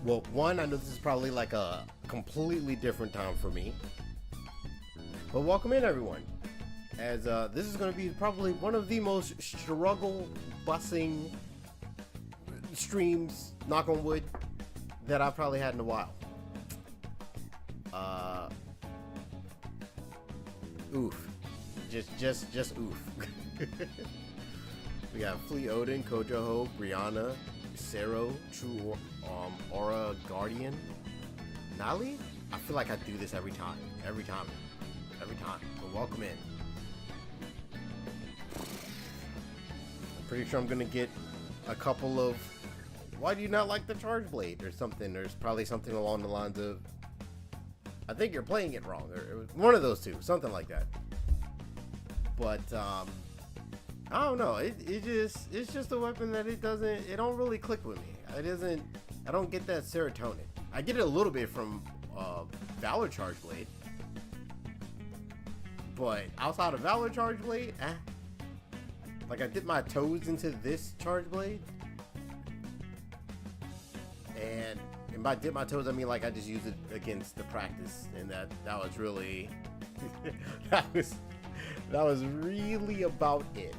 Well, one, I know this is probably like a completely different time for me. But welcome in, everyone. As this is going to be probably one of the most struggle busing streams, knock on wood, that I've probably had in a while. Oof. Just oof. We got Flea Odin, Kojoho, Brianna, Sero, True Aura Guardian, Nali? I feel like I do this every time. But welcome in. I'm pretty sure I'm gonna get a couple of why do you not like the Charge Blade or something. There's probably something along the lines of I think you're playing it wrong, or one of those two, something like that. But I don't know. It's just a weapon that it don't really click with me. I don't get that serotonin. I get it a little bit from Valor Charge Blade, but outside of Valor Charge Blade, like I dip my toes into this Charge Blade, and by dip my toes I mean like I just use it against the practice, and that was really that was really about it.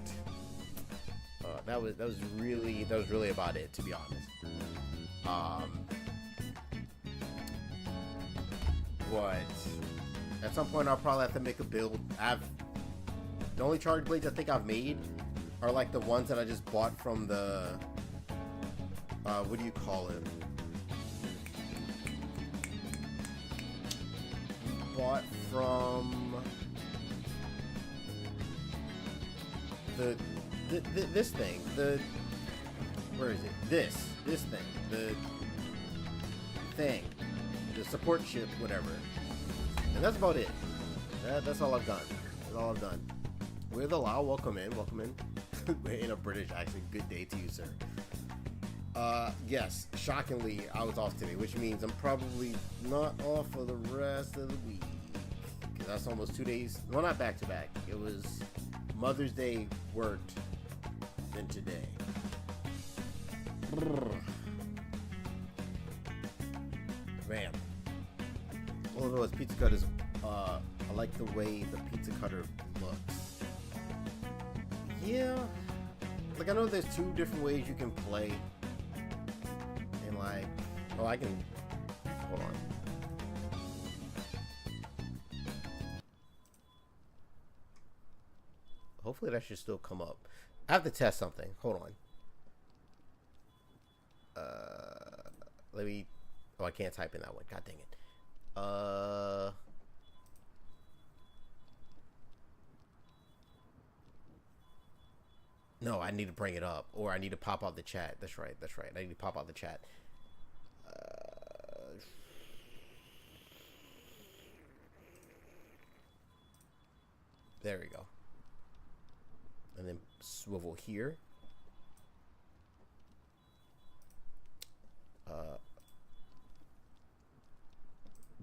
That was really about it, to be honest. But at some point I'll probably have to make a build. The only Charge Blades I think I've made are like the ones that I just bought from the what do you call it? Bought from this thing. Where is it? This thing. The support ship, whatever. And that's about it. That's all I've done. With a Lau, welcome in. In a British accent, good day to you, sir. Yes, shockingly, I was off today, which means I'm probably not off for the rest of the week. Because that's almost 2 days. Well, not back to back. It was Mother's Day worked, then today. Man. All of those pizza cutters, I like the way the pizza cutter looks. Yeah. Like, I know there's two different ways you can play. And like, oh, I can, hold on. Hopefully that should still come up. I have to test something. Hold on. Let me, oh, I can't type in that one. God dang it. No, I need to bring it up, or I need to pop out the chat. That's right. I need to pop out the chat. There we go. And then swivel here.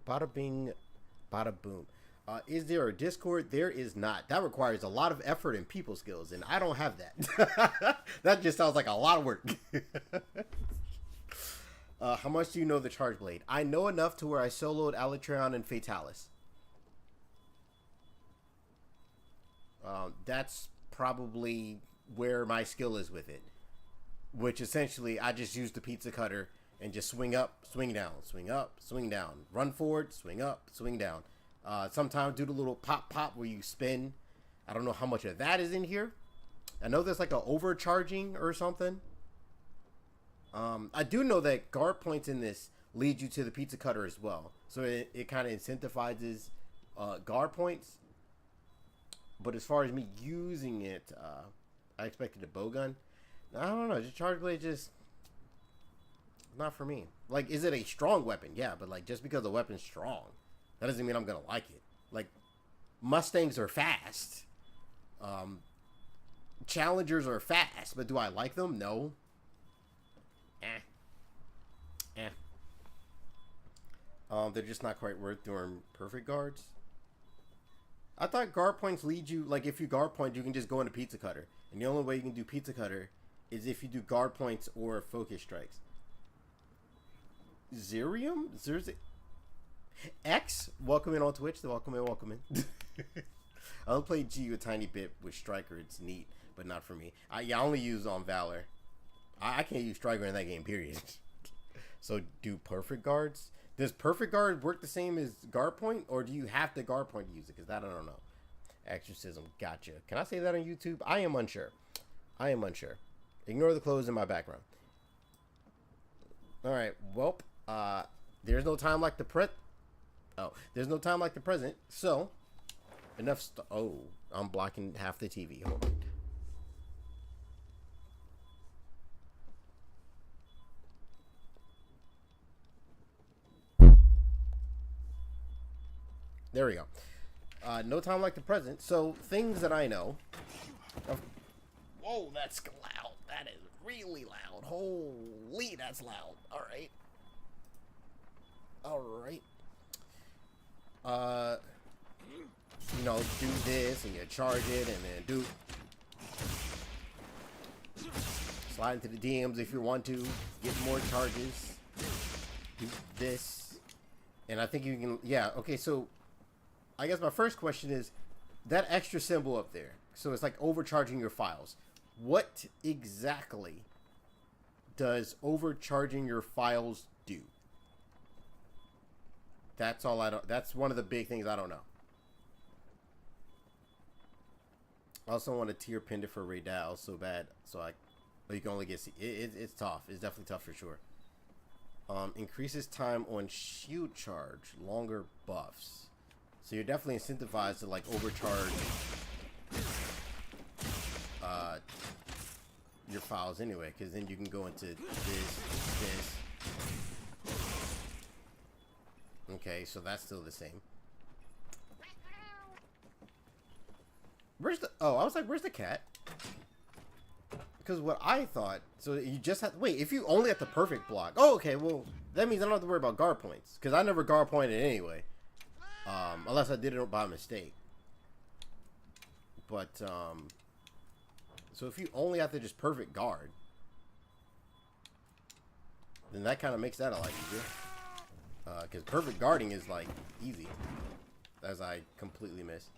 Bada bing, bada boom. Is there a Discord? There is not. That requires a lot of effort and people skills, and I don't have that. That just sounds like a lot of work. How much do you know the Charge Blade? I know enough to where I soloed Alatreon and Fatalis. That's probably where my skill is with it. Which essentially, I just use the pizza cutter and just swing up, swing down, swing up, swing down. Run forward, swing up, swing down. Sometimes do the little pop where you spin. I don't know how much of that is in here. I know there's like a overcharging or something. I do know that guard points in this lead you to the pizza cutter as well. So it kind of incentivizes guard points. But as far as me using it, I expected a bow gun. I don't know. Just Charge Blade just not for me. Like, is it a strong weapon? Yeah, but like just because the weapon's strong, that doesn't mean I'm gonna like it. Like, Mustangs are fast. Challengers are fast, but do I like them? No. They're just not quite worth doing perfect guards. I thought guard points lead you, like if you guard point, you can just go into pizza cutter. And the only way you can do pizza cutter is if you do guard points or focus strikes. Zerium? X? Welcome in on Twitch. Welcome in. I only play G a tiny bit with Striker. It's neat, but not for me. I only use on Valor. I can't use Striker in that game, period. So do Perfect Guards? Does Perfect Guard work the same as Guard Point, or do you have to Guard Point to use it? Because that I don't know. Exorcism, gotcha. Can I say that on YouTube? I am unsure. Ignore the clothes in my background. All right. Well, there's no time like the there's no time like the present. So, enough. Oh, I'm blocking half the TV. Hold on. There we go. No time like the present. So, things that I know. Whoa, that's loud. That is really loud. Holy, that's loud. All right. You know, do this and you charge it, and then do slide into the DMs if you want to get more charges. Do this, and I think you can. Yeah. Okay. So, I guess my first question is that extra symbol up there. So it's like overcharging your files. What exactly does overcharging your files do? That's all I don't. That's one of the big things I don't know. I also want a tier pendant for Rey Dau so bad, but you can only get. It's tough. It's definitely tough for sure. Increases time on shield charge, longer buffs. So you're definitely incentivized to like overcharge your files anyway, because then you can go into this. Okay, so that's still the same. Where's the? Oh, I was like, where's the cat? Because what I thought, so you just have wait. If you only have the perfect block, oh, okay. Well, that means I don't have to worry about guard points because I never guard pointed anyway, unless I did it by mistake. But so if you only have to just perfect guard, then that kind of makes that a lot easier. Because perfect guarding is like easy, as I completely missed.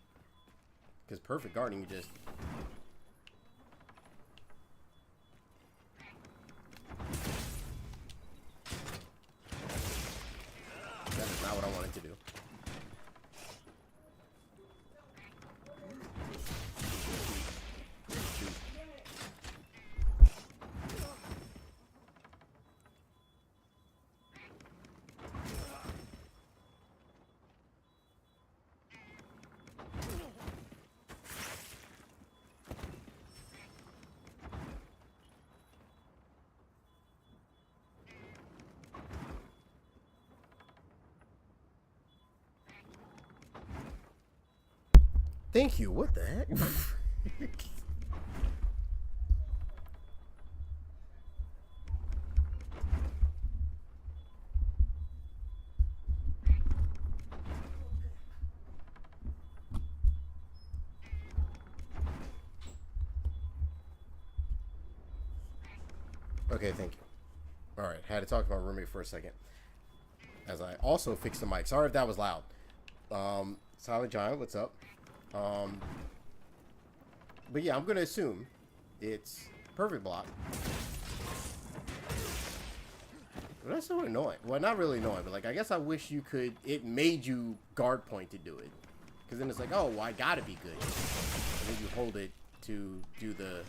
Because perfect guarding, you just that is not what I wanted to do. Thank you. What the heck? Okay, thank you. All right, had to talk to my roommate for a second, as I also fixed the mic. Sorry if that was loud. Silent Giant, what's up? But yeah, I'm gonna assume it's perfect block. But that's so annoying. Well, not really annoying, but like I guess I wish you could. It made you guard point to do it, because then it's like, oh, well, I gotta be good. And then you hold it to do the.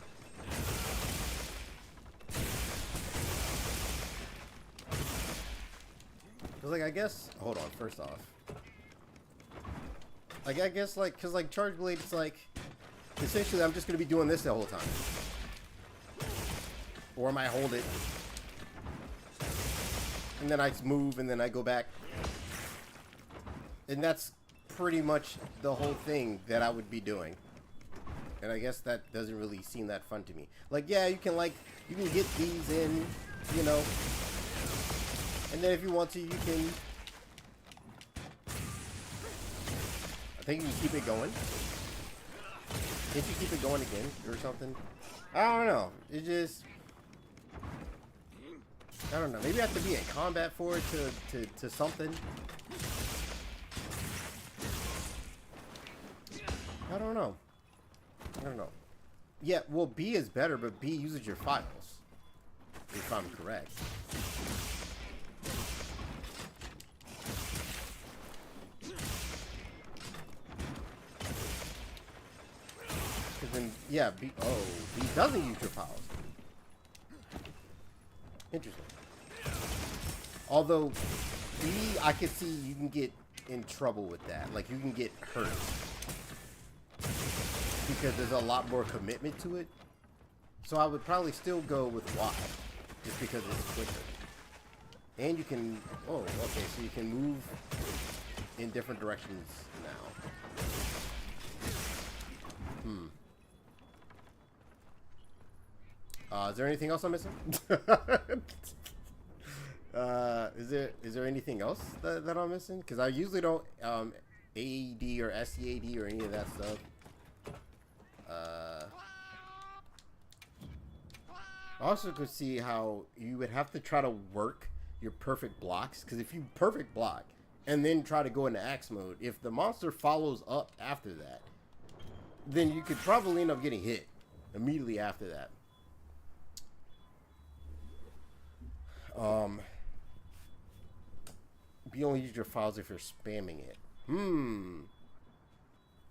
Cause like I guess. Hold on. First off. Like, I guess, like, because, like, Charge Blade, it's like, essentially, I'm just going to be doing this the whole time. Or I might hold it. And then I move, and then I go back. And that's pretty much the whole thing that I would be doing. And I guess that doesn't really seem that fun to me. Like, yeah, you can, like, you can get these in, you know. And then if you want to, you can... I think you can keep it going. If you keep it going again or something. I don't know. It just... I don't know. Maybe I have to be in combat for it to something. I don't know. I don't know. Yeah, well, B is better, but B uses your files. If I'm correct. Because then, yeah, B. Oh, B doesn't use your files. Interesting. Although, B, I could see you can get in trouble with that. Like, you can get hurt. Because there's a lot more commitment to it. So I would probably still go with Y. Just because it's quicker. And you can... Oh, okay. So you can move in different directions now. Is there anything else I'm missing? Is there anything else that I'm missing? Because I usually don't AED or SCAD or any of that stuff. I also could see how you would have to try to work your perfect blocks, because if you perfect block and then try to go into axe mode, if the monster follows up after that, then you could probably end up getting hit immediately after that. You only use your files if you're spamming it.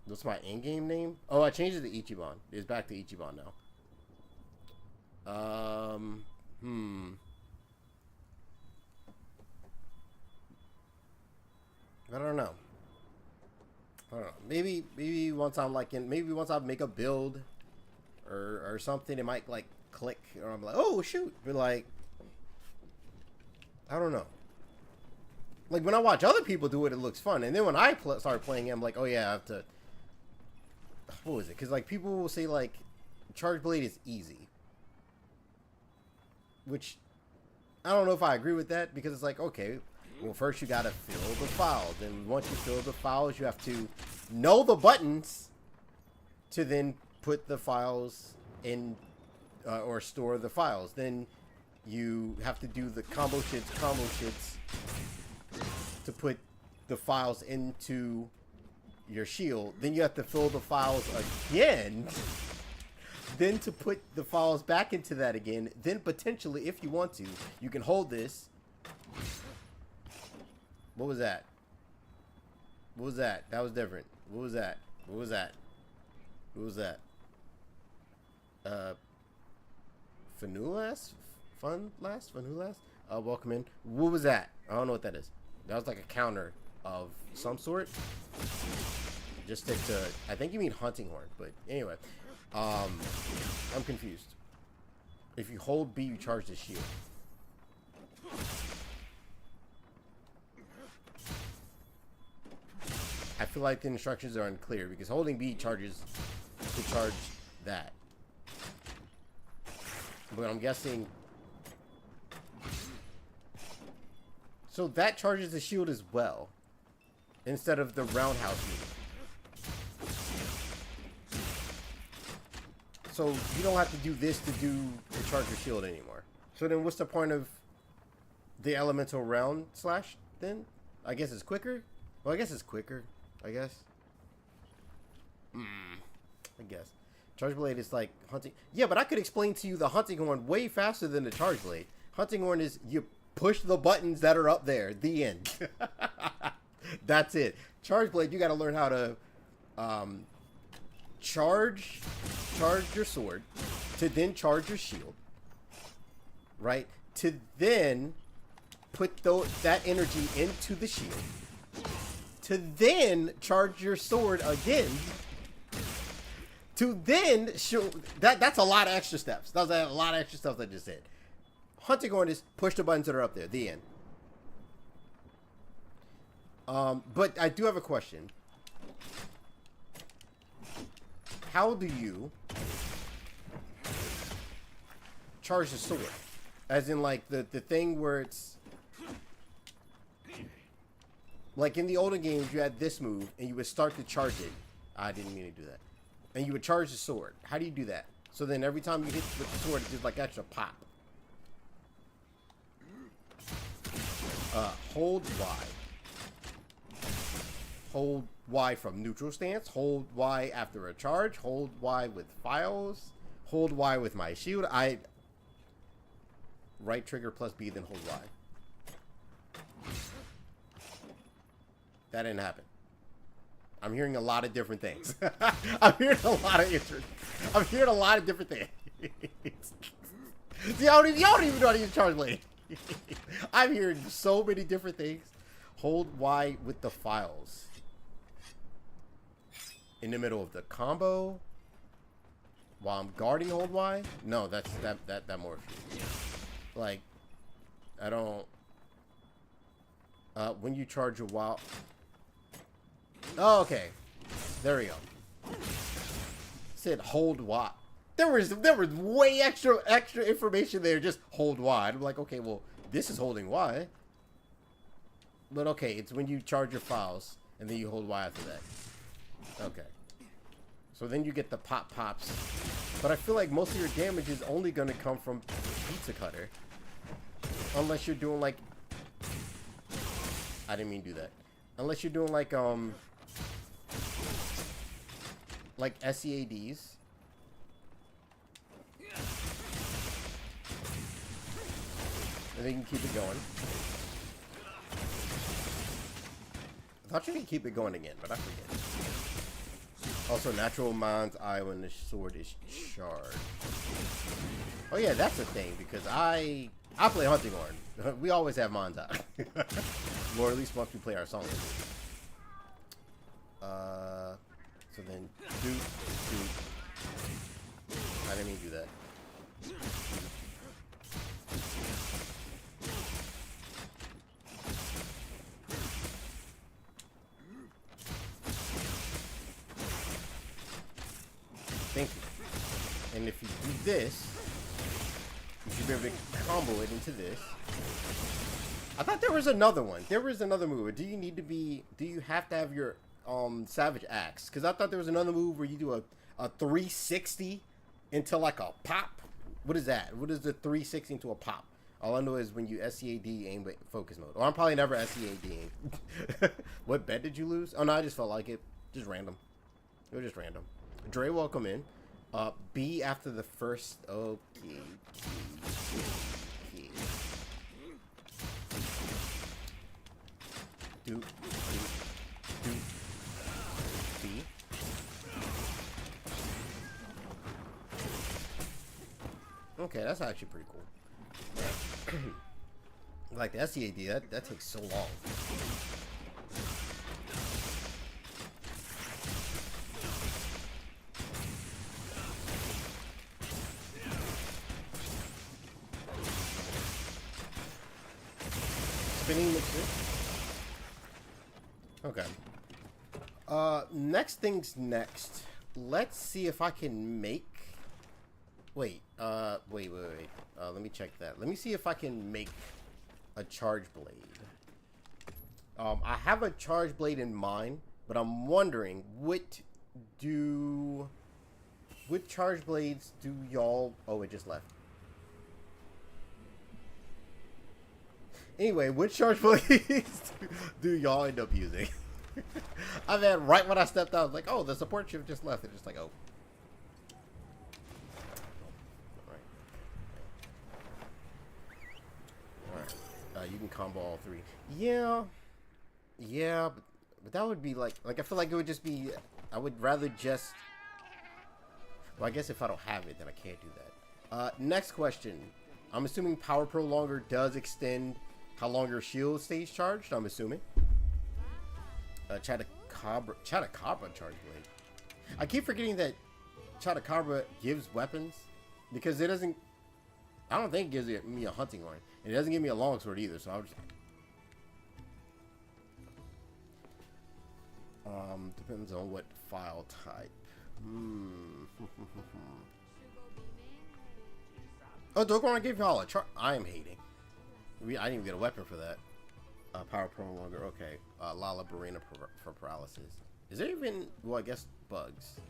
What's my in-game name? Oh, I changed it to Ichiban. It's back to Ichiban now. I don't know. I don't know. Maybe once I'm like maybe once I make a build or something, it might like click, or I'm like, oh shoot, but like, I don't know. Like when I watch other people do it, it looks fun, and then when I start playing it, I'm like, oh yeah, I have to. What was it? Because like people will say like, Charge Blade is easy, which I don't know if I agree with that, because it's like, okay, well first you gotta fill the files, and once you fill the files, you have to know the buttons to then put the files in or store the files. Then you have to do the combo shits to put the files into your shield. Then you have to fill the files again. Then to put the files back into that again. Then potentially, if you want to, you can hold this. What was that? What was that? That was different. What was that? What was that? What was that? Fanulas? Fanulas? Welcome in. What was that? I don't know what that is. That was like a counter of some sort. Just stick to, I think you mean hunting horn, but anyway. I'm confused. If you hold B, you charge the shield. I feel like the instructions are unclear, because holding B charges to charge that. But I'm guessing... So that charges the shield as well, instead of the roundhouse move. So you don't have to do this to charge your shield anymore. So then what's the point of the elemental round slash then? I guess it's quicker? Well, I guess it's quicker. I guess. I guess. Charge Blade is like hunting. Yeah, but I could explain to you the hunting horn way faster than the Charge Blade. Hunting horn is you push the buttons that are up there. The end. That's it. Charge Blade, you got to learn how to charge your sword, to then charge your shield, right? To then put that energy into the shield, to then charge your sword again, to then show that's a lot of extra steps. That's a lot of extra stuff I just said. Hunting horn is push the buttons that are up there. The end. But I do have a question. How do you charge the sword? As in like the thing where it's like in the older games you had this move and you would start to charge it. I didn't mean to do that. And you would charge the sword. How do you do that? So then every time you hit with the sword, it gives like extra pop. Hold Y. Hold Y from neutral stance. Hold Y after a charge. Hold Y with files. Hold Y with my shield. Right trigger plus B, then hold Y. That didn't happen. I'm hearing a lot of different things. I'm hearing a lot of different things. See, y'all don't even know how to use charge blade. I'm hearing so many different things. Hold Y with the files. In the middle of the combo. While I'm guarding hold Y? No, that morphs. Like, I don't... when you charge a while... Oh, okay. There we go. Said hold Y. There was way extra information there. Just hold Y. I'm like, okay, well, this is holding Y. But okay, it's when you charge your files and then you hold Y after that. Okay. So then you get the pops. But I feel like most of your damage is only going to come from Pizza Cutter. Unless you're doing like... I didn't mean to do that. Unless you're doing like SCADs. And then you can keep it going. I thought you could keep it going again, but I forget. Also, natural mind's eye when the sword is charged. Oh yeah, that's a thing, because I play Hunting Horn. We always have mind's eye. Or at least once we play our song. So then, do. I didn't mean to do that. Thank you. And if you do this, you should be able to combo it into this. I thought there was another one. There was another move. Do you have to have your Savage Axe? Because I thought there was another move where you do a 360 into like a pop. What is that? What is the 360 into a pop? All I know is when you SCAD aim with focus mode. Or I'm probably never SCADing. What bet did you lose? Oh no, I just felt like it. Just random. It was just random. Dre, welcome in. B after the first. Okay. Do. B. Okay, that's actually pretty cool. Like the SCAD, that takes so long. Spinning mixer. Okay. Next thing's next. Let's see if I can make... Wait. Wait. Let me check that. Let me see if I can make a charge blade. I have a charge blade in mind, but I'm wondering what charge blades do y'all... Oh, it just left. Anyway, which charge blades do y'all end up using? I mean, right when I stepped out, I was like, oh, the support shift just left. It's just like, oh. Alright. You can combo all three. Yeah, but that would be like I feel like it would just be, I would rather just, well, I guess if I don't have it, then I can't do that. Next question. I'm assuming Power Prolonger does extend how long your shield stays charged, I'm assuming. Chatacabra charge blade. I keep forgetting that Chatacabra gives weapons, because it doesn't, I don't think it gives me a hunting horn. And it doesn't give me a longsword either, so I'll just... Depends on what file type. Oh, Dokkan gave y'all a chart. I am hating. I didn't even get a weapon for that. Power Prolonger. Okay. Lala Barina for paralysis. Is there even... Well, I guess bugs.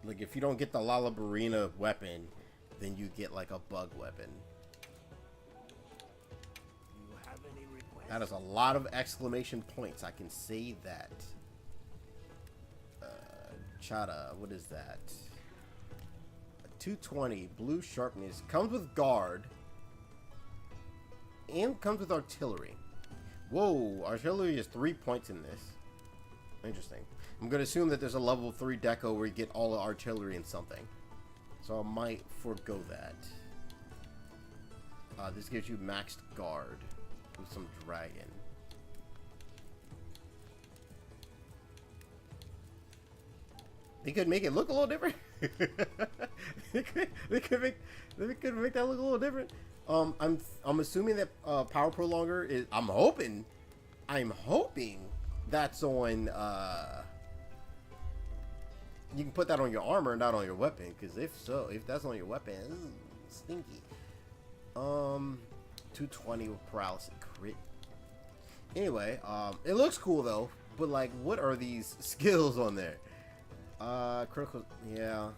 Like, if you don't get the Lala Barina weapon, then you get, like, a bug weapon. You have any requests? That is a lot of exclamation points. I can say that. Chata, what is that? A 220, blue sharpness. Comes with guard. And comes with artillery. Whoa, artillery is 3 points in this. Interesting. I'm going to assume that there's a level 3 deco where you get all the artillery and something. So I might forego that. This gives you maxed guard with some dragon. They could make it look a little different. they could make that look a little different. I'm assuming that power prolonger is. I'm hoping that's on. You can put that on your armor, not on your weapon. Because if that's on your weapon, ooh, stinky. 220 with paralysis crit. Anyway, it looks cool though. But like, what are these skills on there? Critical, yeah.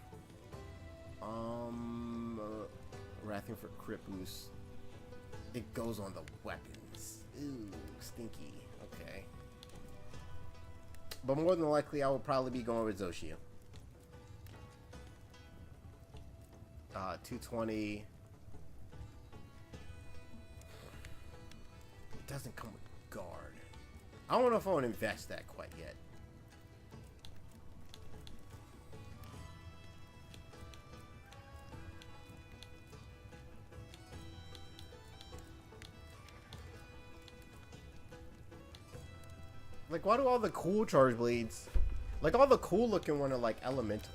Wrathing for crit boost. It goes on the weapons. Ooh, stinky. Okay. But more than likely, I will probably be going with Zoshia. 220. It doesn't come with guard. I don't know if I want to invest that quite yet. Like, why do all the cool charge blades, like all the cool looking ones are like elemental?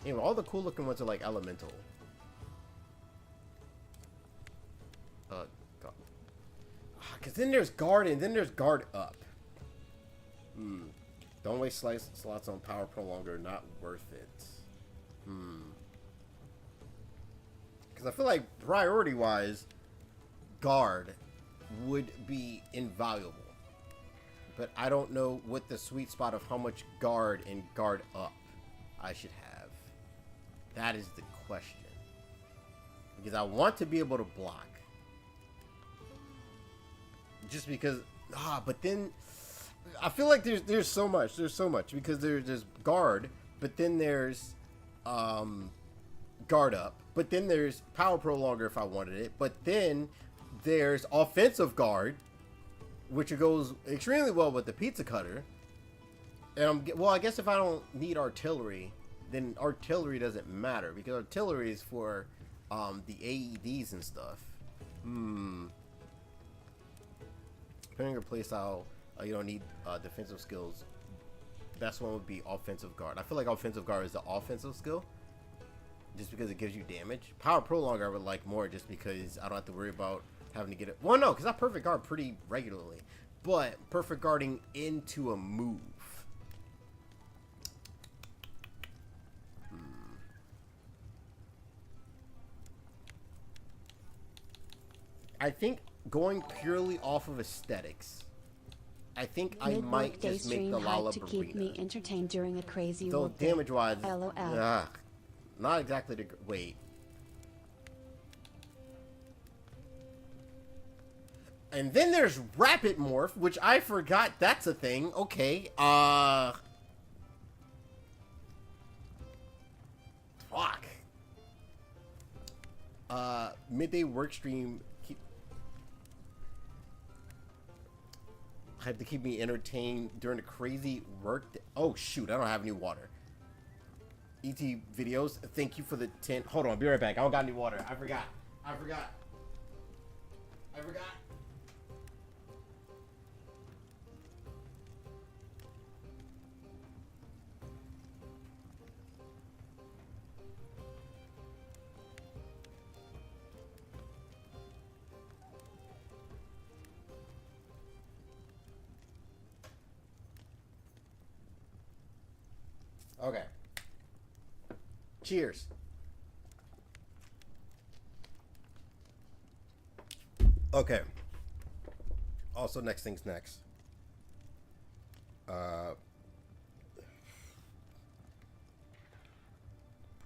Anyway, all the cool looking ones are like elemental. Cause then there's guard and then there's guard up. Don't waste slots on power prolonger. Not worth it. Cause I feel like priority wise, guard would be invaluable. But I don't know what the sweet spot of how much guard and guard up I should have. That is the question. Because I want to be able to block. Just because, but then I feel like there's so much. There's so much because there's guard, but then there's guard up, but then there's power prolonger if I wanted it, but then there's offensive guard, which goes extremely well with the pizza cutter. And I guess if I don't need artillery, then artillery doesn't matter because artillery is for the AEDs and stuff. Depending on your playstyle, you don't need defensive skills. Best one would be offensive guard. I feel like offensive guard is the offensive skill, just because it gives you damage. Power prolonger I would like more, just because I don't have to worry about having to get it. Well, no, because I perfect guard pretty regularly, but perfect guarding into a move. I think going purely off of aesthetics, I think I might just make the Lollipop to keep me entertained during a crazy though damage-wise, LOL. not exactly the wait. And then there's Rapid Morph, which I forgot that's a thing. Okay, fuck. Midday work stream. Have to keep me entertained during the crazy work day. Oh shoot, I don't have any water. ET videos, thank you for the 10. Hold on, be right back. I don't got any water. I forgot. Okay. Cheers. Okay. Also, next thing's next.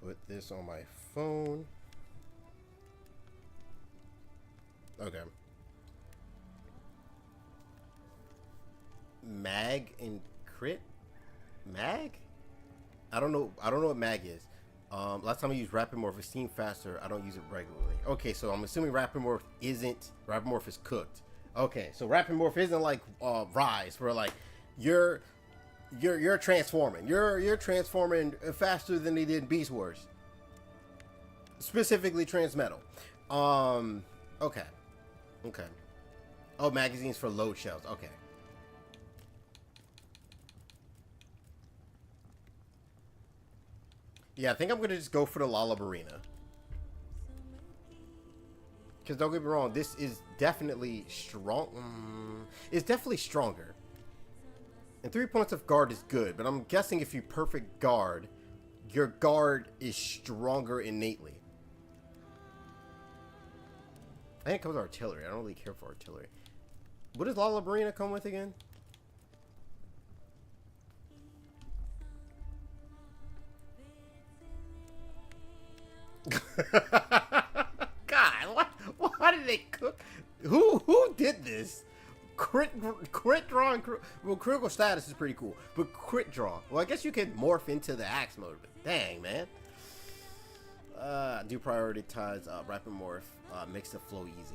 Put this on my phone. Okay. mag and crit? Mag? I don't know what mag is. Last time I used Rapid Morph, it seemed faster. I don't use it regularly. Okay, so I'm assuming Rapid Morph is cooked. Okay, so Rapid Morph isn't like Rise, where like you're transforming. You're transforming faster than they did in Beast Wars. Specifically Transmetal. Okay. Oh, magazines for load shells. Okay. Yeah, I think I'm gonna just go for the Lalabarina. Because don't get me wrong, this is definitely strong. It's definitely stronger. And 3 points of guard is good, but I'm guessing if you perfect guard, your guard is stronger innately. I think it comes with artillery. I don't really care for artillery. What does Lalabarina come with again? God, why did they cook? Who did this? Crit draw and well, critical status is pretty cool, but crit draw. Well, I guess you can morph into the axe mode, but dang, man. Do prioritize rapid morph, makes the flow easy.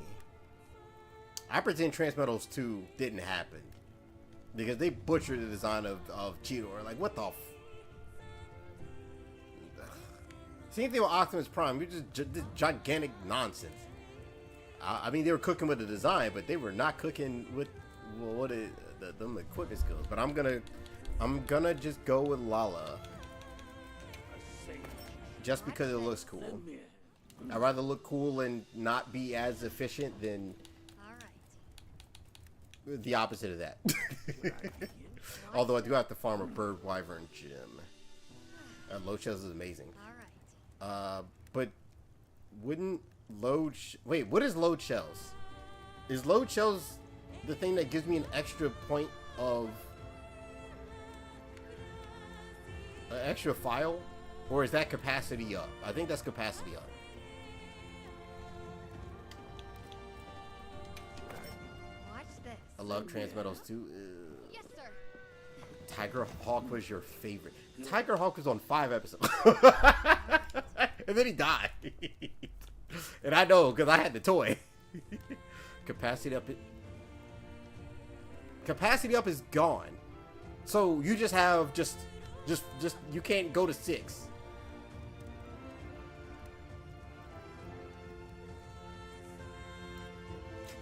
I pretend Transmetals 2 didn't happen because they butchered the design of Cheetor. Like, what the? Same thing with Optimus Prime. You're just gigantic nonsense. I mean, they were cooking with the design, but they were not cooking with them equipment skills. But I'm gonna just go with Lala, just because it looks cool. I'd rather look cool and not be as efficient than the opposite of that. Although I do have to farm a bird wyvern gem. Load shells is amazing. But wouldn't wait, what is load shells? Is load shells the thing that gives me an extra point of an extra file? Or is that capacity up? I think that's capacity up. Watch this. I love Transmetals too. Yes, sir. Tiger Hawk was your favorite. Tiger Hawk was on 5 episodes. And then he died. And I know, because I had the toy. Capacity up is gone. So you just have just you can't go to 6.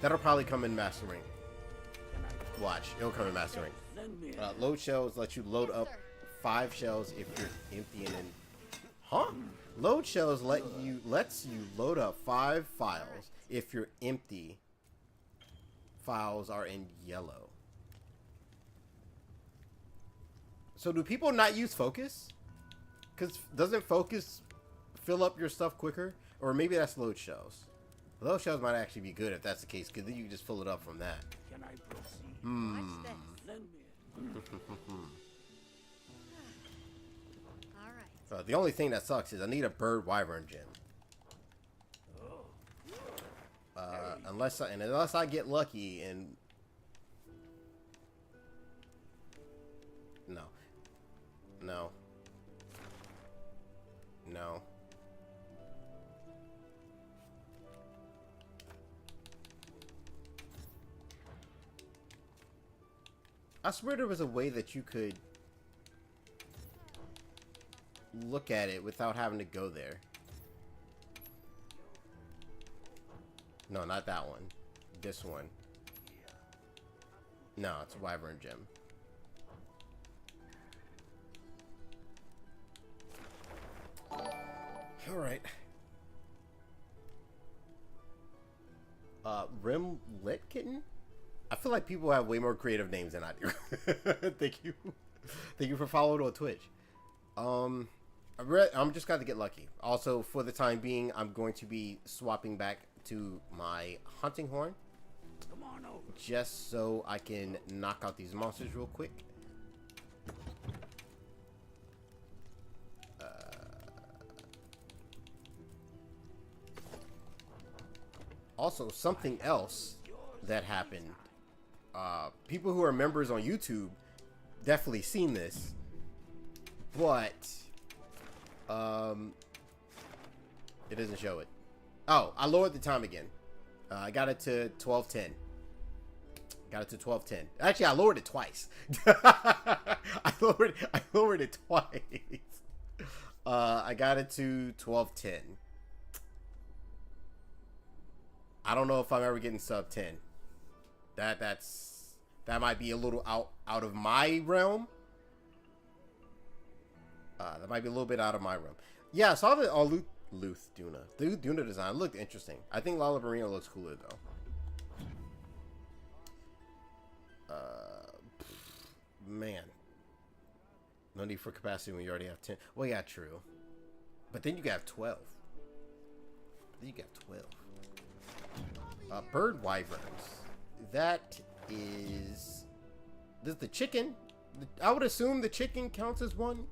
That'll probably come in mastering. Watch, it'll come in mastering. Load shells let you load up 5 shells if you're emptying in. Huh? Load shells lets you load up 5 files if your empty files are in yellow. So do people not use focus? Because doesn't focus fill up your stuff quicker? Or maybe that's load shells. Load shells might actually be good if that's the case, because then you can just fill it up from that. Can I proceed? Watch this. Alright. The only thing that sucks is I need a bird wyvern gem. Unless I get lucky and no. I swear there was a way that you could look at it without having to go there. No, not that one. This one. No, it's a wyvern gem. Alright. Rimlet Kitten? I feel like people have way more creative names than I do. Thank you. Thank you for following on Twitch. I'm just got to get lucky. Also, for the time being, I'm going to be swapping back to my hunting horn. Come on over. Just so I can knock out these monsters real quick. Also, something else that happened people who are members on YouTube definitely seen this, but it doesn't show it. Oh, I lowered the time again. I got it to 12:10. Got it to 12:10. Actually, I lowered it twice. I lowered it twice. I got it to 12:10. I don't know if I'm ever getting sub 10. That might be a little out of my realm. That might be a little bit out of my realm. Yeah, I saw the Luth Duna. The Duna design looked interesting. I think Lala Marina looks cooler though. Man. No need for capacity when you already have 10. Well, yeah, true. But then you got 12. Bird wyverns. That is... Does the chicken... I would assume the chicken counts as one,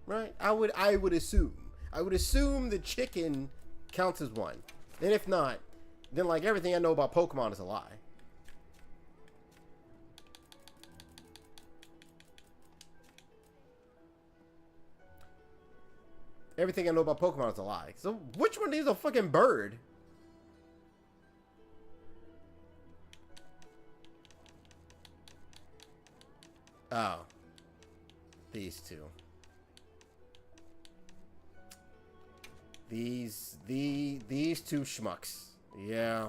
right? I would assume. I would assume the chicken counts as one. And if not, then like everything I know about Pokemon is a lie. Everything I know about Pokemon is a lie. So which one is a fucking bird? Oh. These two. These two schmucks. Yeah.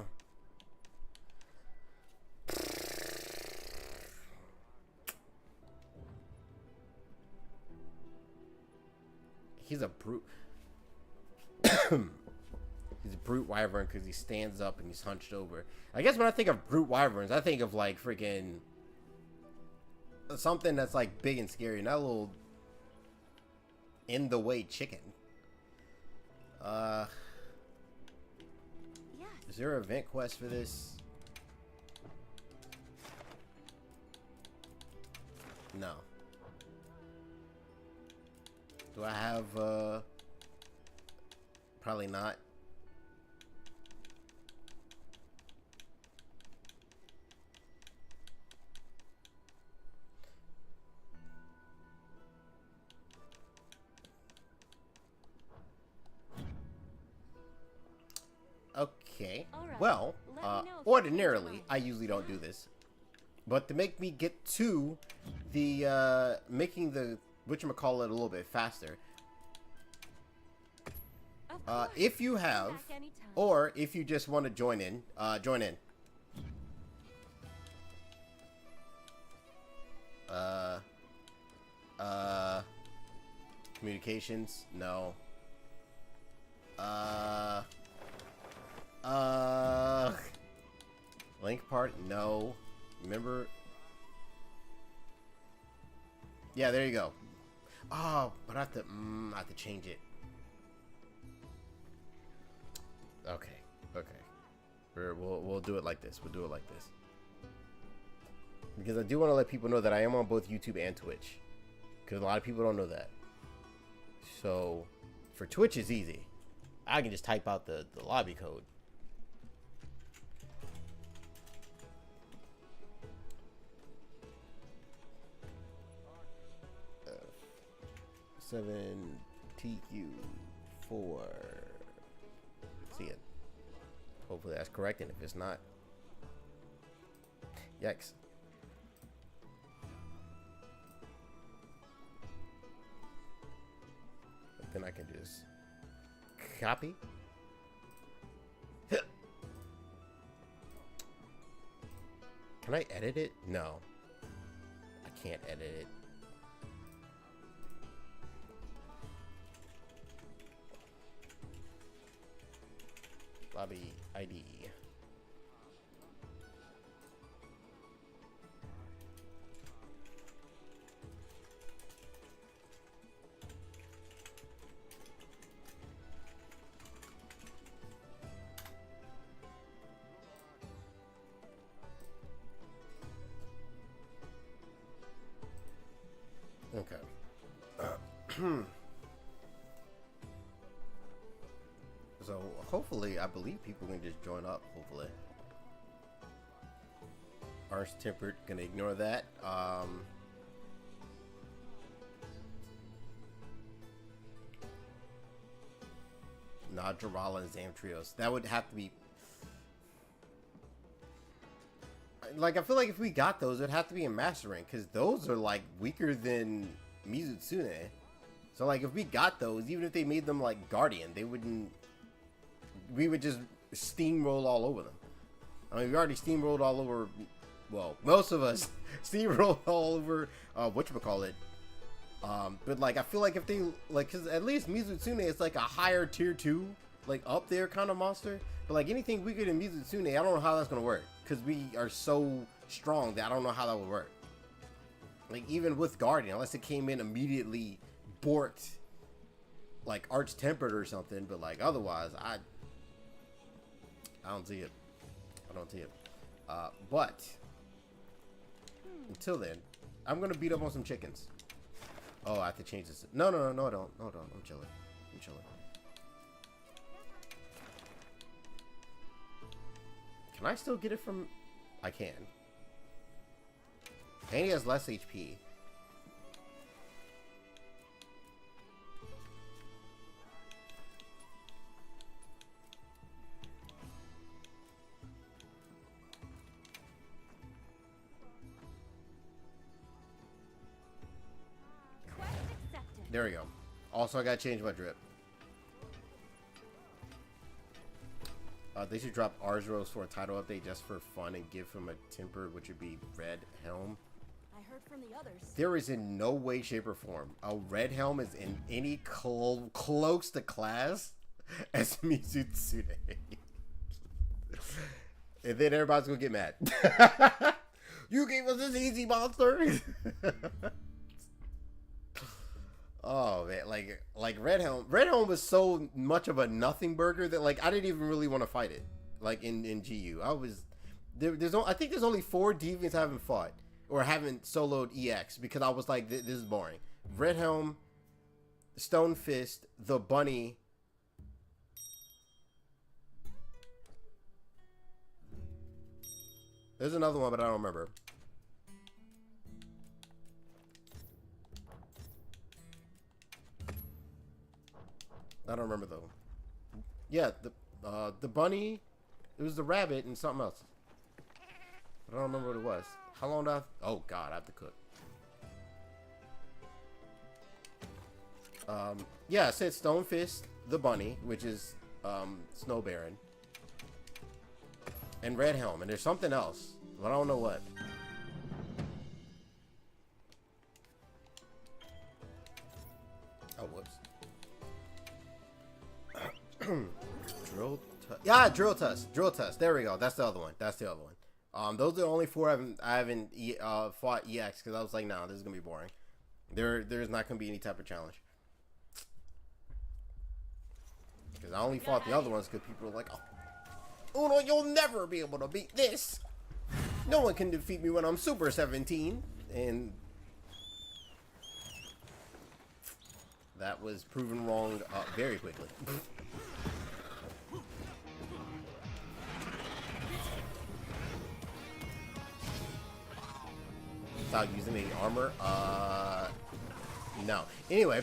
He's a brute. He's a brute wyvern because he stands up and he's hunched over. I guess when I think of brute wyverns, I think of like freaking something that's like big and scary, not a little in the way chicken. Yes. Is there an event quest for this? No. Do I have, probably not. Okay. Alright. Well, Let me know if you ordinarily, change your I mind. usually don't do this. But to make me get to the, making the whatchamacallit a little bit faster, Of course. if you Come have, back anytime. or if you just want to join in, join in. Communications? No. Link part? No. Remember? Yeah, there you go. Oh, but I have to change it. Okay. We'll do it like this. We'll do it like this. Because I do want to let people know that I am on both YouTube and Twitch. Because a lot of people don't know that. So, for Twitch, it's easy. I can just type out the lobby code. Seven TQ4. See it. Hopefully that's correct, and if it's not, yikes. But then I can just copy. Can I edit it? No. I can't edit it. Lobby ID. Okay. So hopefully, I believe people can just join up. Hopefully. Arch Tempered, gonna ignore that. Najarala and Zamtrios. That would have to be... Like, I feel like if we got those, it would have to be in Master Rank, because those are, like, weaker than Mizutsune. So, like, if we got those, even if they made them, like, Guardian, they wouldn't... We would just steamroll all over them. I mean, we already steamrolled all over... Well, most of us steamrolled all over, whatchamacallit. But, like, I feel like if they... Like, because at least Mizutsune is, like, a higher tier 2, like, up there kind of monster. But, like, anything weaker than Mizutsune, I don't know how that's going to work. Because we are so strong that I don't know how that would work. Like, even with Guardian, unless it came in immediately borked, like, Arch Tempered or something. But, like, otherwise, I don't see it. I don't see it. But, until then, I'm going to beat up on some chickens. Oh, I have to change this. No, I don't. Hold on. I'm chilling. Can I still get it from... I can. And he has less HP. Quest accepted. There we go. Also, I gotta change my drip. They should drop Arzros for a title update just for fun and give him a temper, which would be Red Helm. I heard from the others. There is in no way, shape, or form a Red Helm is in any close to class as Mizutsune. And then everybody's gonna get mad. You gave us this easy monster. Oh man, like Red Helm was so much of a nothing burger that like I didn't even really want to fight it. Like in GU, I was I think there's only 4 deviants I haven't fought or haven't soloed EX because I was like this is boring. Red Helm, Stone Fist, the Bunny. There's another one, but I don't remember. I don't remember though. Yeah, the bunny. It was the rabbit and something else. I don't remember what it was. How long do I? Oh God, I have to cook. Yeah, I said Stone Fist, the bunny, which is Snow Baron, and Red Helm, and there's something else, but I don't know what. Oh, whoops. Drill Tusk. There we go. That's the other one. Those are the only 4 I haven't fought EX because I was like, nah, this is gonna be boring. There's not gonna be any type of challenge. Because I only fought the other ones because people were like, oh no, you'll never be able to beat this. No one can defeat me when I'm Super 17, and that was proven wrong very quickly. Without using any armor? No. Anyway,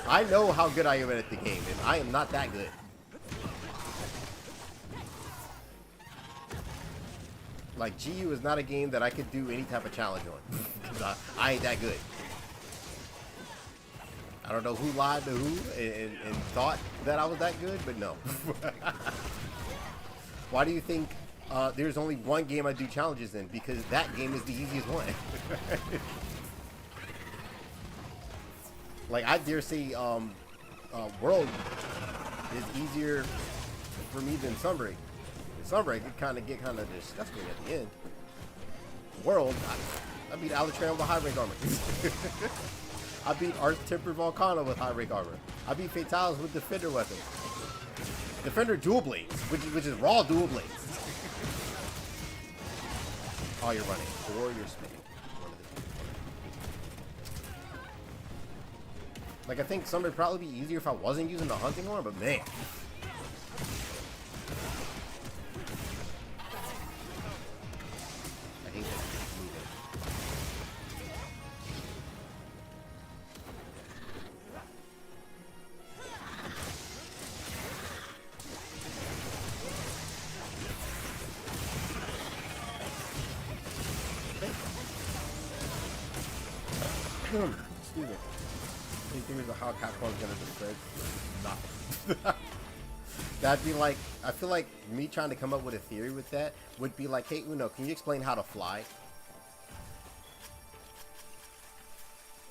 I know how good I am at the game, and I am not that good. Like, GU is not a game that I could do any type of challenge on. Because I ain't that good. I don't know who lied to who and thought that I was that good, but no. Why do you think there's only one game I do challenges in? Because that game is the easiest one. Like, I dare say World is easier for me than Sunbreak. Sunbreak could get kind of disgusting at the end. World, I beat Alatran with high rank armor. I beat Arch Tempered Volcano with high rank armor. I beat Fatalis with Defender weapons. Defender dual blades, which is raw dual blades. Oh, you're running. Or you're spinning. Like, I think some would probably be easier if I wasn't using the hunting horn, but man. Excuse me. Any theories of how Capcom's gonna disturb? Nah. That'd be like, I feel like me trying to come up with a theory with that would be like, hey Uno, can you explain how to fly?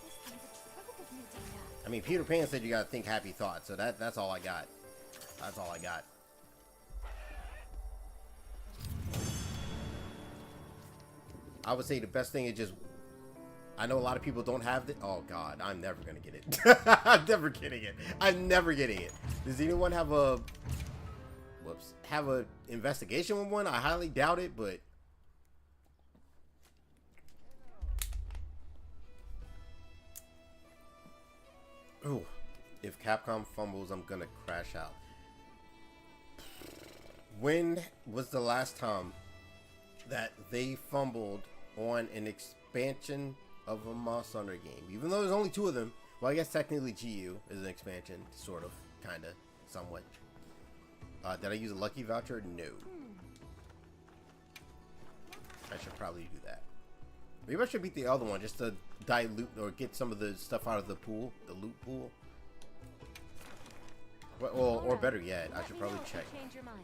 This thing's a trove of new data. I mean, Peter Pan said you gotta think happy thoughts, so that's all I got. That's all I got. I would say the best thing is just, I know a lot of people don't have the, oh god, I'm never gonna get it. I'm never getting it. I'm never getting it. Does anyone have a, whoops, have a investigation with one? I highly doubt it, but ooh, if Capcom fumbles, I'm gonna crash out. When was the last time that they fumbled on an expansion of a Monster Hunter game? Even though there's only 2 of them. Well, I guess technically GU is an expansion, sort of, kind of, somewhat. Did I use a lucky voucher? No. I should probably do that. Maybe I should beat the other one just to dilute or get some of the stuff out of the pool, the loot pool. Well, or better yet, I should probably check. Change your mind.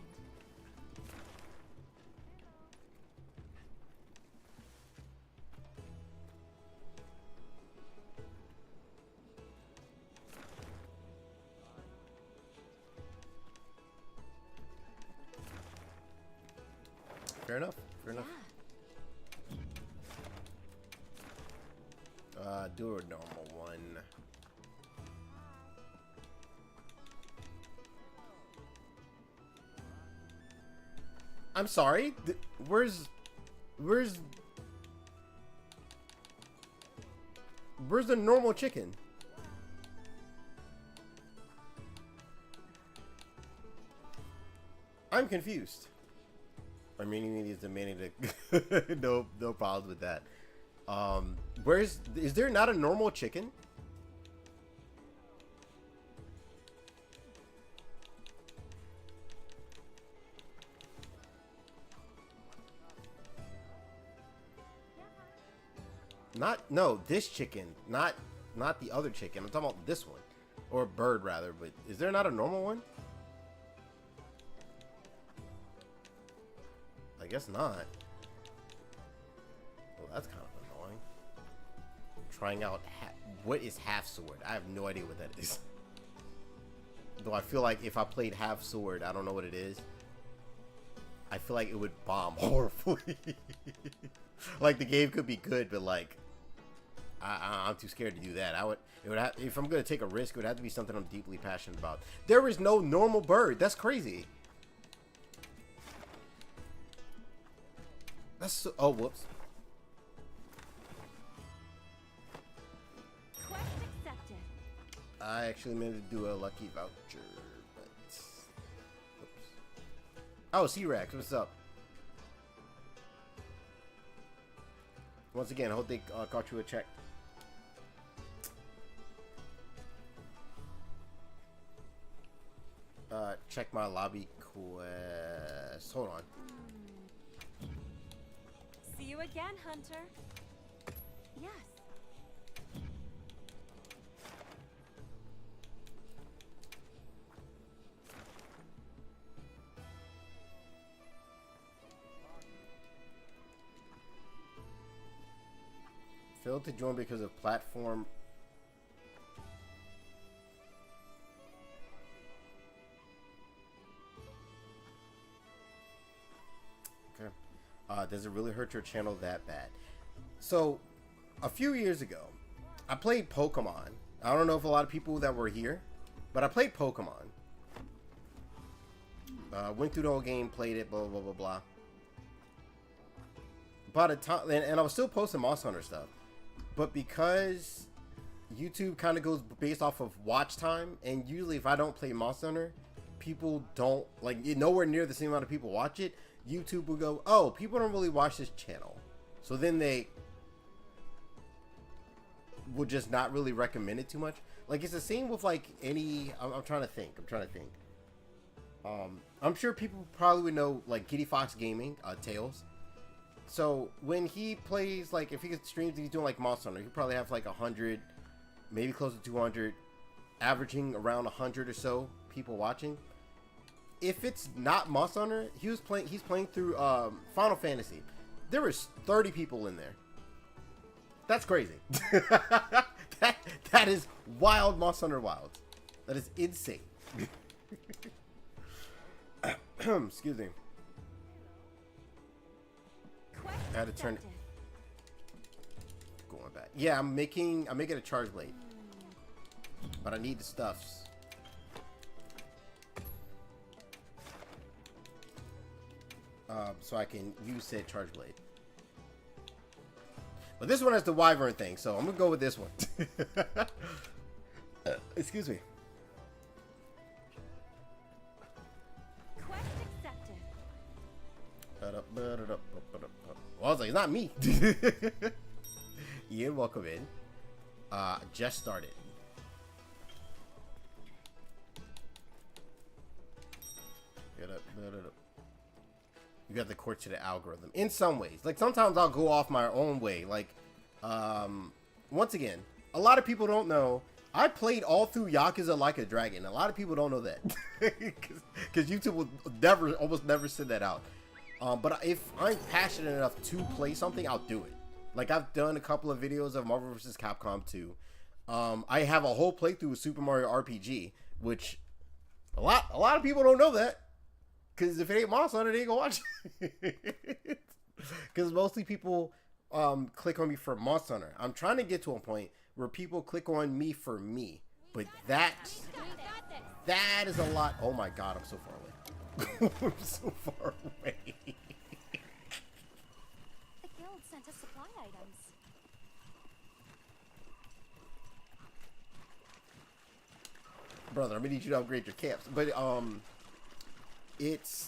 Fair enough. Fair enough. Do a normal one. I'm sorry. Where's the normal chicken? I'm confused. I mean, he's demanding to no problems with that. Is there not a normal chicken? No, this chicken, not the other chicken. I'm talking about this one, or bird rather. But is there not a normal one? I guess not. Well, that's kind of annoying. Trying out what is half sword? I have no idea what that is. Though I feel like if I played half sword, I don't know what it is. I feel like it would bomb horribly. Like the game could be good, but like I'm too scared to do that. If I'm gonna take a risk, it would have to be something I'm deeply passionate about. There is no normal bird. That's crazy. That's so, oh whoops. Quest accepted. I actually meant to do a lucky voucher, but oops. Oh, C-Rex, what's up? Once again, I hope they got you a check. Check my lobby quest. Hold on. See you again, Hunter. Yes. Failed to join because of platform. Okay. Does it really hurt your channel that bad? So, a few years ago, I played Pokemon. I don't know if a lot of people that were here, but I played Pokemon. Went through the whole game, played it, blah, blah, blah, blah. By the time, and I was still posting Monster Hunter stuff. But because YouTube kind of goes based off of watch time, and usually if I don't play Monster Hunter, people don't, like, nowhere near the same amount of people watch it, YouTube will go, oh, people don't really watch this channel. So then they will just not really recommend it too much. Like, it's the same with, like, any, I'm trying to think. I'm sure people probably would know, like, Kitty Fox Gaming, Tails. So when he plays, like, if he streams, he's doing like Monster Hunter. He probably have like 100, maybe close to 200, averaging around 100 or so people watching. If it's not Monster Hunter, he's playing through Final Fantasy. There was 30 people in there. That's crazy. that is wild, Monster Hunter wild. That is insane. Excuse me. I had to turn it. Going back. Yeah, I'm making a charge blade, but I need the stuffs. So I can use said charge blade. But this one has the wyvern thing, so I'm gonna go with this one. Excuse me. Quest accepted. Well, I was like, it's not me. Ian, welcome in. Just started. You got the court to the algorithm in some ways. Like sometimes I'll go off my own way. Like, once again, a lot of people don't know. I played all through Yakuza Like a Dragon. A lot of people don't know that because YouTube will almost never send that out. But if I'm passionate enough to play something, I'll do it. Like I've done a couple of videos of Marvel vs. Capcom 2. I have a whole playthrough with Super Mario RPG, which a lot of people don't know that. Because if it ain't Monster Hunter, they ain't gonna watch it. Because mostly people click on me for Monster Hunter. I'm trying to get to a point where people click on me for me. But that is a lot. Oh my god, I'm so far away. I'm so far away. The guild sent us supply items. Brother, I'm gonna need you to upgrade your camps. But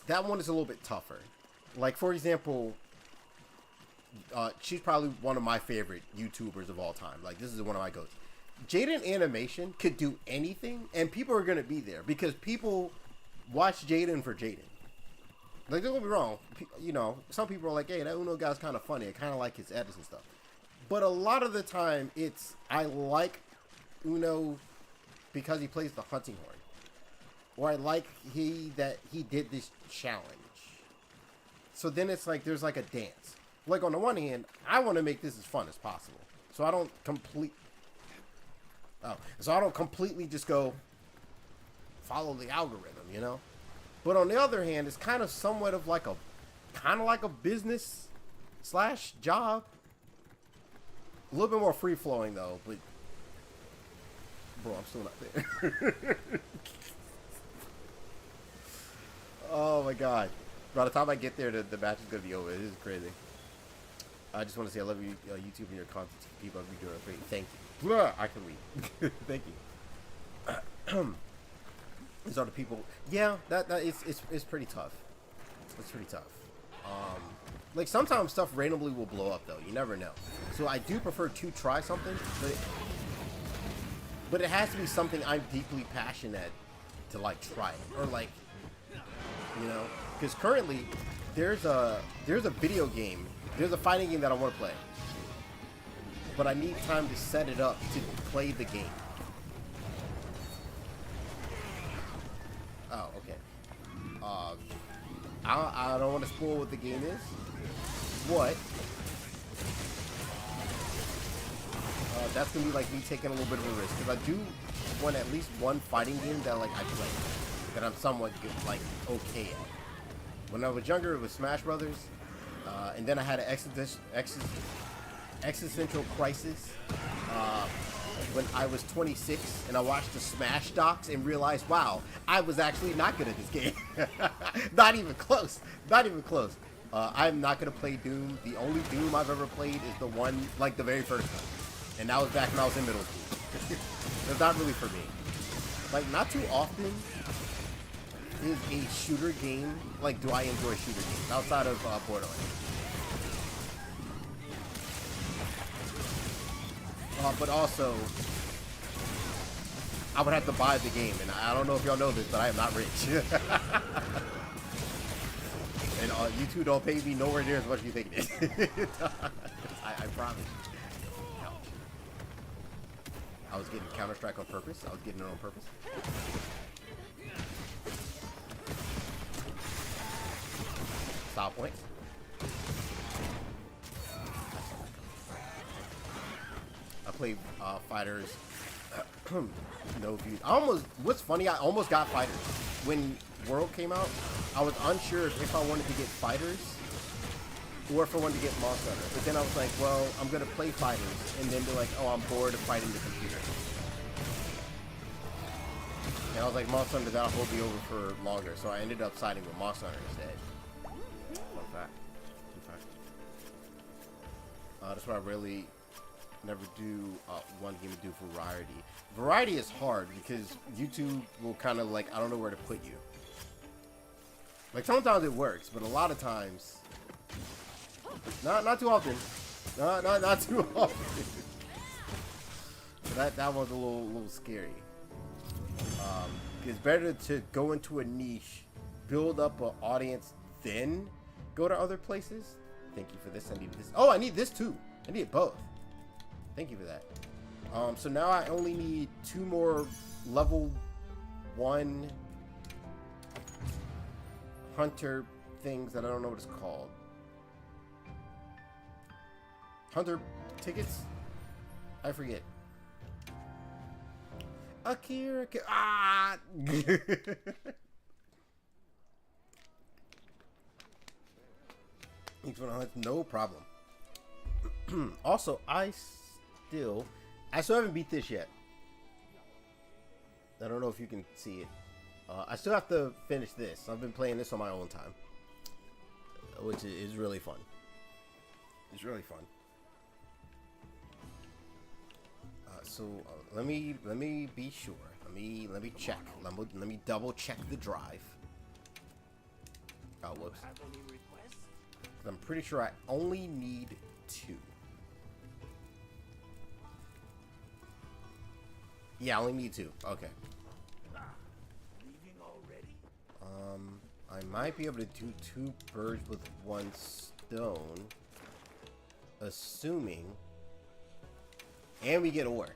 that one is a little bit tougher. Like for example, she's probably one of my favorite YouTubers of all time. Like this is one of my goats. Jaden Animation could do anything, and people are gonna be there because people watch Jaden for Jaden. Like don't get me wrong, you know, some people are like, hey, that Uno guy's kind of funny. I kind of like his edits and stuff. But a lot of the time, I like Uno because he plays the hunting horn. Or I like that he did this challenge. So then it's like there's like a dance. Like on the one hand, I want to make this as fun as possible. So I don't completely just go follow the algorithm, you know? But on the other hand, it's kind of somewhat of like a business / job. A little bit more free flowing though, but bro, I'm still not there. Oh my god. By the time I get there, the match is going to be over. This is crazy. I just want to say I love you, YouTube and your content. Keep up, you're doing great. Thank you. Blah, I can leave. Thank you. These are the people. Yeah, it's pretty tough. It's pretty tough. Like sometimes stuff randomly will blow up though. You never know. So I do prefer to try something, but it has to be something I'm deeply passionate to like try it or like. You know, because currently there's a video game, there's a fighting game that I want to play, but I need time to set it up to play the game. Oh, okay. I don't want to spoil what the game is. What? That's gonna be like me taking a little bit of a risk because I do want at least one fighting game that like I play. That I'm somewhat good, like okay at. When I was younger, it was Smash Brothers, and then I had an existential crisis when I was 26, and I watched the Smash docs and realized, wow, I was actually not good at this game. Not even close. Not even close. I'm not gonna play Doom. The only Doom I've ever played is the one, like the very first one, and that was back when I was in middle school. It's not really for me. Like not too often. Is a shooter game, like do I enjoy shooter games outside of Borderlands? But also, I would have to buy the game, and I don't know if y'all know this, but I am not rich. And you two don't pay me nowhere near as much as you think it is. I promise you. Ouch. I was getting Counter-Strike on purpose. I was getting it on purpose. Stop points. I played fighters. No views. What's funny, I almost got fighters. When World came out, I was unsure if I wanted to get fighters or if I wanted to get Monster Hunter. But then I was like, well, I'm going to play fighters. And then be like, oh, I'm bored of fighting the computer. And I was like, Monster Hunter, that'll hold me over for longer. So I ended up siding with Monster Hunter instead. Fun fact. That's why I really never do one game to do variety. Variety is hard because YouTube will kind of like, I don't know where to put you. Like sometimes it works, but a lot of times, not too often. Not too often. that was a little scary. It's better to go into a niche, build up an audience, then go to other places. Thank you for this. I need this. Oh, I need this too. I need both. Thank you for that. So now I only need 2 more level 1 hunter things that I don't know what it's called. Hunter tickets? I forget. Akira. Ah! No problem. Also, I still haven't beat this yet. I don't know if you can see it. I still have to finish this. I've been playing this on my own time, which is really fun. It's really fun. Let me be sure. Let me check. Let me double check the drive. Oh, whoops. I'm pretty sure I only need 2. Yeah, I only need 2. Okay. Leaving already? I might be able to do 2 birds with 1 stone, assuming, and we get ore.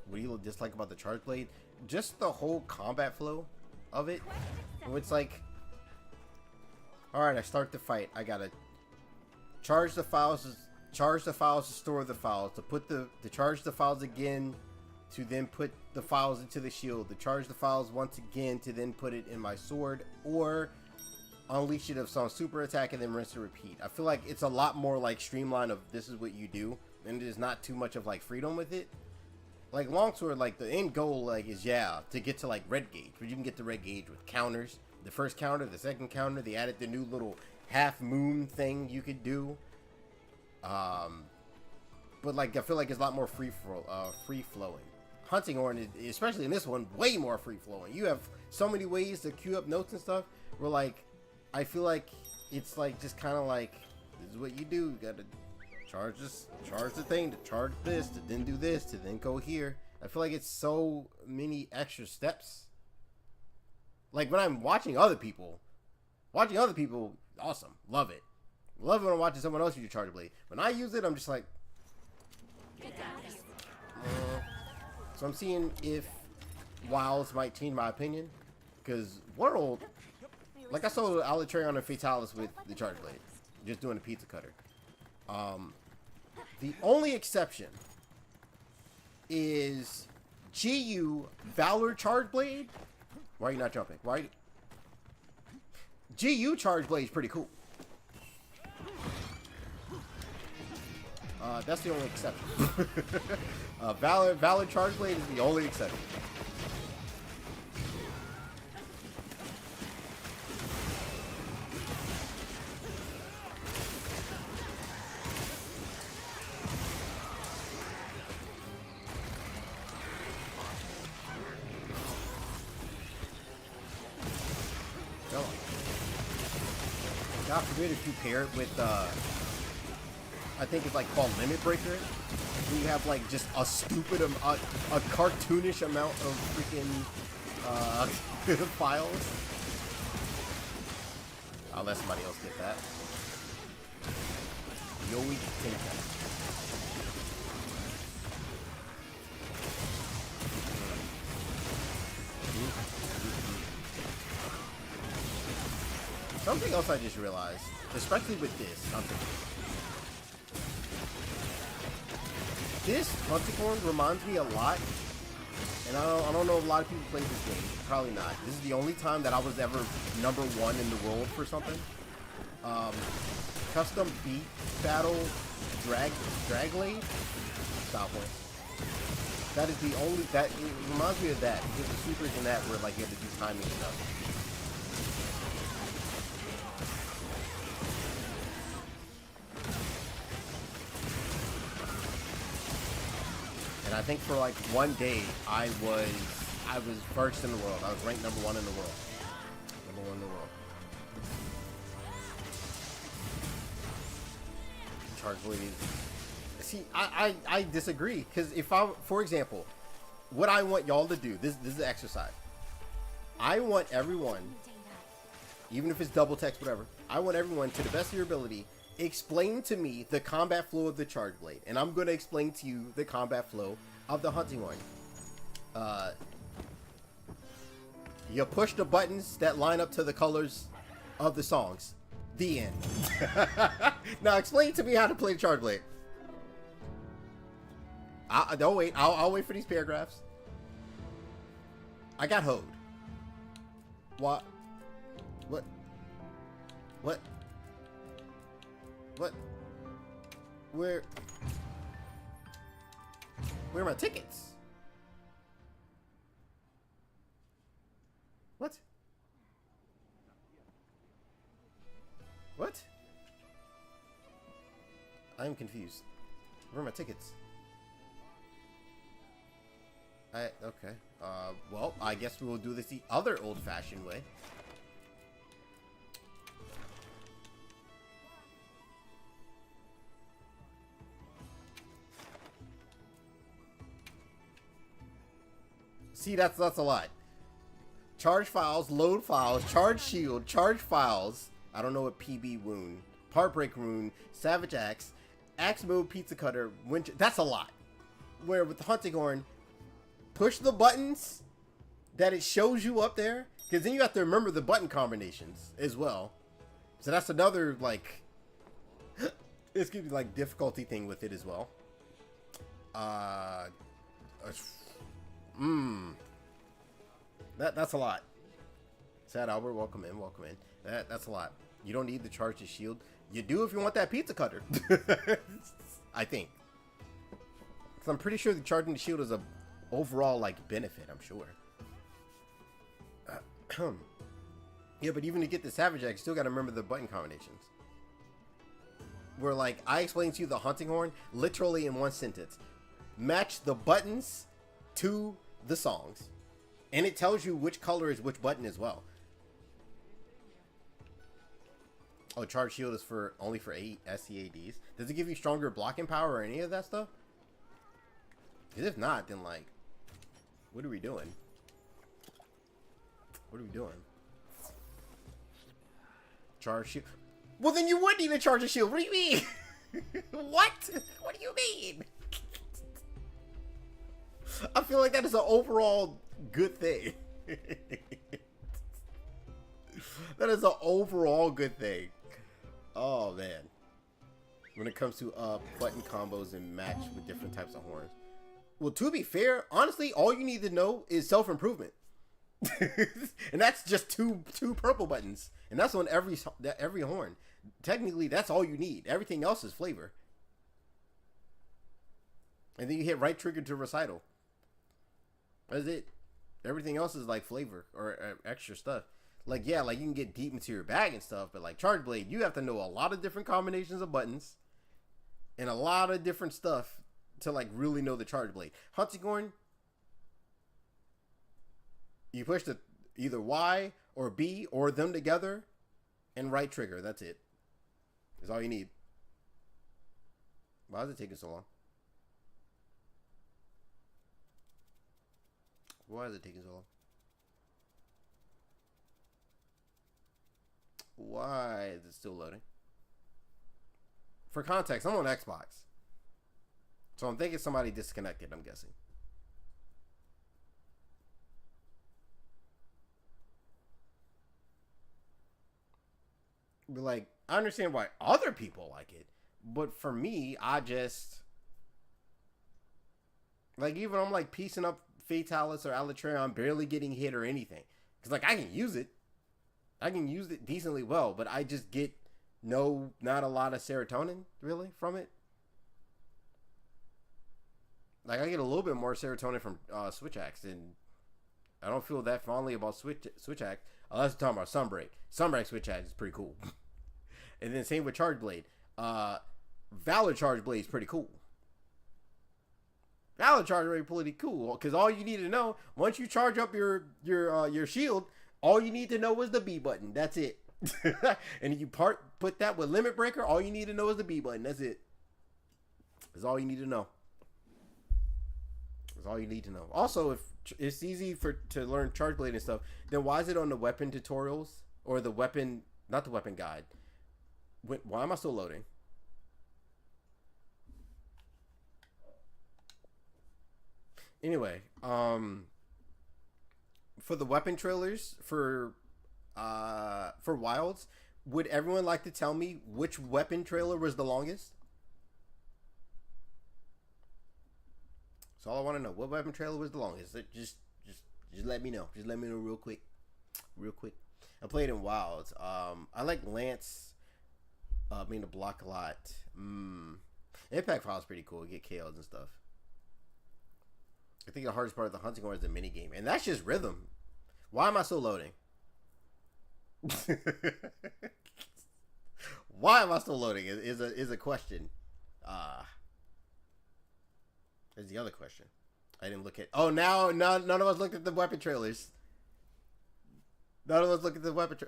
What do you dislike about the charge blade? Just the whole combat flow of it. It's like, all right, I start the fight. I gotta charge the files to store the files, to charge the files again, to then put the files into the shield, to charge the files once again, to then put it in my sword, or unleash it of some super attack and then rinse and repeat. I feel like it's a lot more like streamlined of this is what you do, and there's not too much of like freedom with it. Like longsword, like the end goal like is to get to like red gauge, but you can get to red gauge with counters. The first counter, the second counter, they added the new little half moon thing you could do. But like I feel like it's a lot more free flowing. Hunting horn, especially in this one, way more free flowing. You have so many ways to queue up notes and stuff. Where like I feel like it's like just kind of like this is what you do. You gotta charge the thing, to charge this, to then do this, to then go here. I feel like it's so many extra steps. Like when I'm watching other people, awesome, love it. Love it when I'm watching someone else use your charge blade. When I use it, I'm just like, so I'm seeing if Wilds might change my opinion, because World, like I saw Alitarion and Fatalis with the charge blade, just doing a pizza cutter. The only exception is GU Valor Charge Blade. Why are you not jumping? GU Charge Blade is pretty cool. That's the only exception. Valor Charge Blade is the only exception. God forbid if you pair it with I think it's like called Limit Breaker. You have like just a stupid, a cartoonish amount of freaking files. I'll let somebody else get that. Yoi Tenka. Something else I just realized, especially with this hunting horn reminds me a lot, and I don't know if a lot of people play this game. Probably not. This is the only time that I was ever number 1 in the world for something. Custom beat battle drag lane stop point. That is the only it reminds me of that because the supers in that where like you have to do timing stuff. And I think for like one day I was first in the world. I was ranked number 1 in the world. Number 1 in the world. Charge blade. See, I disagree because if for example, what I want y'all to do, this is the exercise. I want everyone, even if it's double text, whatever. I want everyone to the best of your ability. Explain to me the combat flow of the charge blade, and I'm going to explain to you the combat flow of the hunting horn. You push the buttons that line up to the colors of the songs. The end. Now explain to me how to play the charge blade. Don't wait. I'll wait for these paragraphs. I got hoed. What? What? What? What? Where are my tickets? What? What? I'm confused. Where are my tickets? Okay. Well, I guess we will do this the other old-fashioned way. See, that's a lot. Charge files, load files, charge shield, charge files. I don't know what PB wound, heartbreak rune, savage axe mode, pizza cutter, winter. That's a lot. Where with the hunting horn, push the buttons that it shows you up there, because then you have to remember the button combinations as well. So that's another like it's gonna be like difficulty thing with it as well. That's a lot. Sad Albert, welcome in, welcome in. That's a lot. You don't need the charge to shield. You do if you want that pizza cutter. I think. Because I'm pretty sure the charging the shield is a overall like benefit, I'm sure. Yeah, but even to get the Savage Axe, you still gotta remember the button combinations. Where like I explained to you the hunting horn literally in one sentence. Match the buttons to the songs. And it tells you which color is which button as well. Oh, charge shield is only for 8 SCADs. Does it give you stronger blocking power or any of that stuff? Because if not, then like, what are we doing? What are we doing? Charge shield. Well, then you would need a charge shield. What do you mean? What? What do you mean? I feel like that is an overall good thing. That is an overall good thing. Oh man. When it comes to button combos and match with different types of horns. Well, to be fair, honestly, all you need to know is self-improvement. And that's just two purple buttons. And that's on every horn. Technically, that's all you need. Everything else is flavor. And then you hit right trigger to recital. That's it. Everything else is like flavor or extra stuff. Like, yeah, like you can get deep into your bag and stuff, but like Charge Blade, you have to know a lot of different combinations of buttons and a lot of different stuff to like really know the Charge Blade. Hunting Horn, you push the either Y or B or them together and right trigger. That's it. That's all you need. Why is it taking so long? Why is it taking so long? Why is it still loading? For context, I'm on Xbox. So I'm thinking somebody disconnected, I'm guessing. But like, I understand why other people like it. But for me, I just... Like, even I'm like piecing up Fatalis or Alatreon, barely getting hit or anything. Because like, I can use it. I can use it decently well, but I just get not a lot of serotonin, really, from it. Like, I get a little bit more serotonin from Switch Axe, and I don't feel that fondly about Switch Axe, unless we're talking about Sunbreak. Sunbreak Switch Axe is pretty cool. And then same with Charge Blade. Valor Charge Blade is pretty cool. Valor Charge Blade is pretty cool, because all you need to know, once you charge up your shield, all you need to know is the B button. That's it. And if you put that with Limit Breaker, all you need to know is the B button. That's it. That's all you need to know. That's all you need to know. Also, if it's easy to learn Charge Blade and stuff, then why is it on the weapon tutorials or the weapon, not the weapon guide? Why am I still loading? Anyway, for the weapon trailers for Wilds, would everyone like to tell me which weapon trailer was the longest? So all I want to know, what weapon trailer was the longest? Just let me know. Just let me know real quick. I played in Wilds. I like Lance being to block a lot. Impact File is pretty cool. You get KOs and stuff. I think the hardest part of the hunting horn is the mini game, and that's just rhythm. Why am I still loading? Why am I still loading? Is a question. Is the other question. I didn't look at. Oh, now none of us looked at the weapon trailers. None of us looked at the weapon.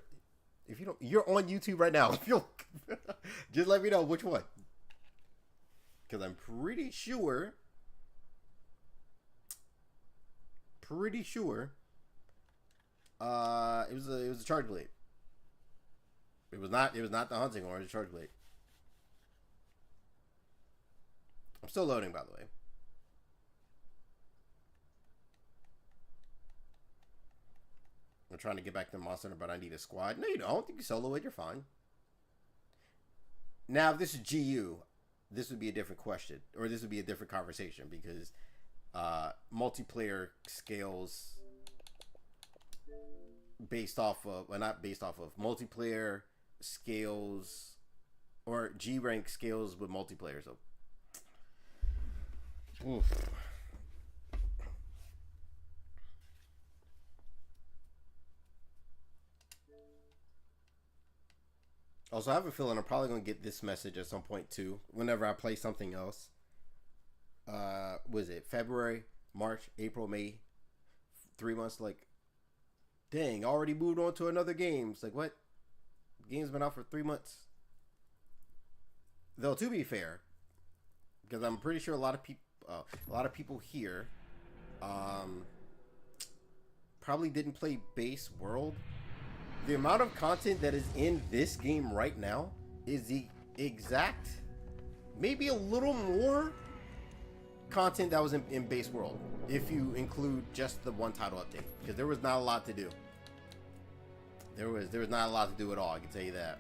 If you don't, you're on YouTube right now. If you just let me know which one, because I'm pretty sure. It was a Charge Blade. It was not the hunting horn. It was a Charge Blade. I'm still loading, by the way. I'm trying to get back to Monster Hunter, but I need a squad. No, you don't. You can solo it. You're fine. Now, if this is GU, this would be a different question, or this would be a different conversation, because multiplayer scales based off of, well, not based off of, multiplayer scales, or G rank scales with multiplayer. So, oof. Also, I have a feeling I'm probably going to get this message at some point too, whenever I play something else. Was it February, March, April, May? 3 months, like, dang, already moved on to another game. It's like, what? The game's been out for 3 months. Though, to be fair, because I'm pretty sure a lot of people here probably didn't play Base World. The amount of content that is in this game right now is the exact, maybe a little more content that was in Base World, if you include just the one title update, because there was not a lot to do. There was not a lot to do at all, I can tell you that.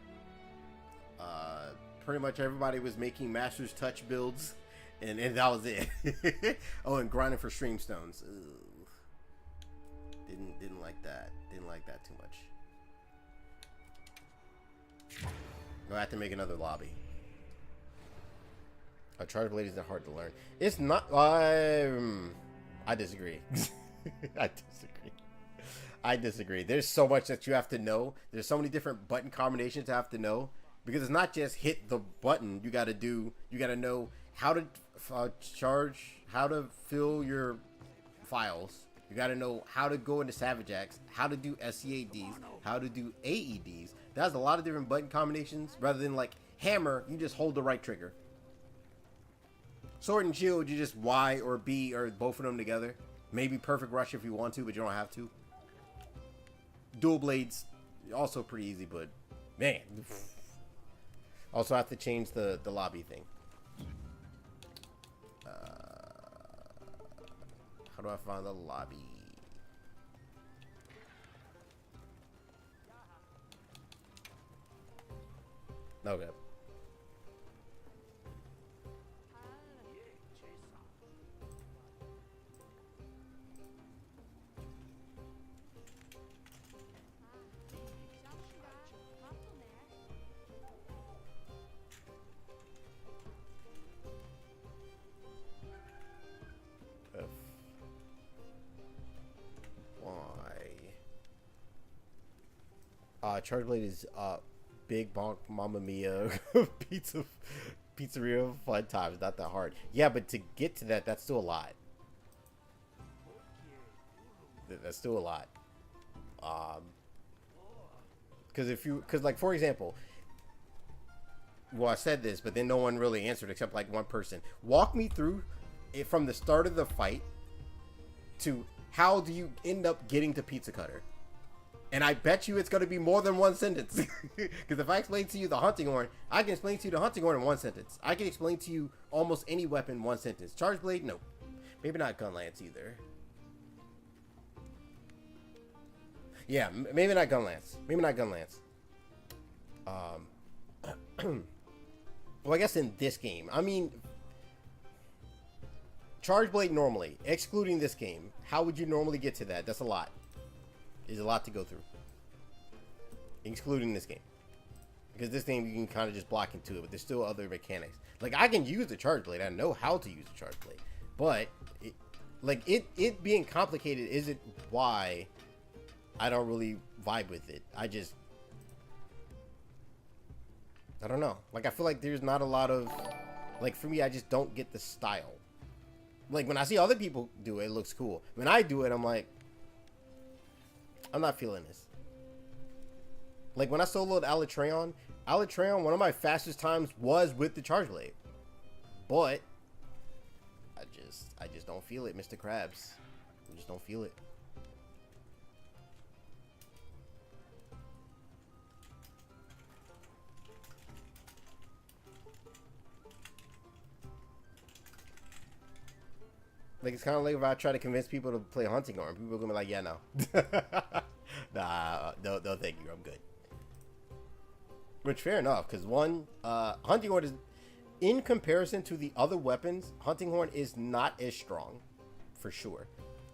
Pretty much everybody was making Master's Touch builds, and that was it. Oh, and grinding for stream stones. Ugh. Didn't like that. Didn't like that too much. I have to make another lobby. A Charge Blade isn't hard to learn. It's not. I disagree. I disagree. There's so much that you have to know. There's so many different button combinations you have to know, because it's not just hit the button. You got to know how to charge, how to fill your files. You got to know how to go into Savage Axe, how to do SCADs, how to do AEDs. That's a lot of different button combinations. Rather than like hammer, you just hold the right trigger. Sword and shield, you just Y or B or both of them together. Maybe perfect rush if you want to, but you don't have to. Dual blades, also pretty easy, but man. Also have to change the lobby thing. How do I find the lobby? Okay. F. Y. Charge Blade is Big Bonk Mamma Mia pizzeria fun times. Not that hard. Yeah, but to get to that, that's still a lot. That's still a lot. Because like for example, well, I said this, but then no one really answered except like one person. Walk me through it from the start of the fight to how do you end up getting to Pizza Cutter? And I bet you it's going to be more than one sentence. Because if I explain to you the hunting horn, I can explain to you the hunting horn in one sentence. I can explain to you almost any weapon in one sentence. Charge blade? No. Maybe not gun lance either. Yeah, maybe not gun lance. Maybe not gun lance. Well, I guess in this game. I mean, charge blade normally, excluding this game. How would you normally get to that? That's a lot. There's a lot to go through, excluding this game, because this game you can kind of just block into it, but there's still other mechanics. Like I can use the charge blade, I know how to use the charge blade, but it being complicated isn't why I don't really vibe with it. I don't know. Like I feel like there's not a lot of, like for me, I just don't get the style. Like when I see other people do it, it looks cool. When I do it, I'm like, I'm not feeling this. Like when I soloed Alatreon, one of my fastest times was with the charge blade. But I just don't feel it, Mr. Krabs. I just don't feel it. Like, it's kind of like if I try to convince people to play Hunting Horn. People are going to be like, yeah, no. Nah, no, thank you. I'm good. Which, fair enough, because one, Hunting Horn is, in comparison to the other weapons, Hunting Horn is not as strong, for sure.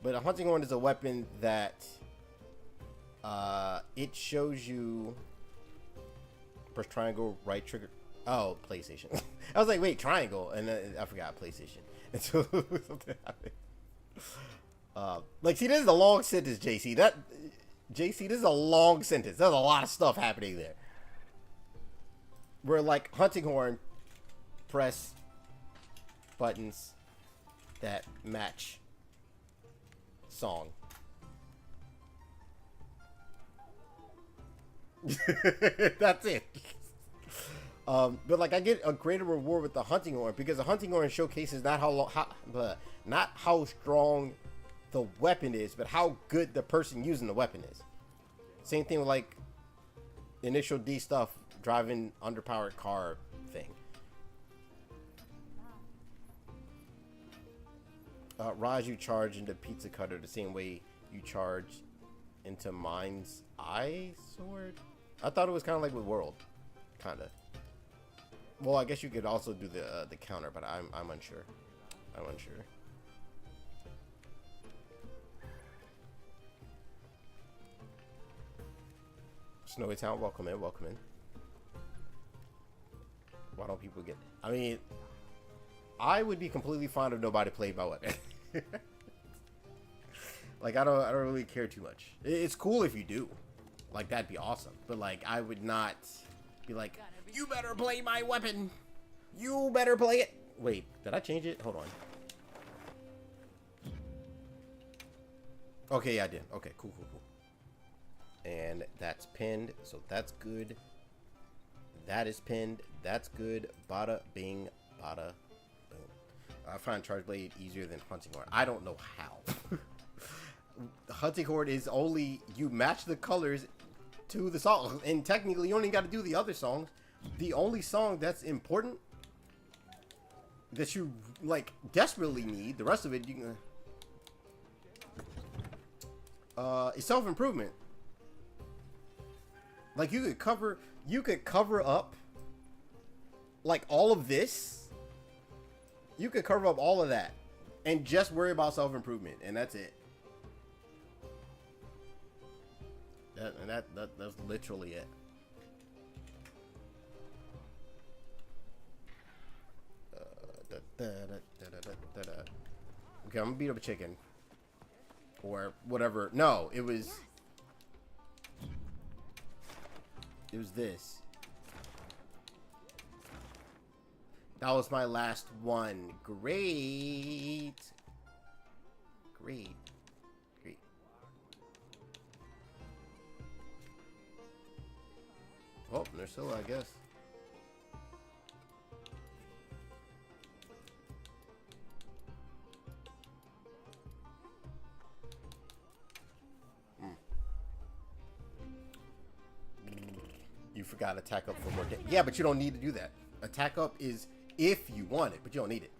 But a Hunting Horn is a weapon that, it shows you, press triangle, right trigger. Oh, PlayStation. I was like, wait, triangle. And then I forgot PlayStation. Until something happened. Like, see, this is a long sentence, JC. This is a long sentence. There's a lot of stuff happening there. Where, like, Hunting Horn, press buttons that match song. That's it. But like I get a greater reward with the Hunting Horn because the Hunting Horn showcases not not how strong the weapon is, but how good the person using the weapon is. Same thing with like initial D stuff, driving underpowered car thing. Raj, you charge into Pizza Cutter the same way you charge into Mind's Eye Sword. I thought it was kind of like with World, kind of. Well, I guess you could also do the counter, but I'm unsure. I'm unsure. Snowy Town, welcome in, welcome in. Why don't people get? I mean, I would be completely fine if nobody played my weapon. Like I don't really care too much. It's cool if you do. Like that'd be awesome. But like I would not be like, you better play my weapon. You better play it. Wait, did I change it? Hold on. Okay, yeah, I did. Okay, cool. And that's pinned, so that's good. That is pinned. That's good. Bada bing, bada boom. I find Charge Blade easier than Hunting Horn. I don't know how. Hunting Horn is only you match the colors to the song, and technically you only got to do the other songs. The only song that's important that you like desperately need, the rest of it you can is self-improvement. Like you could cover up like all of this. You could cover up all of that and just worry about self-improvement, and that's it. That's literally it. Okay, I'm gonna beat up a chicken or whatever. No, it was this. That was my last one. Great. Oh, there's still, I guess. You forgot attack up for more damage. Yeah, but you don't need to do that. Attack up is if you want it, but you don't need it.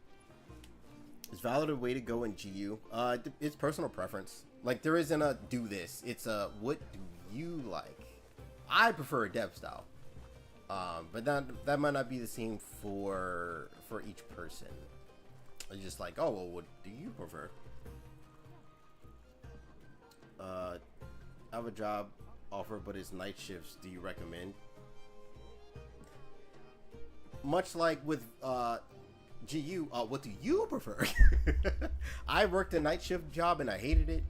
Is valid a way to go in GU? It's personal preference. Like, there isn't a do this. It's a what do you like? I prefer a dev style. But that might not be the same for each person. It's just like, oh, well, what do you prefer? I have a job offer, but it's night shifts. Do you recommend? Much like with GU, what do you prefer? I worked a night shift job and I hated it,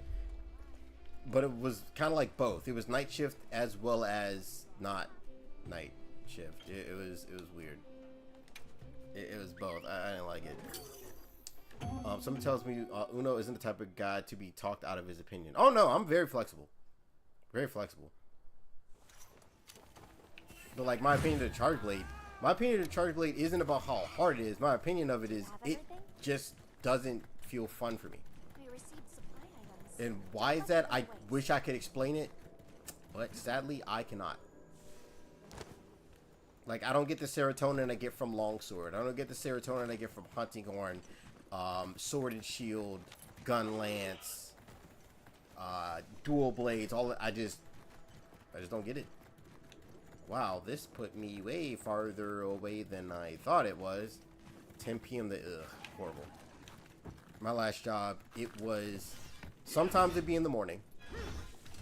but it was kind of like both. It was night shift as well as not night shift. It was weird. It was both. I didn't like it. Someone tells me Uno isn't the type of guy to be talked out of his opinion. Oh no, I'm very flexible. Very flexible. But like my opinion of the Charge Blade, isn't about how hard it is. My opinion of it is it just doesn't feel fun for me. And why is that? I wish I could explain it, but sadly I cannot. Like, I don't get the serotonin I get from Longsword. I don't get the serotonin I get from Hunting Horn, Sword and Shield, Gun Lance, Dual Blades. I just don't get it. Wow, this put me way farther away than I thought it was. 10 p.m. Horrible. My last job, it was, sometimes it'd be in the morning,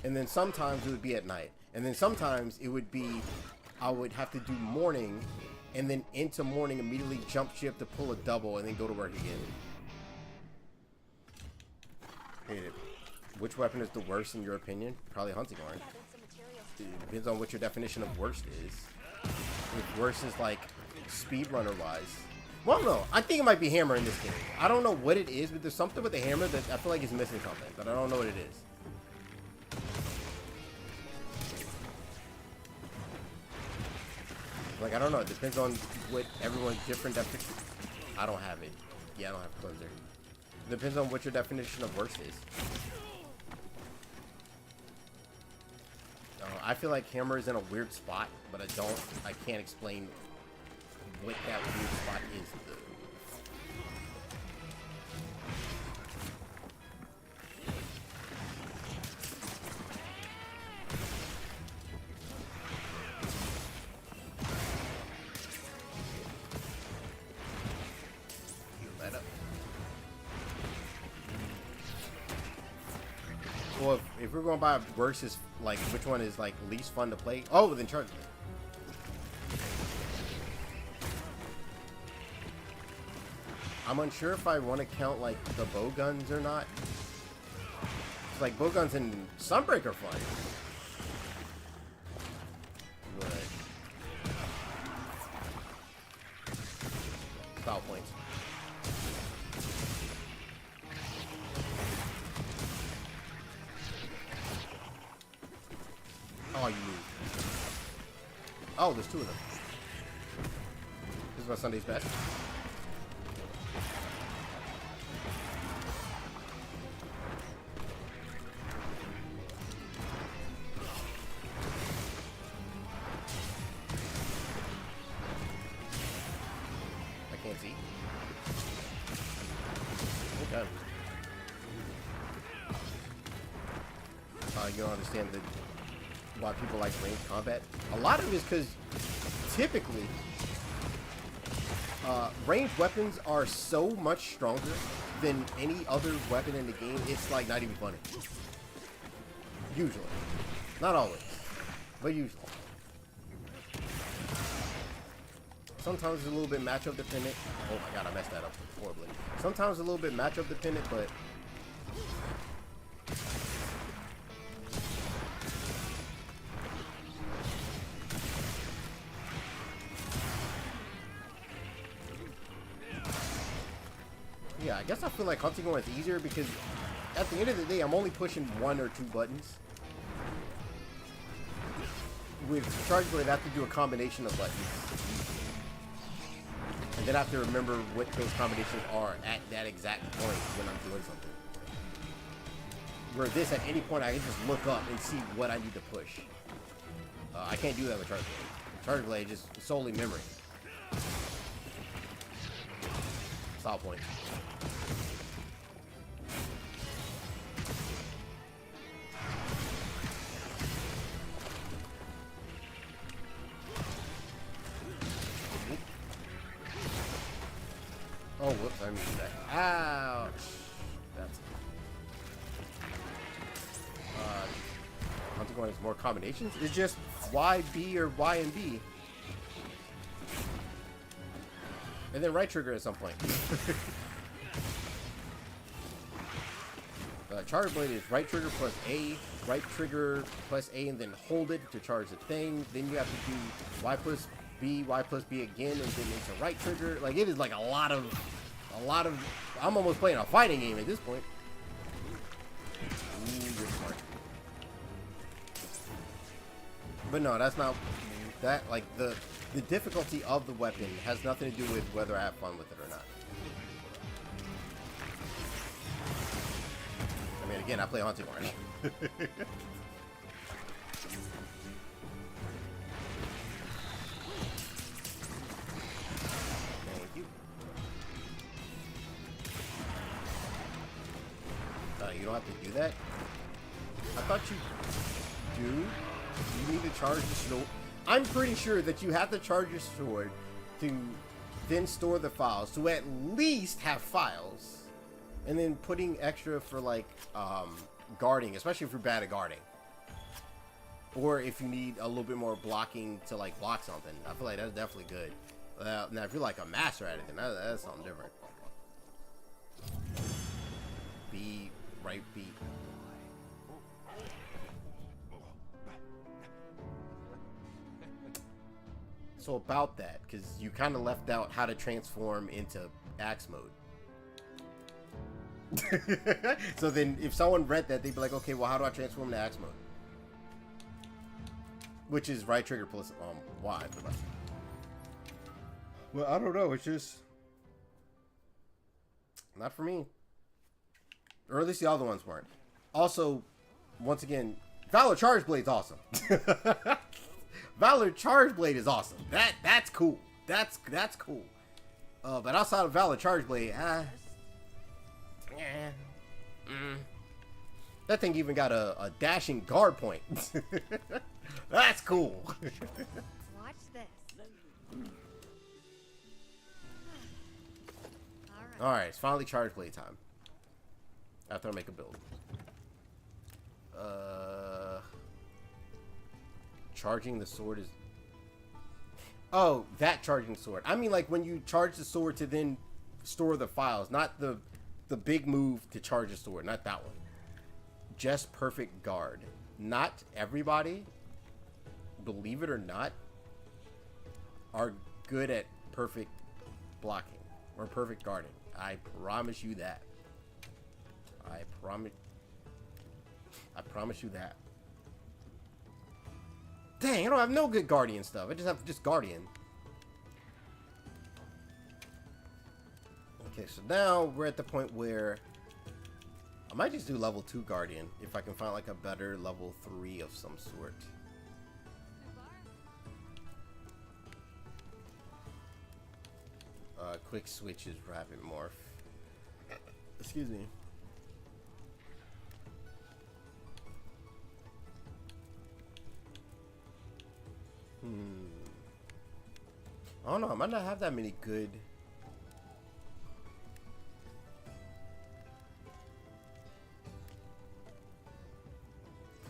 and then sometimes it would be at night, and then sometimes it would be, I would have to do morning, and then into morning immediately jump ship to pull a double, and then go to work again. Hate it. Which weapon is the worst in your opinion? Probably Hunting Horn. It depends on what your definition of worst is. If worst is like speedrunner wise. Well, no, I think it might be hammer in this game. I don't know what it is, but there's something with the hammer that I feel like is missing something, but I don't know what it is. Like, I don't know. It depends on what everyone's different definition. I don't have it. Yeah, I don't have cleanser. It depends on what your definition of worst is. I feel like hammer is in a weird spot, but I can't explain what that weird spot is though. Well, if we're going by versus like which one is like least fun to play, oh, then Charge Blade. I'm unsure if I want to count like the bow guns or not. It's like bow guns and Sunbreaker fun. But style points. Oh, you move. Oh, there's two of them. This is my Sunday's best. guns. You don't understand why people like ranged combat. A lot of it is because typically ranged weapons are so much stronger than any other weapon in the game. It's like not even funny. Usually, not always, but usually. Sometimes it's a little bit matchup dependent. Oh my god, I messed that up horribly. Sometimes it's a little bit matchup dependent, but yeah, I guess I feel like hunting one is easier because at the end of the day, I'm only pushing 1 or 2 buttons. With Charge Blade, I have to do a combination of buttons. And then I have to remember what those combinations are at that exact point when I'm doing something. Where this, at any point, I can just look up and see what I need to push. I can't do that with Charge Blade. Charge Blade is just solely memory. Style point. Oh, whoops, I missed that. Ouch. That's... Hunting one has more combinations? It's just Y, B, or Y and B. And then right trigger at some point. Charge Blade is right trigger plus A, right trigger plus A, and then hold it to charge the thing. Then you have to do Y plus B again, and then it's a right trigger. Like, it is like a lot of, I'm almost playing a fighting game at this point. Ooh, you're smart. But no, that's not, that, like, the difficulty of the weapon has nothing to do with whether I have fun with it or not. I mean, again, I play Hunting Horn. You don't have to do that? I thought you do. You need to charge the sword. I'm pretty sure that you have to charge your sword to then store the files, to at least have files. And then putting extra for like guarding, especially if you're bad at guarding. Or if you need a little bit more blocking to like block something. I feel like that's definitely good. Now if you're like a master at it, then that's something different. B, right B. So about that, because you kind of left out how to transform into axe mode. So then if someone read that, they'd be like, okay, well, how do I transform to axe mode? Which is right trigger plus Y. Well, I don't know. It's just not for me. Or at least the other ones weren't. Also, once again, Valor Charge Blade's awesome. Valor Charge Blade is awesome. That's cool. That's cool. But outside of Valor Charge Blade, that thing even got a dashing guard point. That's cool. Watch this. Alright, it's finally Charge Blade time. After I make a build. Charging the sword is... Oh, that charging sword. I mean, like, when you charge the sword to then store the files. Not the big move to charge the sword. Not that one. Just perfect guard. Not everybody, believe it or not, are good at perfect blocking. Or perfect guarding. I promise you that. I promise you that. Dang, I don't have no good guardian stuff. I just have just guardian. Okay, so now we're at the point where I might just do level 2 guardian if I can find like a better level 3 of some sort. Quick switch is rapid morph. Excuse me. I don't know. I might not have that many good.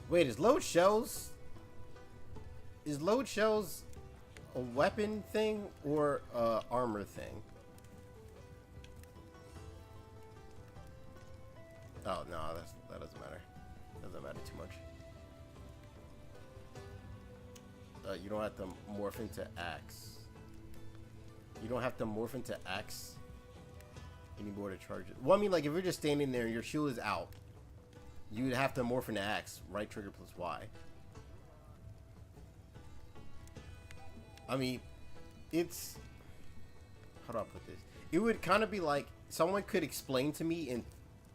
Wait, is load shells? Is load shells a weapon thing or a armor thing? Oh no, that doesn't matter. Doesn't matter too much. You don't have to morph into axe. You don't have to morph into axe anymore to charge it. Well, I mean, like if you're just standing there and your shield is out, you'd have to morph into axe. Right trigger plus Y. I mean, it's, how do I put this? It would kind of be like someone could explain to me in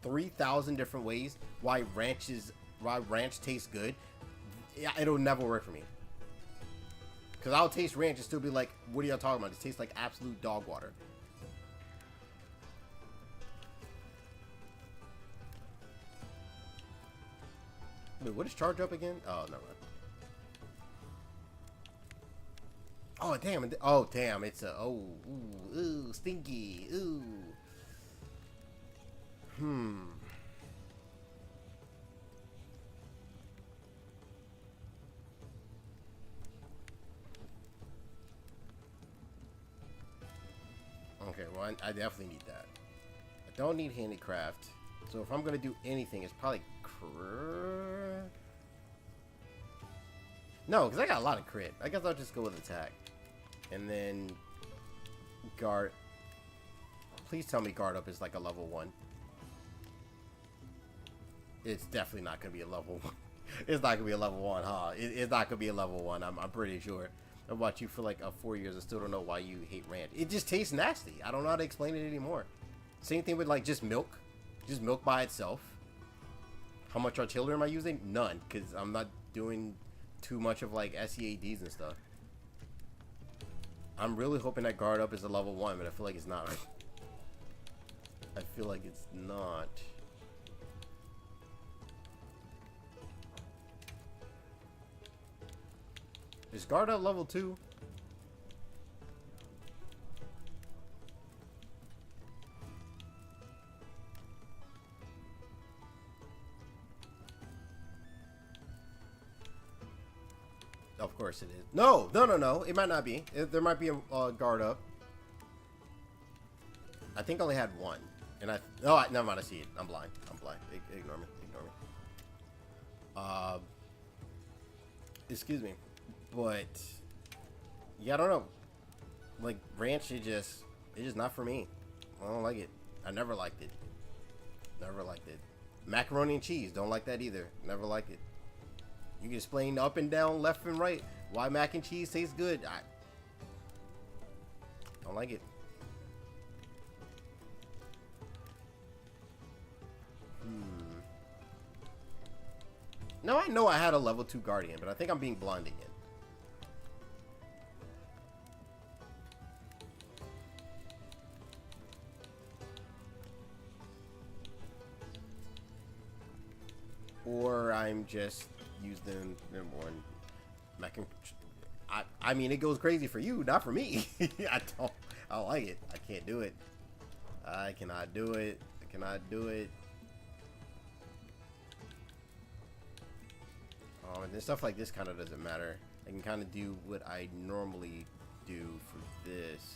3,000 different ways why ranch tastes good. Yeah, it'll never work for me. Because I'll taste ranch and still be like, what are y'all talking about? It tastes like absolute dog water. Wait, what is charge up again? Oh, never mind. Oh, damn. Oh, damn. It's a, oh, ooh, stinky. Ooh. Okay, well, I definitely need that. I don't need handicraft. So if I'm going to do anything, it's probably no, because I got a lot of crit. I guess I'll just go with attack. And then guard. Please tell me guard up is like a level 1. It's definitely not going to be a level 1. It's not going to be a level 1, huh? It's not going to be a level 1. I'm pretty sure. I've watched you for like 4 years. I still don't know why you hate ranch. It just tastes nasty. I don't know how to explain it anymore. Same thing with like just milk. Just milk by itself. How much artillery am I using? None. Because I'm not doing too much of like SEADs and stuff. I'm really hoping that guard up is a level 1, but I feel like it's not. I feel like it's not. Is guard up level 2? Of course it is. No. It might not be. There might be a guard up. I think I only had one. And never mind. I see it. I'm blind. Ignore me. Excuse me. But yeah, I don't know. Like ranch, it's just not for me. I don't like it. I never liked it. Macaroni and cheese, don't like that either. Never liked it. You can explain up and down, left and right why mac and cheese tastes good. I don't like it. No, I know I had a level 2 guardian, but I think I'm being blind again. Or I'm just using them one. I mean, it goes crazy for you, not for me. I don't like it. I can't do it. I cannot do it. And then stuff like this kind of doesn't matter. I can kind of do what I normally do for this.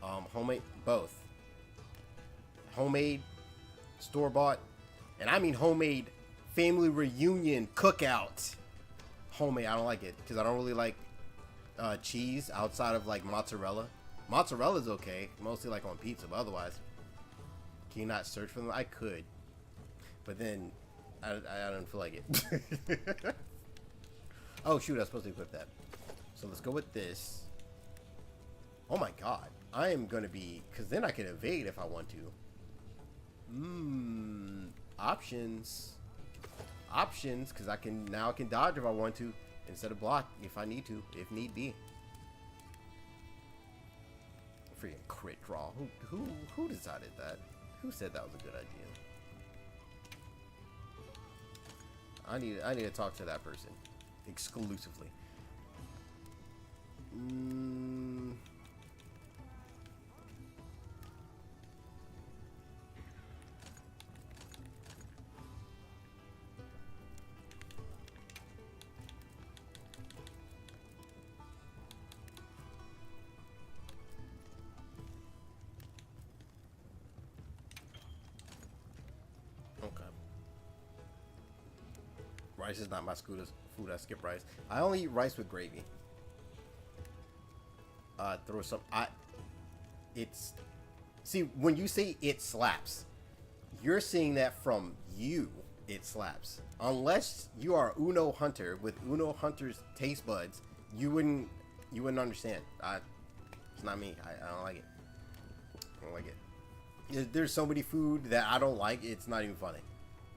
Homemade, both. Homemade, store-bought, and I mean homemade family reunion cookout. Homemade, I don't like it because I don't really like cheese outside of like mozzarella. Mozzarella's okay, mostly like on pizza, but otherwise, can you not search for them? I could, but then I don't feel like it. Oh shoot, I was supposed to equip that. So let's go with this. Oh my god, I am gonna be, because then I can evade if I want to. Options, because I can dodge if I want to instead of block if I need to, if need be. Freaking crit draw. Who decided that? Who said that was a good idea? I need to talk to that person exclusively. Rice is not my food. I skip rice. I only eat rice with gravy. Throw some. It's. See, when you say it slaps, you're seeing that from you. It slaps. Unless you are Uno Hunter with Uno Hunter's taste buds, you wouldn't understand. It's not me. I don't like it. I don't like it. There's so many food that I don't like. It's not even funny.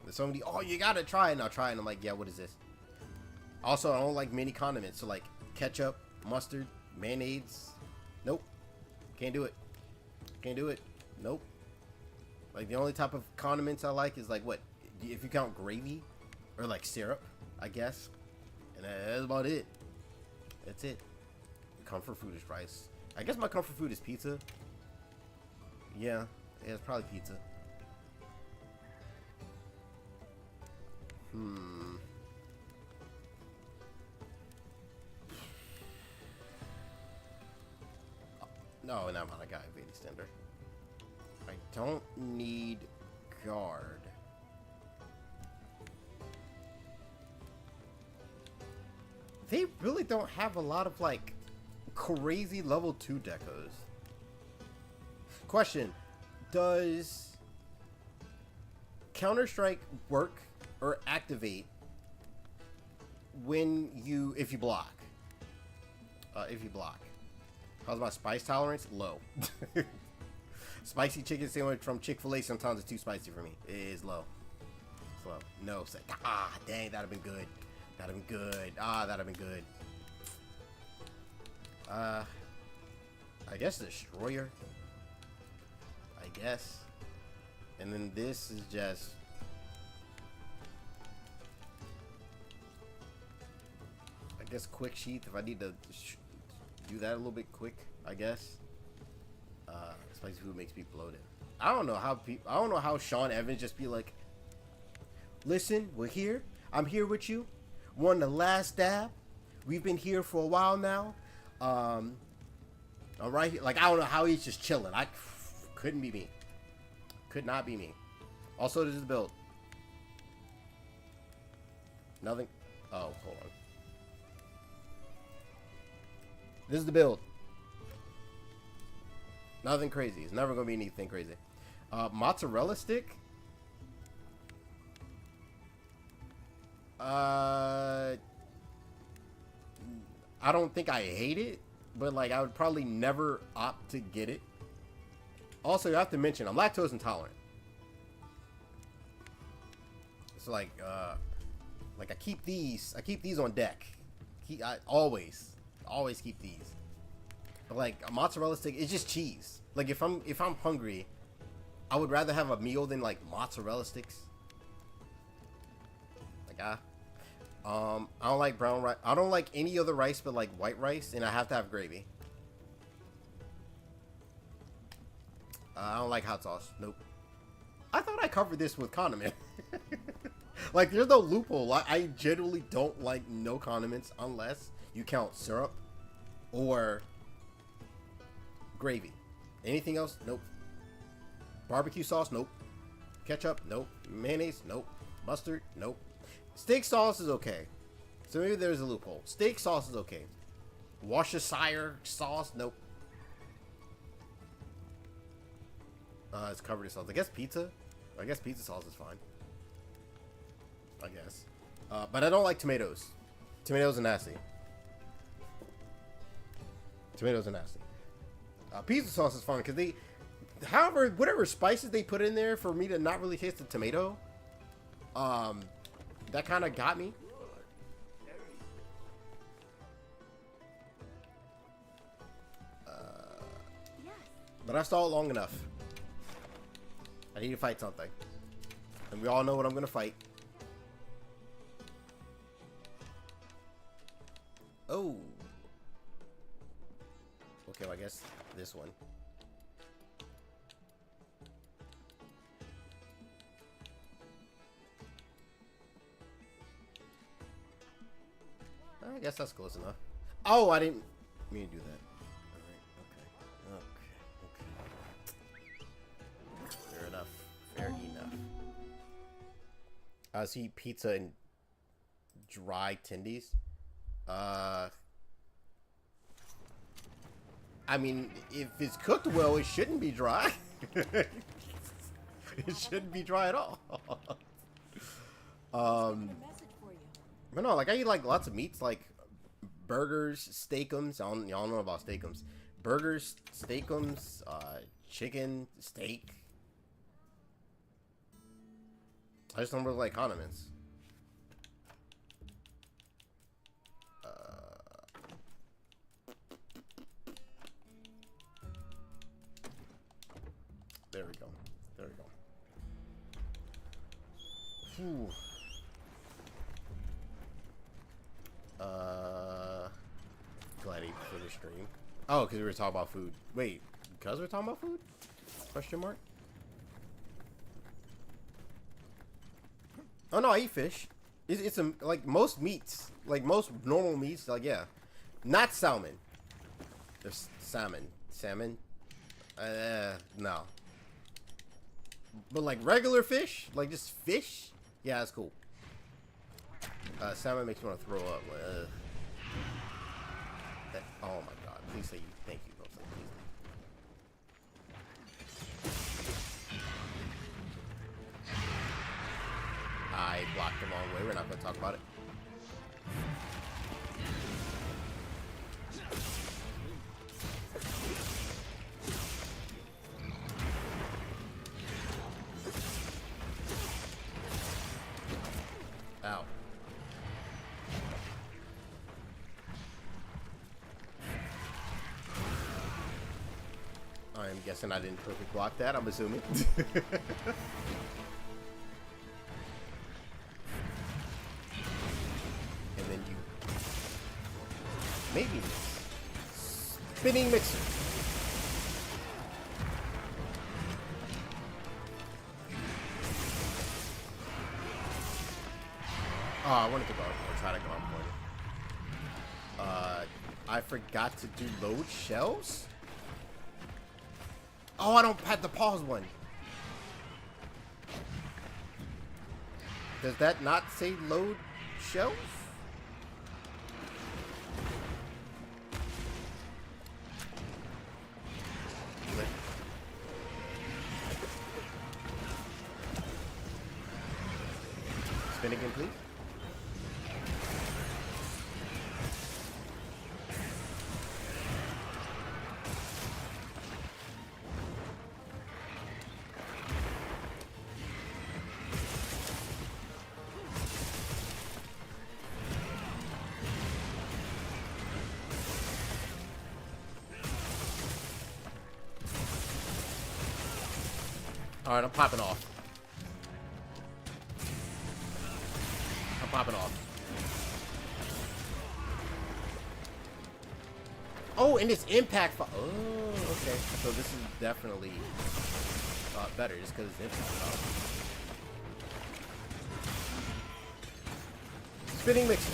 There's so many. Oh, you gotta try it. And I'll try it. And I'm like, yeah, what is this? Also, I don't like many condiments. So like ketchup, mustard, mayonnaise. Nope. Can't do it. Can't do it. Nope. Like the only type of condiments I like is like what? If you count gravy or like syrup, I guess. And that's about it. That's it. Comfort food is rice. I guess my comfort food is pizza. Yeah, it's probably pizza. No, never mind. I got a Vedi Stender. I don't need guard. They really don't have a lot of like crazy level 2 decos. Question: does Counter-Strike work or activate if you block? If you block. How's my spice tolerance? Low. Spicy chicken sandwich from Chick-fil-A, sometimes it's too spicy for me. It is low. It's low. No, it's like, dang, that'd have been good. That'd have been good. That'd have been good. I guess Destroyer. I guess. And then this is just... I guess Quick Sheath if I need to do that a little bit quick, I guess. Spicy food makes me bloated. I don't know how Sean Evans just be like, listen, we're here. I'm here with you. We're on the last dab. We've been here for a while now. I'm right here. Like, I don't know how he's just chilling. Couldn't be me. Could not be me. Also, this is the build. Nothing. Oh, hold on. This is the build. Nothing crazy. It's never gonna be anything crazy. Mozzarella stick. I don't think I hate it, but like I would probably never opt to get it. Also, you have to mention I'm lactose intolerant. So like I keep these on deck. I always keep these. But like a mozzarella stick, it's just cheese. Like if I'm hungry, I would rather have a meal than like mozzarella sticks. Like I don't like brown rice. I don't like any other rice but like white rice, and I have to have gravy. I don't like hot sauce. Nope. I thought I covered this with condiment. Like there's no loophole. I generally don't like no condiments unless you count syrup or gravy. Anything else? Nope. Barbecue sauce? Nope. Ketchup? Nope. Mayonnaise? Nope. Mustard? Nope. Steak sauce is okay. So maybe there's a loophole. Steak sauce is okay. Worcestershire sauce? Nope. It's covered in sauce. I guess pizza sauce is fine. I guess. But I don't like tomatoes. Tomatoes are nasty. Tomatoes are nasty. Pizza sauce is fine because however, whatever spices they put in there for me to not really taste the tomato, that kind of got me. But I stalled long enough. I need to fight something. And we all know what I'm gonna fight. Oh. Okay, well, I guess this one. I guess that's close enough. Oh, I didn't mean to do that. Alright, okay. Fair enough. Fair enough. I see pizza and dry tendies. I mean, if it's cooked well, it shouldn't be dry. It shouldn't be dry at all. But no, like I eat like lots of meats, like burgers, steakums. Y'all know about steakums. Burgers, steakums, chicken, steak. I just don't really like condiments. There we go. There we go. Whew. Glad he for the stream. Oh, because we were talking about food. Wait, because we're talking about food? Question mark? Oh no, I eat fish. It's like most meats, like most normal meats. Like yeah, not salmon. There's salmon. Salmon. No. But like regular fish, like just fish. Yeah, that's cool. Salmon makes me want to throw up. Oh my god! Please say you. Thank you. Please. I blocked the wrong way. We're not going to talk about it. Ow. I'm guessing I didn't perfect block that, I'm assuming. And then you maybe miss. Spinning mixer. Oh, I wanted to go. I'll try to go on point. I forgot to do load shells. Oh, I don't have the pause one. Does that not say load shells? Spin again, please. Alright, I'm popping off. I'm popping off. Oh, and it's impact. Oh, okay. So this is definitely better just because it's impact. Spinning mixer.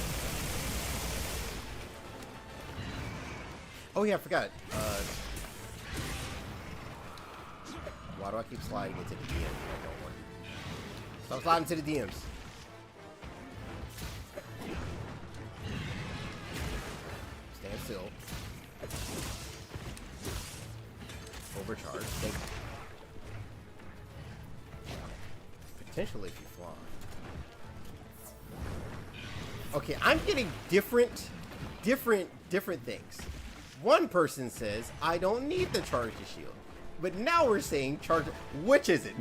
Oh yeah, I forgot. Why do I keep sliding into the DMs? I don't want to. Stop sliding to the DMs. Stand still. Overcharge. Thank you. Potentially if you fly. Okay, I'm getting different things. One person says I don't need to charge the shield. But now we're saying charge. Which is it?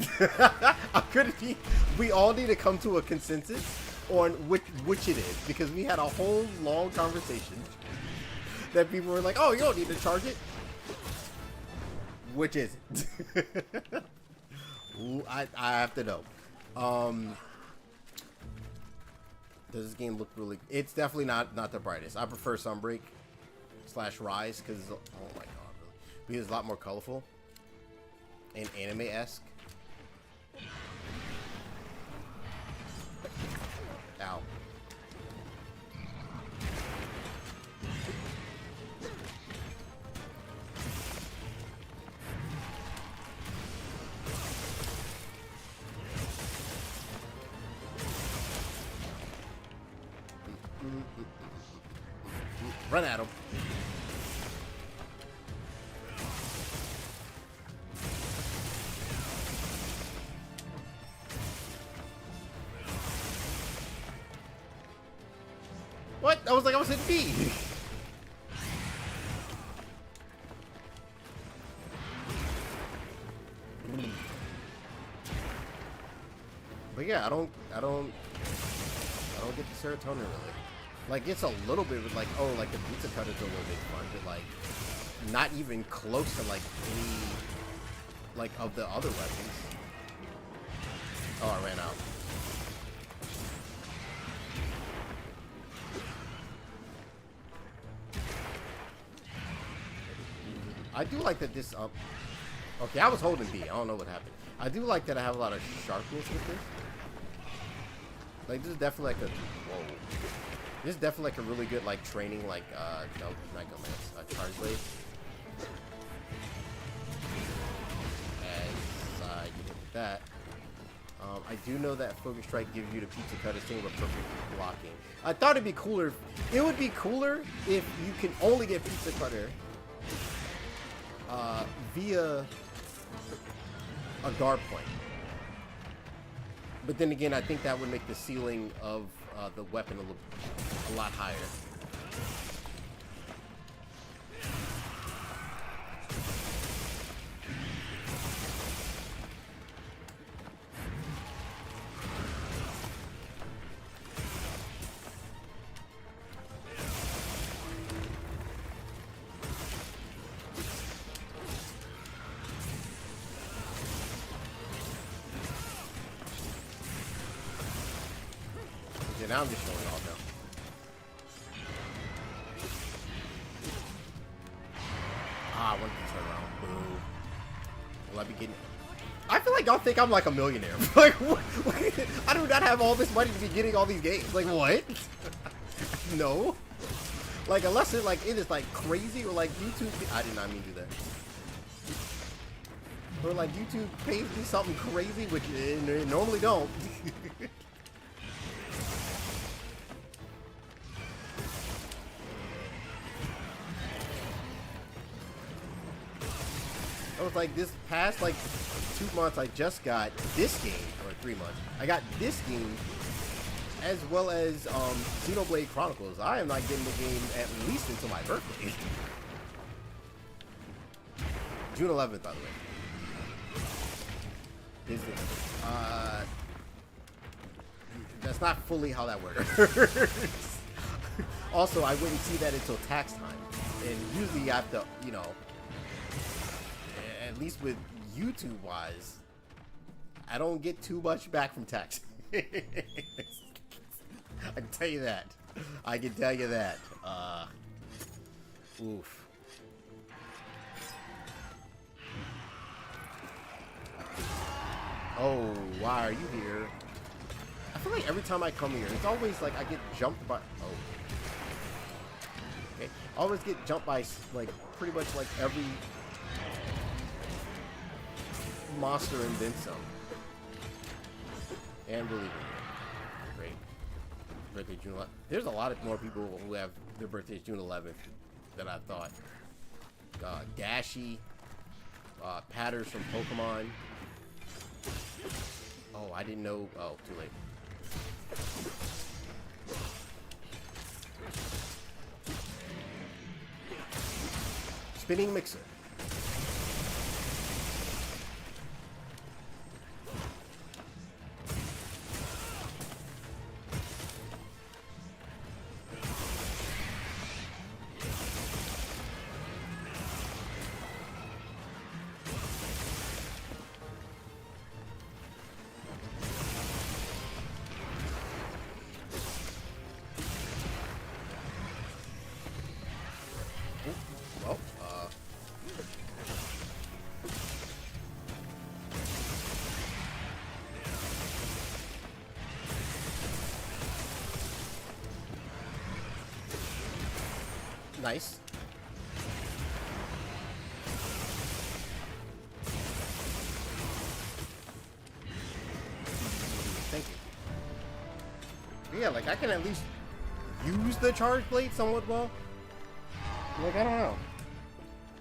We all need to come to a consensus on which it is, because we had a whole long conversation that people were like, "Oh, you don't need to charge it." Which is it? Ooh, I have to know. Does this game look really? It's definitely not the brightest. I prefer Sunbreak / Rise because oh my god, really, because it's a lot more colorful and anime-esque. Ow. Run at him. What? I was like, I was hitting B. But yeah, I don't get the serotonin really. Like, it's a little bit with like, oh, like the pizza cutter's a little bit fun, but like, not even close to like any, like, of the other weapons. Oh, I ran out. I do like that this, okay, I was holding B. I don't know what happened. I do like that I have a lot of sharpness with this. Like, this is definitely like a, whoa. This is definitely like a really good, like, training, like, no, not Gomez, Charge Blade. As I get with that. I do know that Focus Strike gives you the pizza cutter thing with perfect blocking. I thought it'd be cooler. It would be cooler if you can only get pizza cutter via a guard point. But then again, I think that would make the ceiling of the weapon a lot higher. Yeah, now I'm just showing it all down. Ah, I wanted to turn around. Boo. Will I be getting... I feel like y'all think I'm like a millionaire. Like, what? I do not have all this money to be getting all these games. Like, what? No. Like, unless it, like, it is, like, crazy or, like, YouTube... I did not mean to do that. Or, like, YouTube pays me something crazy, which it normally don't. I was like, this past like 2 months, I just got this game, or 3 months. I got this game, as well as Xenoblade Chronicles. I am not getting the game at least until my birthday. June 11th, by the way. Disney. That's not fully how that works. Also, I wouldn't see that until tax time, and usually you have to, you know. At least with YouTube wise, I don't get too much back from tax. I can tell you that. I can tell you that. Oof. Oh, why are you here? I feel like every time I come here, it's always like I get jumped by. Oh. Okay. I always get jumped by like pretty much like every monster and then some. And believe it. Great. Birthday June 11th. There's a lot of more people who have their birthdays June 11th than I thought. Dashi, Patters from Pokemon. Oh, I didn't know. Oh, too late. Spinning Mixer. Nice. Thank you. But yeah, like I can at least use the charge blade somewhat well. Like, I don't know.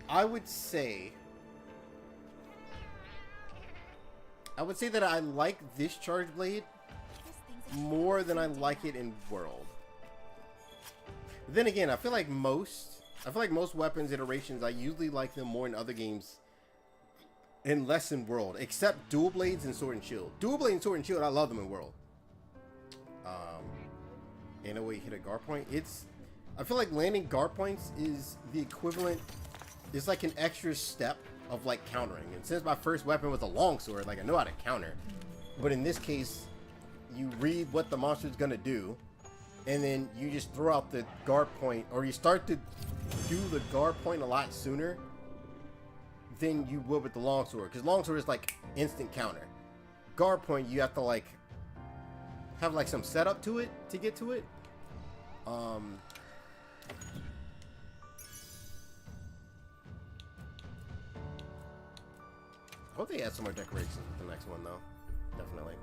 I would say that I like this charge blade more than I like it in World. Then again, I feel like most weapons iterations, I usually like them more in other games and less in World, except Dual Blades and Sword and Shield. Dual Blade and Sword and Shield, I love them in World. In a way, hit a guard point. I feel like landing guard points is the equivalent. It's like an extra step of like countering. And since my first weapon was a longsword, like I know how to counter. But in this case, you read what the monster's gonna do, and then you just throw out the guard point, or you start to do the guard point a lot sooner than you would with the longsword. Because longsword is like instant counter. Guard point, you have to like have like some setup to it to get to it. I hope they add some more decorations with the next one though. Definitely.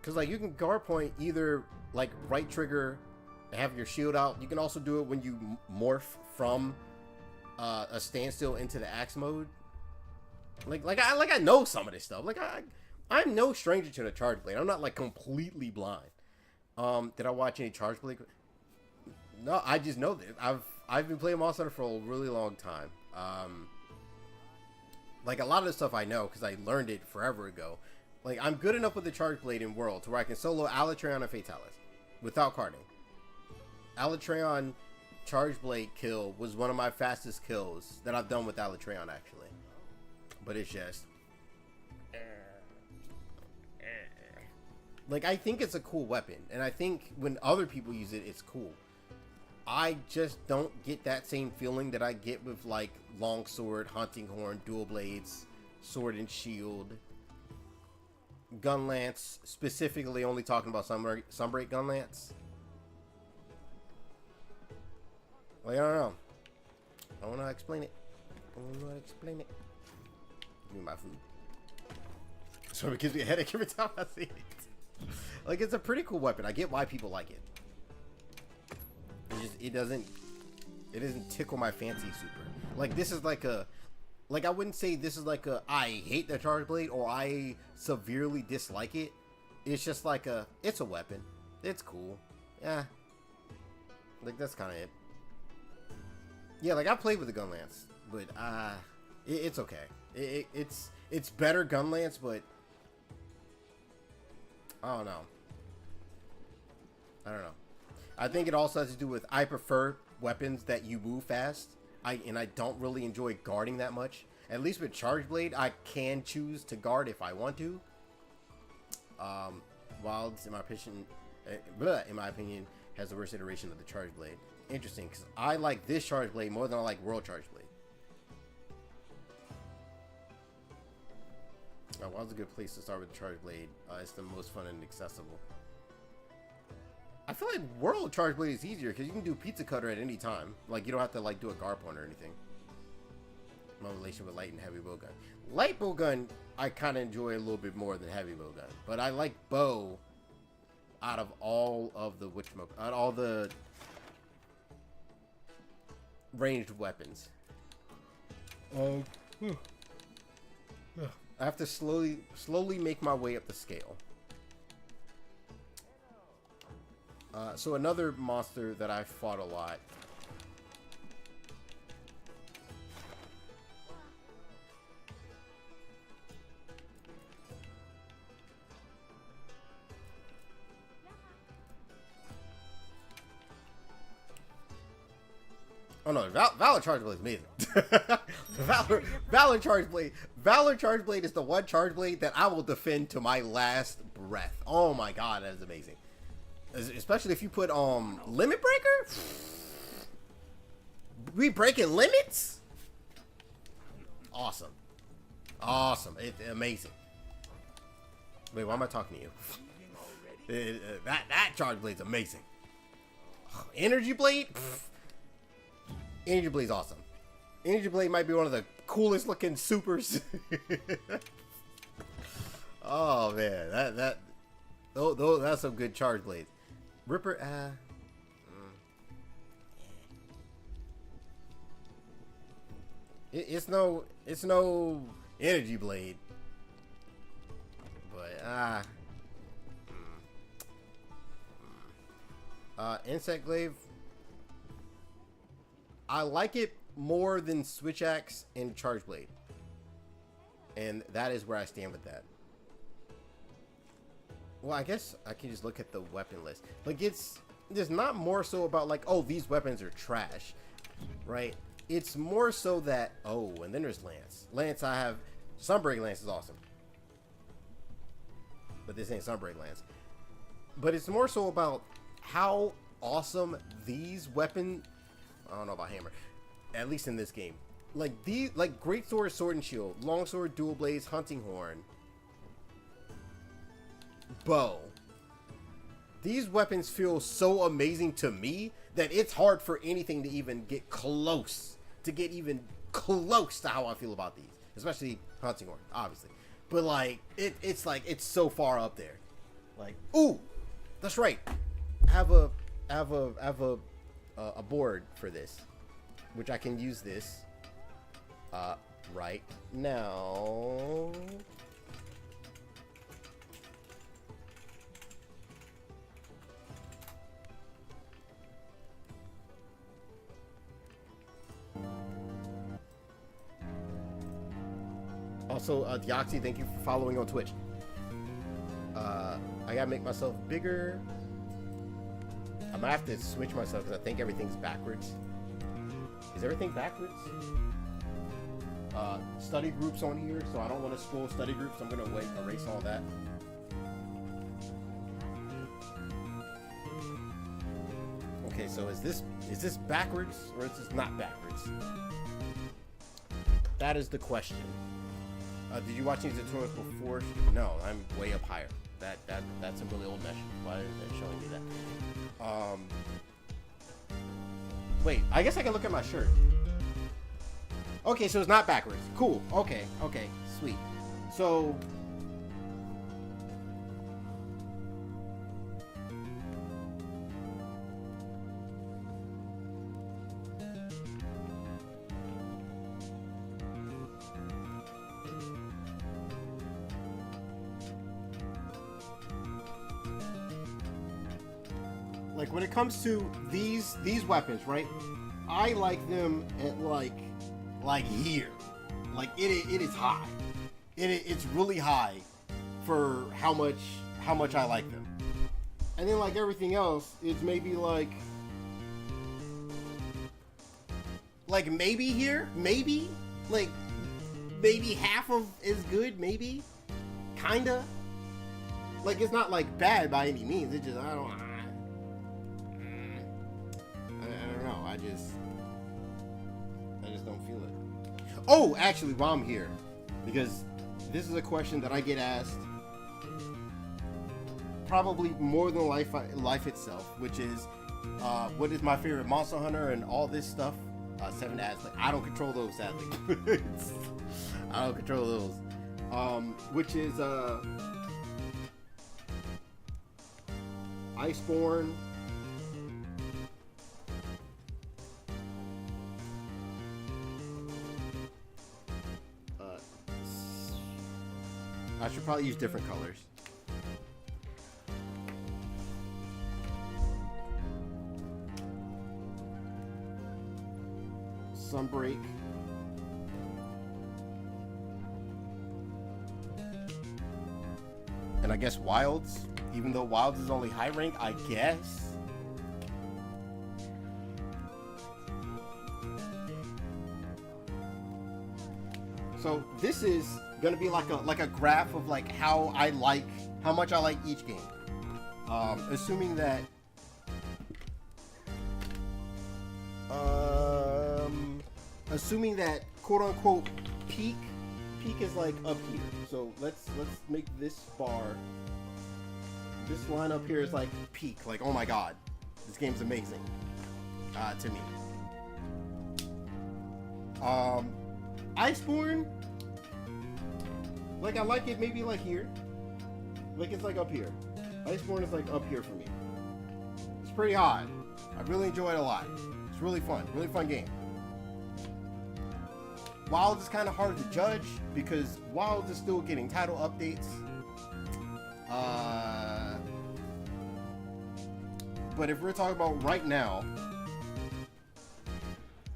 Cause like you can guard point either like right trigger and have your shield out. You can also do it when you morph from a standstill into the axe mode. Like I know some of this stuff. Like I'm no stranger to the charge blade. I'm not like completely blind. Did I watch any charge blade? No, I just know this. I've been playing Monster Hunter for a really long time. Like a lot of the stuff I know because I learned it forever ago. Like I'm good enough with the charge blade in World to where I can solo Alatreon and Fatalis without carding. Alatreon charge blade kill was one of my fastest kills that I've done with Alatreon actually. But it's just like I think it's a cool weapon, and I think when other people use it, it's cool. I just don't get that same feeling that I get with like longsword, hunting horn, dual blades, sword and shield, gun lance. Specifically, only talking about Sunbreak gun lance. Like I don't know. I don't know how to explain it. Give me my food. So it gives me a headache every time I see it. Like it's a pretty cool weapon. I get why people like it. It doesn't tickle my fancy super. Like this is like I wouldn't say this is like I hate the charge blade or I severely dislike it. It's just like it's a weapon. It's cool. Yeah. Like that's kind of it. Yeah, like I played with the gun lance, but it's okay. It's better gun lance, but I don't know. I think it also has to do with I prefer weapons that you move fast. I don't really enjoy guarding that much. At least with Charge Blade, I can choose to guard if I want to. Wilds, in my opinion, has the worst iteration of the Charge Blade. Interesting, because I like this Charge Blade more than I like World Charge Blade. Wild's a good place to start with the Charge Blade. It's the most fun and accessible. I feel like World Charge Blade is easier because you can do Pizza Cutter at any time. Like you don't have to like do a guard point or anything. My relation with light and heavy bowgun. Light bowgun I kind of enjoy a little bit more than heavy bowgun, but I like bow out of all of the all the ranged weapons. I have to slowly make my way up the scale. So another monster that I fought a lot. Oh no, Valor Charge Blade is amazing. Valor Charge Blade. Valor Charge Blade is the one Charge Blade that I will defend to my last breath. Oh my god, that is amazing. Especially if you put Limit Breaker. We breaking limits? Awesome. It's amazing. Wait, why am I talking to you? That Charge Blade's amazing. Energy Blade? Energy Blade's awesome. Energy Blade might be one of the coolest looking supers. Oh man, that's some good charge blades. Ripper, it's no Energy Blade, but Insect Glaive. I like it more than Switch Axe and Charge Blade, and that is where I stand with that. Well, I guess I can just look at the weapon list. Like, it's not more so about like, oh, these weapons are trash, right? It's more so that, oh, and then there's Lance. Lance, I have Sunbreak Lance is awesome, but this ain't Sunbreak Lance. But it's more so about how awesome these weapons. I don't know about hammer, at least in this game. Like these, like Greatsword, Sword and Shield, Longsword, Dual Blades, Hunting Horn, Bow. These weapons feel so amazing to me that it's hard for anything to even get close, to how I feel about these, especially Hunting Horn, obviously. But like, it's like it's so far up there. Like, ooh, that's right. I have a board for this, which I can use this right now. Also, Deoxy, thank you for following on Twitch. I gotta make myself bigger. I'm gonna have to switch myself because I think everything's backwards. Is everything backwards? Study groups on here, so I don't want to scroll study groups. I'm gonna erase all that. Okay, so is this backwards or is this not backwards? That is the question. Did you watch these tutorials before? No, I'm way up higher. That's a really old mesh. Why is it showing me that? Wait, I guess I can look at my shirt. Okay, so it's not backwards. Cool. Okay, sweet. So like when it comes to these weapons, right? I like them at like here. Like it is high. It's really high for how much I like them. And then like everything else, it's maybe like maybe here, maybe like maybe half of is good, maybe, kinda. Like it's not like bad by any means. It just I don't know. I just don't feel it. Oh, actually, while I'm here, because this is a question that I get asked probably more than life itself, which is, what is my favorite Monster Hunter and all this stuff? 7 ads. Like, I don't control those, sadly. I don't control those. Which is Iceborne. I should probably use different colors. Sunbreak. And I guess Wilds, even though Wilds is only high rank, I guess. So this is gonna be like a graph of like how much I like each game. Assuming that quote unquote peak is like up here. So let's make this bar, this line up here is like peak. Like, oh my god, this game's amazing to me. Iceborne, like I like it maybe like here. Like it's like up here. Iceborne is like up here for me. It's pretty odd. I really enjoy it a lot. It's really fun game. Wild is kind of hard to judge because Wild is still getting title updates. But if we're talking about right now,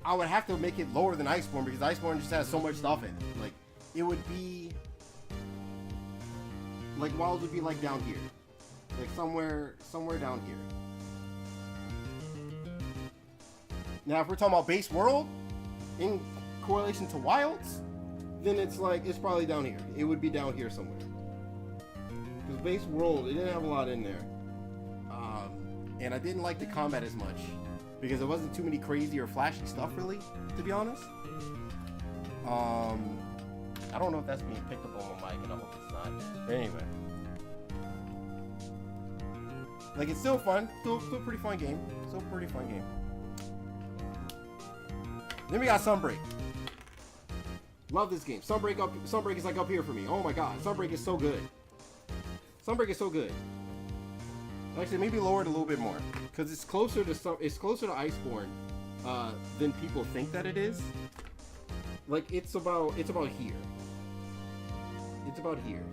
I would have to make it lower than Iceborne because Iceborne just has so much stuff in it. Like, it would be... Like, Wild would be, like, down here. Like, somewhere down here. Now, if we're talking about base world, in correlation to Wilds, then it's, like, it's probably down here. It would be down here somewhere. Because base world, it didn't have a lot in there. And I didn't like the combat as much. Because there wasn't too many crazy or flashy stuff, really, to be honest. I don't know if that's being picked up on my mic, and I hope it's not. But anyway. Like, it's still fun. Still a pretty fun game. Still a pretty fun game. Then we got Sunbreak. Love this game. Sunbreak is like up here for me. Oh my god. Sunbreak is so good. Sunbreak is so good. Actually, maybe lower it a little bit more. Because it's closer to Iceborne than people think that it is. Like, it's about here. It's about here.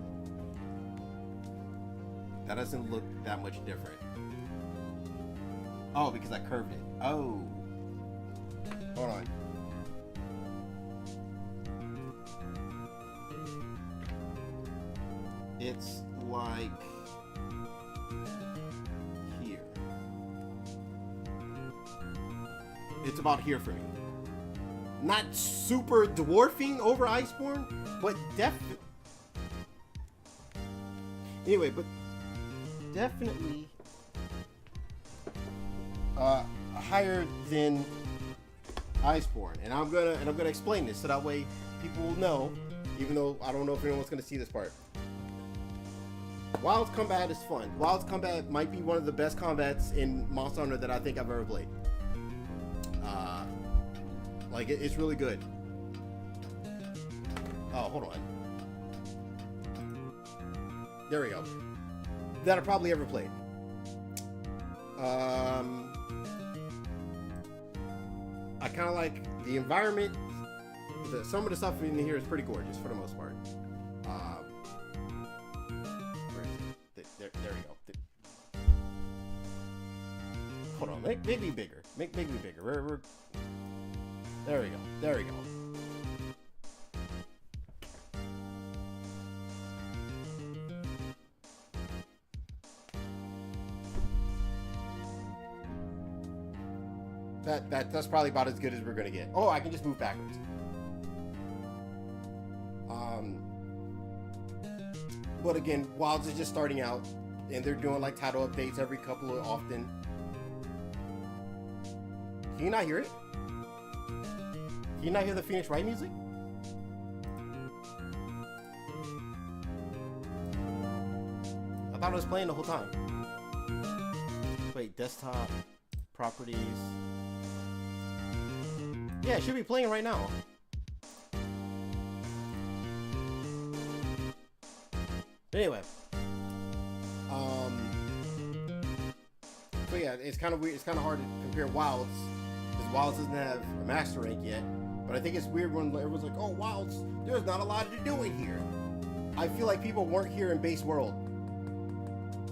That doesn't look that much different. Oh, because I curved it. Oh. Hold on. It's like here. It's about here for me. Not super dwarfing over Iceborne, but anyway, but definitely higher than Iceborne, and I'm gonna explain this so that way people will know, even though I don't know if anyone's gonna see this part. Wild's combat is fun. Wild's combat might be one of the best combats in Monster Hunter that I think I've ever played. Like, it's really good. Oh, hold on. There we go. That I probably ever played. I kind of like the environment. Some of the stuff in here is pretty gorgeous for the most part. Where is it? There we go. Hold on. Make me bigger. Make me bigger. We're there we go. There we go. That's probably about as good as we're gonna get. Oh, I can just move backwards. But again, Wilds is just starting out, and they're doing like title updates every couple of often. Can you not hear it? Can you not hear the Phoenix Wright music? I thought it was playing the whole time. Wait, desktop, properties. Yeah, it should be playing right now. Anyway. But yeah, it's kind of weird. It's kind of hard to compare Wilds, because Wilds doesn't have a master rank yet. But I think it's weird when everyone's like, oh, Wilds, there's not a lot to do in here. I feel like people weren't here in base world.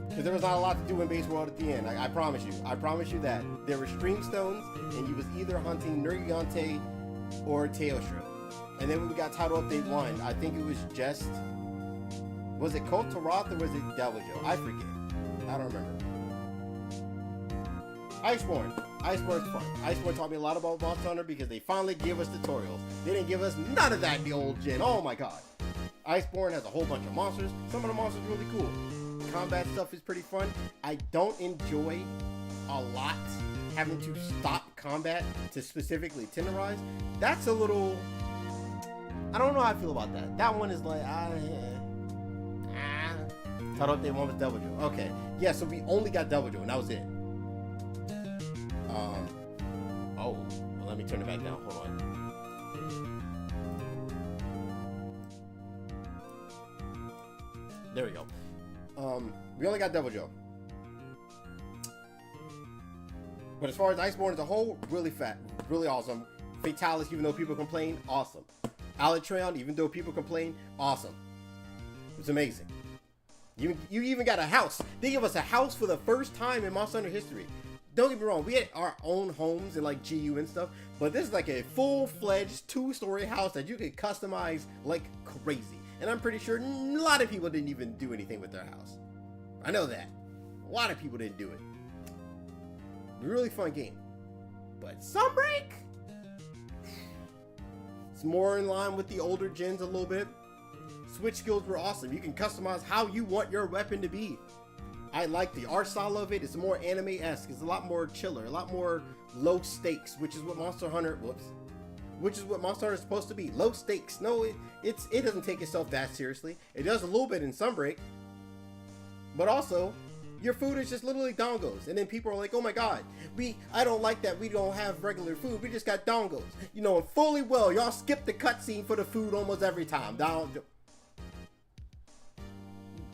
Because there was not a lot to do in base world at the end. I promise you. I promise you that. There were stream stones, and you was either hunting Nergigante or Teostra. And then when we got title update 1, I think it was just... Was it Cult Taroth or was it Deviljho? I forget. I don't remember. Iceborne. Iceborne's fun. Iceborne taught me a lot about Monster Hunter because they finally gave us tutorials. They didn't give us none of that in the old gen. Oh my god. Iceborne has a whole bunch of monsters. Some of the monsters are really cool. Combat stuff is pretty fun. I don't enjoy a lot having to stop combat to specifically tenderize. That's a little... I don't know how I feel about that. That one is like... Title update 1 was Deviljho. Okay. Yeah, so we only got Deviljho, and that was it. Oh. Well, let me turn it back down. Hold on. There we go. We only got Devil Joe. But as far as Iceborne as a whole, really fat, really awesome. Fatalis, even though people complain, awesome. Alatreon, even though people complain, awesome. It's amazing. You even got a house. They give us a house for the first time in Monster Hunter history. Don't get me wrong, we had our own homes in like GU and stuff, but this is like a full-fledged 2-story house that you can customize like crazy. And I'm pretty sure a lot of people didn't even do anything with their house. I know that. A lot of people didn't do it. Really fun game. But Sunbreak? It's more in line with the older gens a little bit. Switch skills were awesome. You can customize how you want your weapon to be. I like the art style of it. It's more anime-esque. It's a lot more chiller, a lot more low stakes, which is what Monster Hunter, which is what Monster Hunter is supposed to be. Low stakes. No, it doesn't take itself that seriously. It does a little bit in Sunbreak, but also your food is just literally dongos. And then people are like, oh my god, I don't like that we don't have regular food. We just got dongos. You know, and fully well, y'all skip the cutscene for the food almost every time.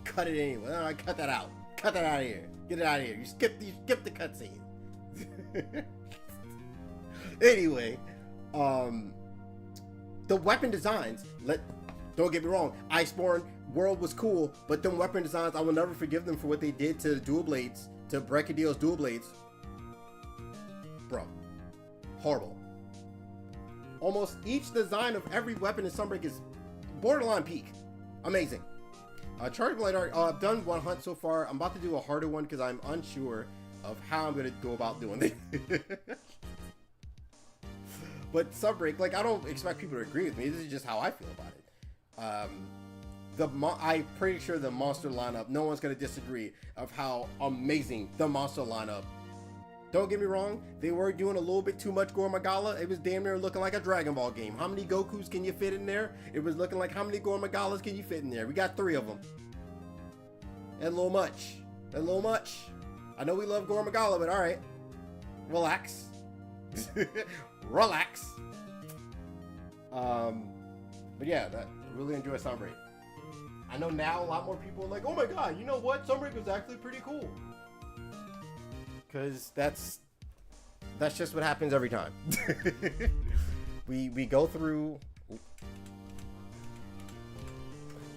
Cut it anyway. No, cut that out. Cut that out of here. Get it out of here. You skip the cutscene. Anyway, the weapon designs, don't get me wrong, Iceborne world was cool, but them weapon designs, I will never forgive them for what they did to the dual blades, to Brecadille's dual blades. Bro, horrible. Almost each design of every weapon in Sunbreak is borderline peak. Amazing. Charge Blade Art, I've done one hunt so far. I'm about to do a harder one because I'm unsure of how I'm going to go about doing it. But Sunbreak, like, I don't expect people to agree with me. This is just how I feel about it. I'm pretty sure the monster lineup, no one's going to disagree of how amazing the monster lineup. Don't get me wrong, they were doing a little bit too much Gore Magala. It was damn near looking like a Dragon Ball game. How many Gokus can you fit in there? It was looking like how many Gore Magalas can you fit in there? We got 3 of them. And a little much. A little much. I know we love Gore Magala, but alright. Relax. Relax. But yeah, I really enjoy Sunbreak. I know now a lot more people are like, oh my god, you know what? Sunbreak was actually pretty cool. Because that's just what happens every time. we go through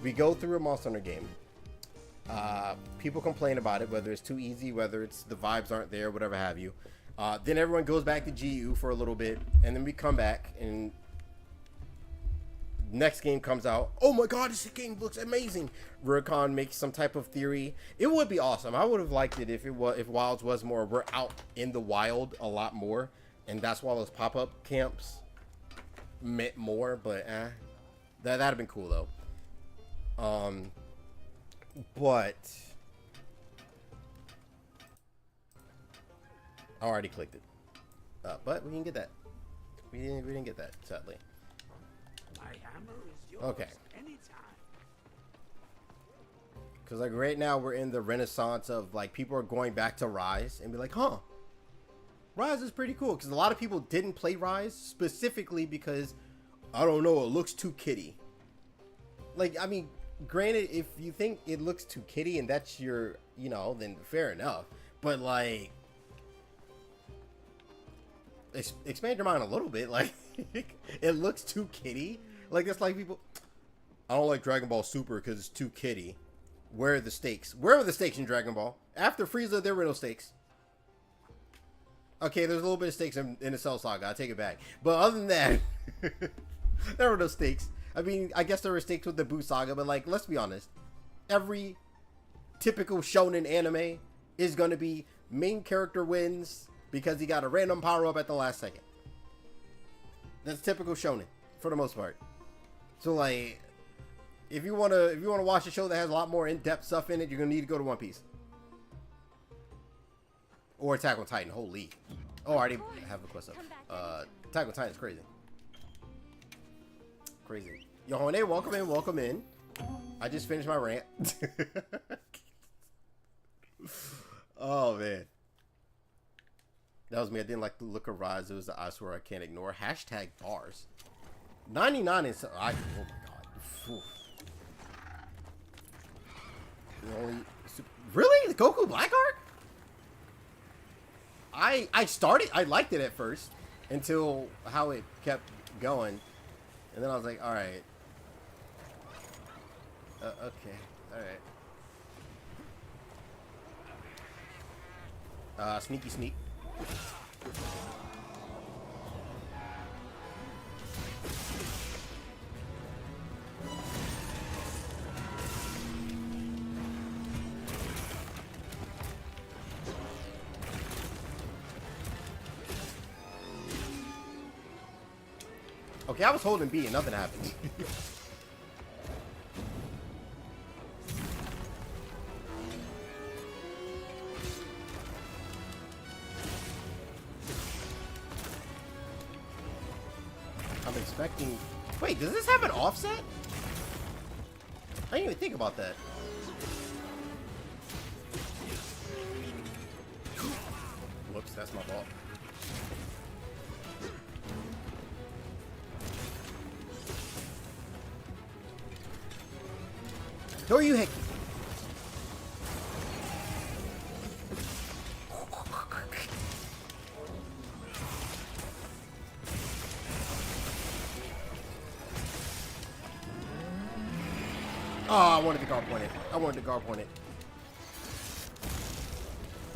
a Monster Hunter game. People complain about it, whether it's too easy, whether it's the vibes aren't there, whatever have you. Then everyone goes back to GU for a little bit, and then we come back, and next game comes out. Oh my god, this game looks amazing. Rurikon makes some type of theory. It would be awesome. I would have liked it if Wilds was more, we're out in the wild a lot more, and that's why those pop-up camps meant more, but that'd have been cool though. But I already clicked it. But we didn't get that. We didn't get that, sadly. My hammer is yours. Okay. Anytime. Because like right now we're in the renaissance of like people are going back to Rise and be like, huh, Rise is pretty cool. Because a lot of people didn't play Rise specifically because, I don't know, it looks too kiddie. Like, I mean, granted, if you think it looks too kiddie and that's your, you know, then fair enough. But like, expand your mind a little bit. Like, it looks too kiddie. Like, it's like people, I don't like Dragon Ball Super because it's too kiddie. Where are the stakes? Where are the stakes in Dragon Ball? After Frieza, there were no stakes. Okay, there's a little bit of stakes in the Cell Saga. I take it back. But other than that, there were no stakes. I mean, I guess there were stakes with the Buu Saga, but like, let's be honest. Every typical shonen anime is going to be main character wins because he got a random power-up at the last second. That's typical shonen, for the most part. So like, if you wanna watch a show that has a lot more in-depth stuff in it, you're gonna need to go to One Piece or Attack on Titan. Holy! Oh, I already have a quest up. Attack on Titan is crazy. Crazy. Yo, Hone, welcome in, welcome in. I just finished my rant. Oh man, that was me. I didn't like the look of Rise. It was the I swear I can't ignore. Hashtag bars. 99 is. Oh my god. Oof. Goku Black Arc? I liked it at first until how it kept going, and then I was like, all right, okay, all right. Sneaky sneak. Okay, I was holding B and nothing happened. I'm expecting... Wait, does this have an offset? I didn't even think about that. Whoops, that's my fault. Who are you, Hickey? Oh, I wanted to guard point it. I wanted to guard point it.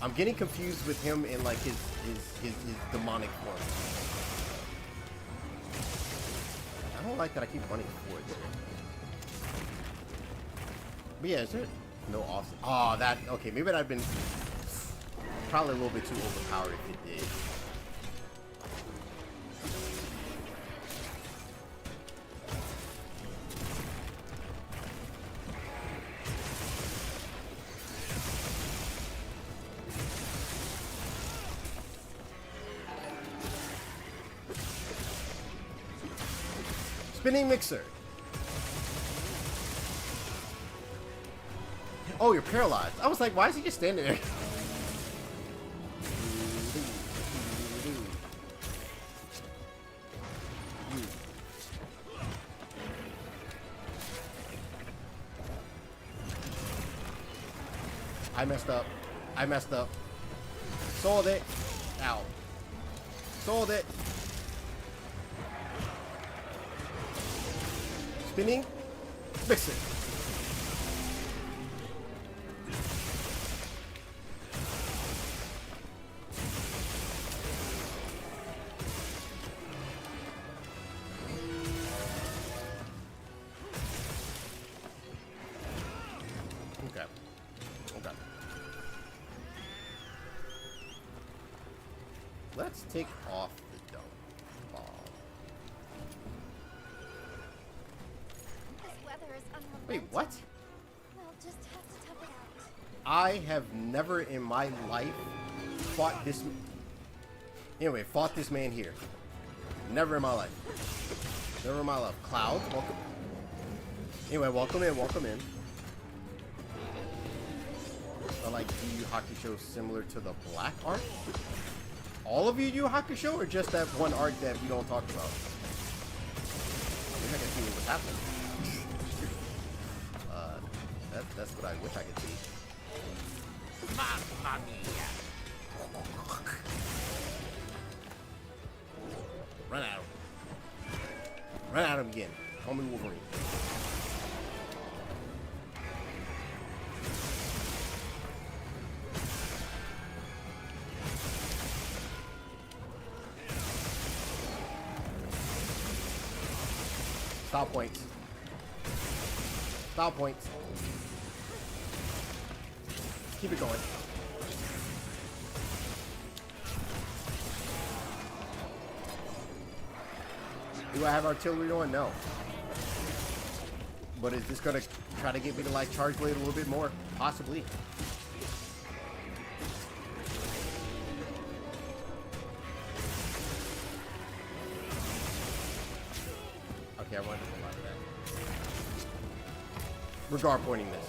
I'm getting confused with him in like his demonic form. I don't like that I keep running forward. But yeah, is there no offset? Oh, that... Okay, maybe I've been probably a little bit too overpowered if it did. Spinning mixer. Oh, you're paralyzed. I was like, why is he just standing there? I messed up. I messed up. Sold it. Ow. Sold it. Spinning. Fix it. Okay. Okay. Let's take off the dome ball. This weather is unromantic. Wait, what? We'll just have to tough it out. I have never in my life fought this... Anyway, fought this man here. Never in my life. Never in my life. Cloud, welcome. Anyway, welcome in, welcome in. I like Yu Yu Hakusho similar to the Black Arc? All of Yu Yu Hakusho or just that one arc that we don't talk about? I wish I could see what's happening. That's what I wish I could see. Mamma mia! Run at him. Run at him again. Call me Wolverine. Stop points. Stop points. Keep it going. Do I have artillery on? No. But is this gonna try to get me to like Charge Blade a little bit more? Possibly. Okay, I wanted to pull out of that. We're guard pointing this.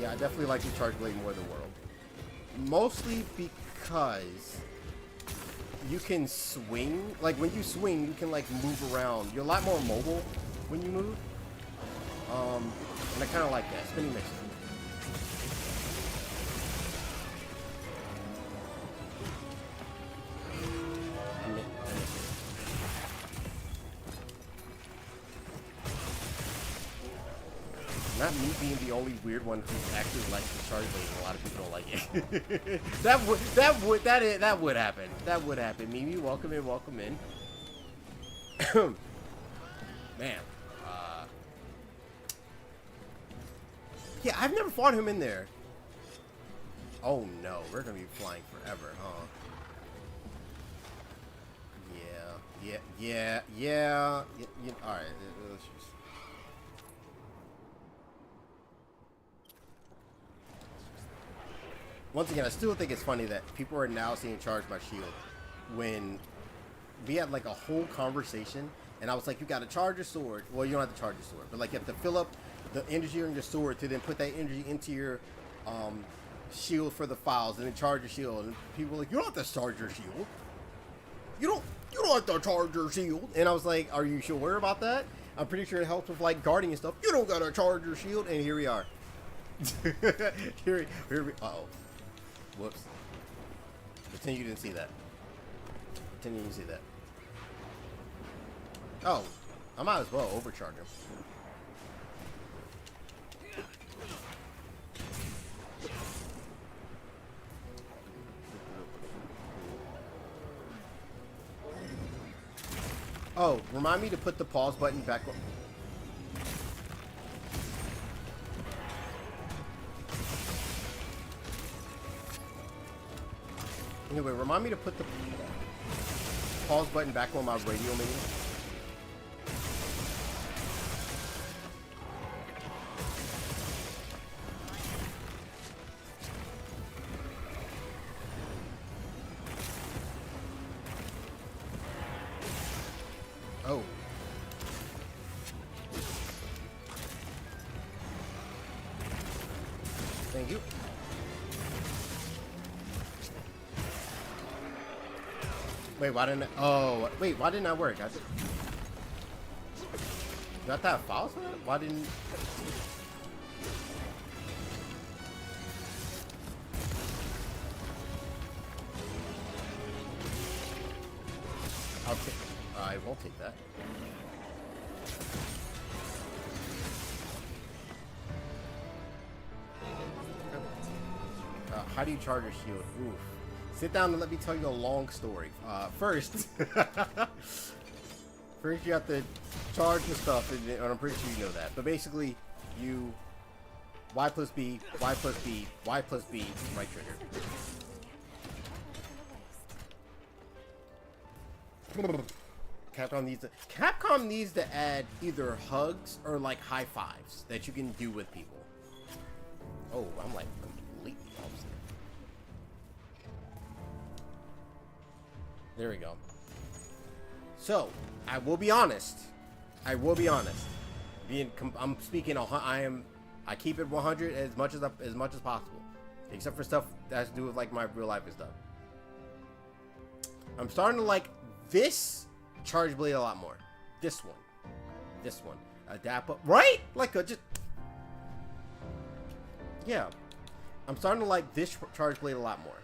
Yeah, I definitely like the Charge Blade more than World. Mostly because you can swing. Like, when you swing, you can, like, move around. You're a lot more mobile when you move. And I kind of like that. Spinning mix. Not me being the only weird one who actually likes the Charge Blade. A lot of people don't like it. that would happen. That would happen. Mimi, welcome in, welcome in. Man. Yeah, I've never fought him in there. Oh no, we're gonna be flying forever, huh? Yeah. All right, let's just. Once again, I still think it's funny that people are now seeing Charge my shield when we had like a whole conversation and I was like, you gotta charge your sword. Well, you don't have to charge your sword, but like you have to fill up the energy on your sword to then put that energy into your shield for the files and then charge your shield. And people were like, you don't have to charge your shield. You don't have to charge your shield. And I was like, are you sure about that? I'm pretty sure it helps with like guarding and stuff. You don't gotta charge your shield. And here we are. here we. Uh-oh. Whoops. Pretend you didn't see that. Pretend you didn't see that. Oh, I might as well overcharge him. Oh, remind me to put the pause button back on. Anyway, remind me to put the pause button back on my radio menu. Oh. Thank you. Wait, why didn't why didn't that work? Got that files for that? Why didn't I won't take that. How do you charge your shield? Oof. Sit down and let me tell you a long story. First, first you have to charge the stuff, and I'm pretty sure you know that. But basically, you Y plus B, Y plus B, Y plus B, right trigger. Capcom needs to add either hugs or like high fives that you can do with people. Oh, I'm like completely opposite. There we go. So, I will be honest. I'm speaking. I keep it 100 as much as possible, except for stuff that has to do with like my real life and stuff. I'm starting to like this Charge Blade a lot more. This one. Adapt up, right? Like a just. Yeah, I'm starting to like this Charge Blade a lot more.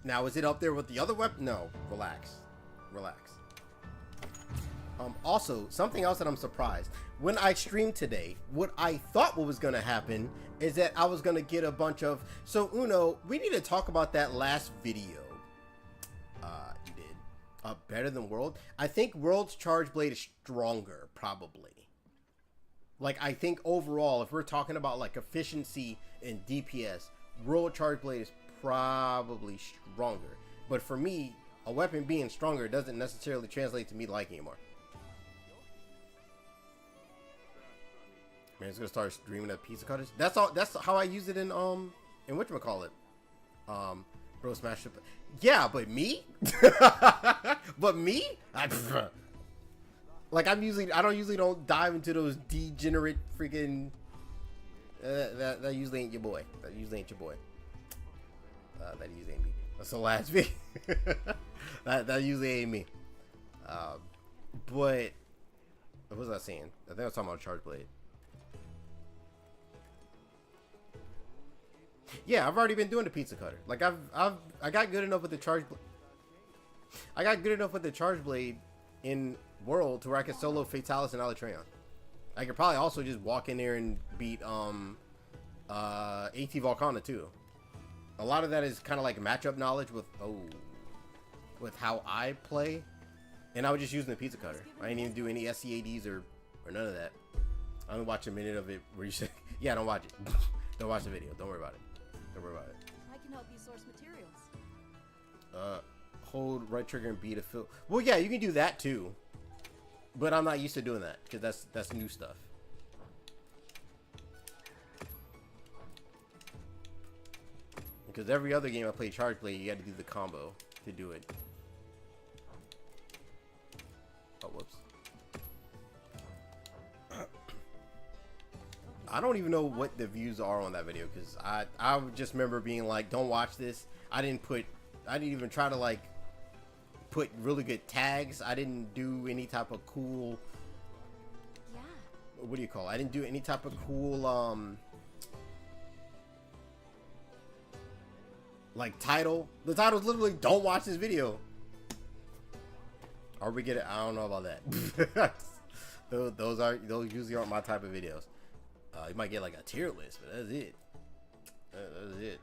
Now, is it up there with the other weapon? No, relax. Also, something else that I'm surprised. When I streamed today, what I thought was going to happen is that I was going to get a bunch of... So, Uno, we need to talk about that last video you did. Better than World. I think World's Charge Blade is stronger, probably. Like, I think overall, if we're talking about, like, efficiency and DPS, World Charge Blade is probably stronger. But for me, a weapon being stronger doesn't necessarily translate to me liking it more. Man, it's gonna start streaming at pizza cutters. That's all. That's how I use it in whatchamacallit. Bro Smash Up. Yeah, but me? But me? I don't usually dive into those degenerate freaking That usually ain't your boy. That usually ain't your boy. That usually ain't me. That's the last video. that usually ain't me. But what was I saying? I think I was talking about Charge Blade. Yeah, I've already been doing the pizza cutter. Like I got good enough with the Charge Blade. I got good enough with the Charge Blade in World to where I could solo Fatalis and Alatreon. I could probably also just walk in there and beat AT Volcana too. A lot of that is kind of like matchup knowledge with how I play, and I was just using the pizza cutter. I didn't even do any SCADs or none of that. I only watched a minute of it where you say, "Yeah, don't watch it. Don't watch the video. Don't worry about it. Don't worry about it." I can help you source materials. Hold right trigger and B to fill. Well, yeah, you can do that too, but I'm not used to doing that because that's new stuff. Because every other game I play Charge Blade, you got to do the combo to do it. Oh, whoops. I don't even know what the views are on that video because I just remember being like, don't watch this. I didn't even try to like put really good tags. I didn't do any type of cool, Yeah. what do you call it? I didn't do any type of cool like title. The title's literally "Don't watch this video." Or we get it. I don't know about that. those usually aren't my type of videos. You might get like a tier list, but that's it. That's it.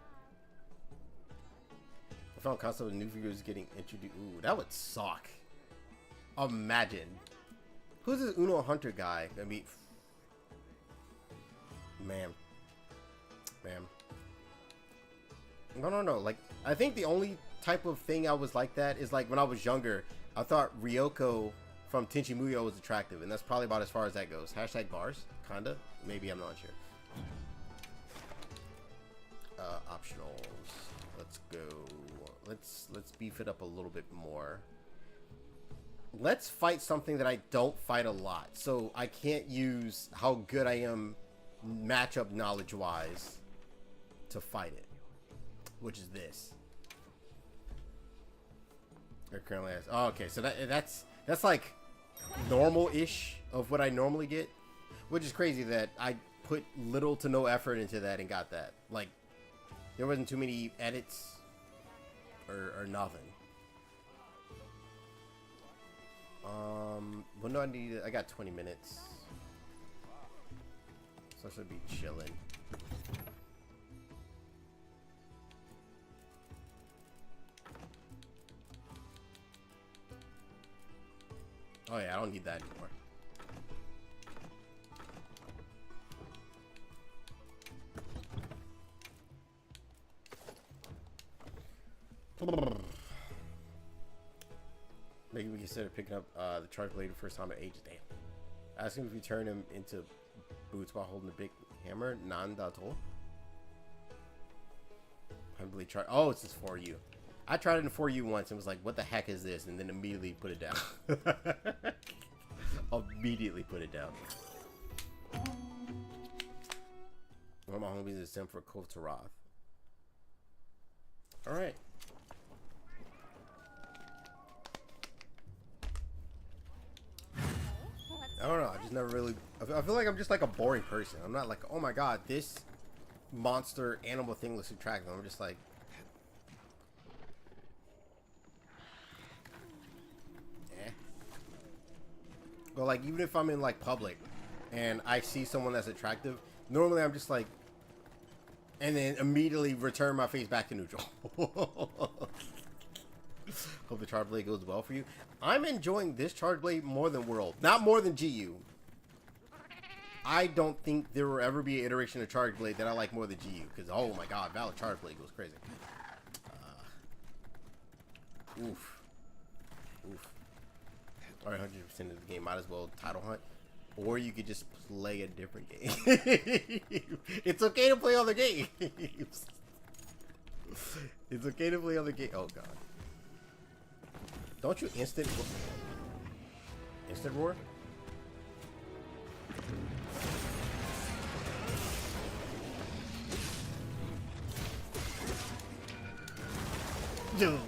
I found concept of new figures getting introduced. Ooh, that would suck. Imagine. Who's this Uno Hunter guy? I mean, man. No. Like, I think the only type of thing I was like that is like when I was younger, I thought Ryoko from Tenchi Muyo was attractive, and that's probably about as far as that goes. Hashtag bars, kinda. Maybe, I'm not sure. Optionals. Let's go. Let's beef it up a little bit more. Let's fight something that I don't fight a lot, so I can't use how good I am matchup knowledge wise to fight it, which is this. It currently has. Oh, okay, so that's like normal-ish of what I normally get, which is crazy that I put little to no effort into that and got that. Like, there wasn't too many edits or nothing. When do I need it? I got 20 minutes, so I should be chilling. Oh yeah, I don't need that anymore. Maybe we consider picking up the Charge Blade the first time at ages. Damn. Ask him if you turn him into boots while holding a big hammer. Nandato. Humbly try. Oh, it's just for you. I tried it in 4U once and was like, what the heck is this? And then immediately put it down. Immediately put it down. One of my homies is sent for Kov Tarath. Alright. I don't know. I just never really. I feel like I'm just like a boring person. I'm not like, oh my god, this monster animal thing looks attractive. I'm just like. But like, even if I'm in like public and I see someone that's attractive, normally I'm just like, and then immediately return my face back to neutral. Hope the Charge Blade goes well for you. I'm enjoying this Charge Blade more than World, not more than GU. I don't think there will ever be an iteration of Charge Blade that I like more than GU, because oh my god, Valor Charge Blade goes crazy. Oof. Alright, 100% of the game, might as well title hunt. Or you could just play a different game. It's okay to play other games. It's okay to play other games. Oh god. Don't you instant roar? Dude.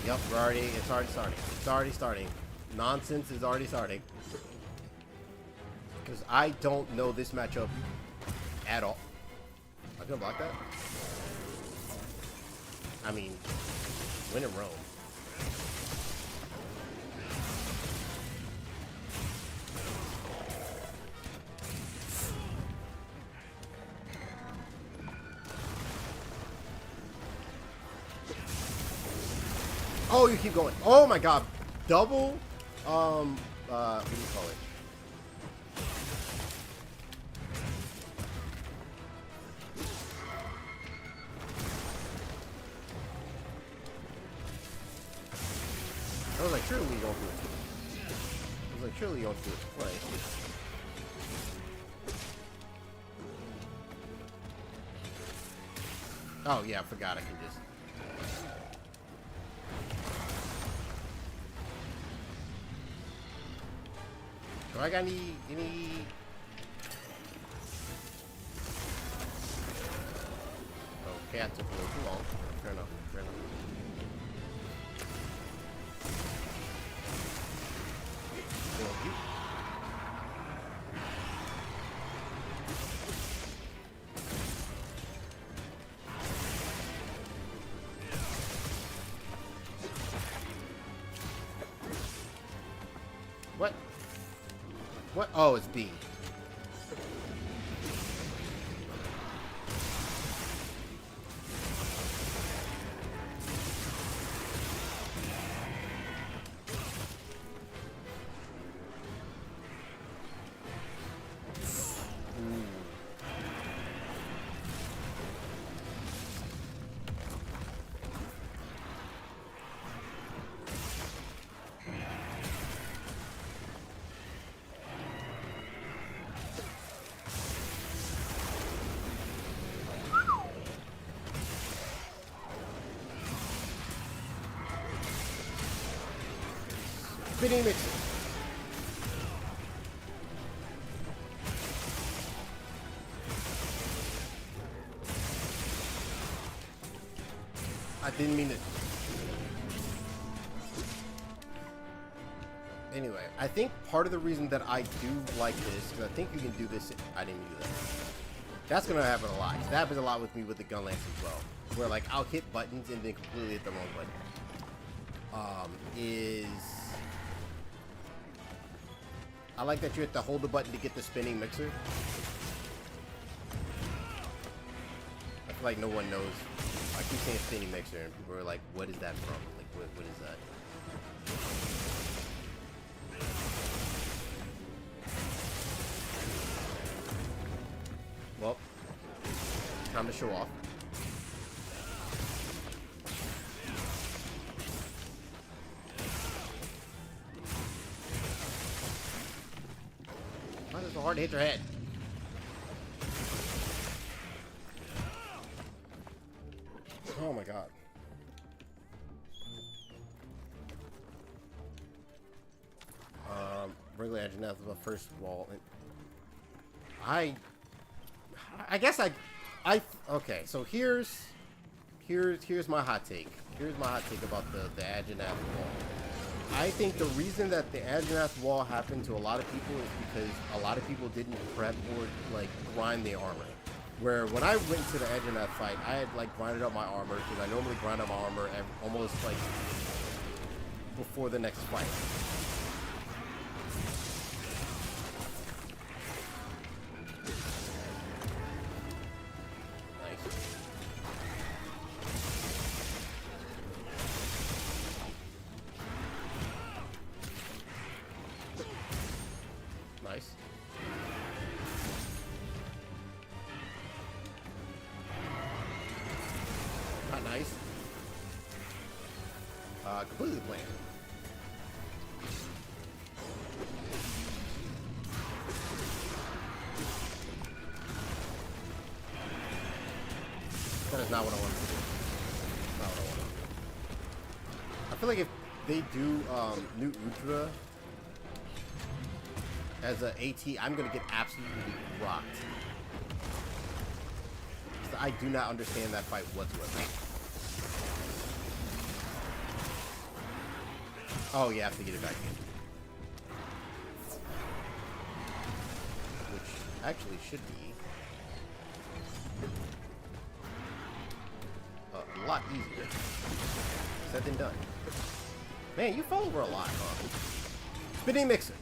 Yep, it's already starting. It's already starting. Nonsense is already starting. Because I don't know this matchup at all. I can block that? I mean, win in Rome. Oh, you keep going. Oh my god. Double, what do you call it? I was like, surely you don't do it. I was like, surely you don't do it twice. Oh yeah, I forgot I can just. Do I got any? Okay, that took a little too long. Fair enough. Fair enough. Thank you. What? What? Oh, it's B. Spinning mixer. I didn't mean it. Anyway, I think part of the reason that I do like this, because I think you can do this. I didn't do that. That's gonna happen a lot. That happens a lot with me with the gun lance as well, where like I'll hit buttons and then completely hit the wrong button. I like that you have to hold the button to get the spinning mixer. I feel like no one knows. I keep saying spinning mixer and people are like, what is that from? Like, what is that? Well, time to show off. Why is it so hard to hit your head? Oh my god. Regular Anjanath was my first wall. I guess okay, so here's my hot take. Here's my hot take about the Anjanath wall. I think the reason that the Anjanath wall happened to a lot of people is because a lot of people didn't prep or like grind their armor. Where when I went to the Anjanath fight, I had like grinded up my armor because I normally grind up my armor almost like before the next fight. Nice. Not nice. Completely bland. That is not what I want to do. Not what I want to do. I feel like if they do New Ultra as a AT, I'm gonna get absolutely rocked. I do not understand that fight whatsoever. Oh, yeah, I have to get it back in. Which actually should be a lot easier said than done. Man, you fall over a lot, huh? Spinning mixer.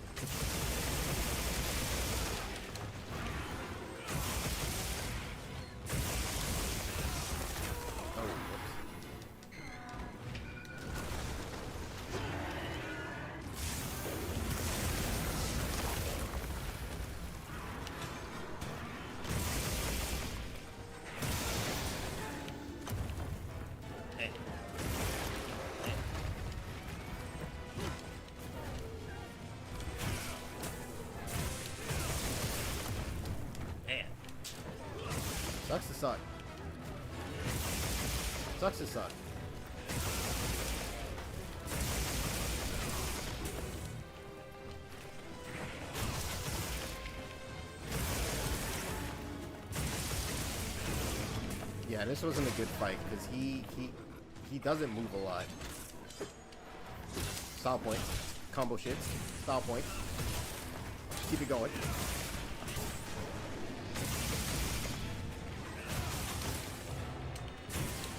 Sucks to suck. Sucks to suck. Yeah, this wasn't a good fight because he doesn't move a lot. Style point. Combo shit. Style point. Keep it going.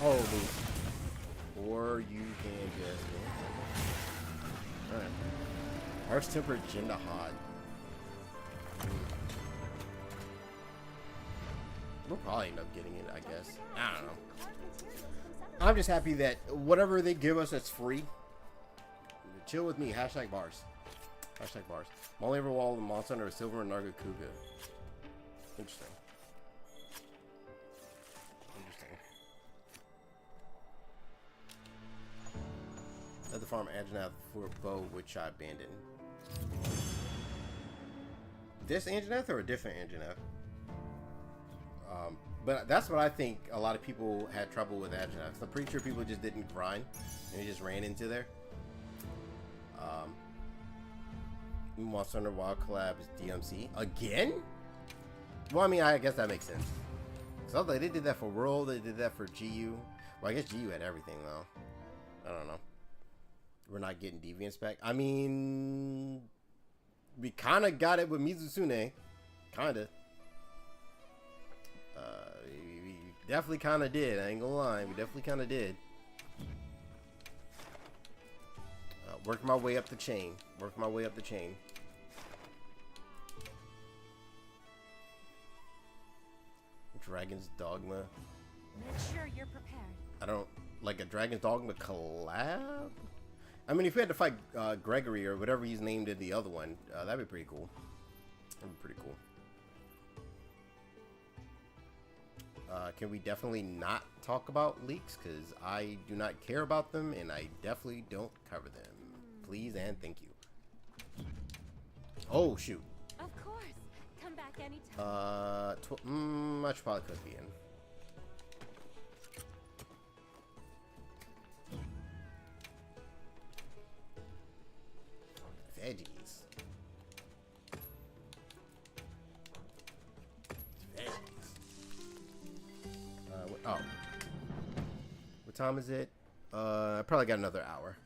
Oh, move. Or you can just... Alright. Harsh Temper Jindahad. We'll probably end up getting it, I guess. I don't know. I'm just happy that whatever they give us that's free. Chill with me. Hashtag bars. Hashtag bars. I'm only ever wall the Monster Hunter Silver and Nargacuga. Interesting. At the farm Anjanath for a bow, which I abandoned. This Anjanath or a different Anjanath? But that's what I think a lot of people had trouble with Anjanath. I'm pretty sure people just didn't grind and they just ran into there. Monster Hunter Wild Collab is DMC. Again? Well, I mean, I guess that makes sense. So they did that for World, they did that for GU. Well, I guess GU had everything though. I don't know. We're not getting Deviants back. I mean, we kind of got it with Mizutsune. Kind of. We definitely kind of did. I ain't gonna lie. We definitely kind of did. Working my way up the chain. Working my way up the chain. Dragon's Dogma. Make sure you're prepared. I don't like a Dragon's Dogma collab. I mean, if we had to fight Gregory or whatever he's named in the other one, that'd be pretty cool. That'd be pretty cool. Can we definitely not talk about leaks? Because I do not care about them, and I definitely don't cover them. Please and thank you. Oh, shoot. Of course. Come back anytime. I should probably cook again. Veggies. Oh. What time is it? I probably got another hour.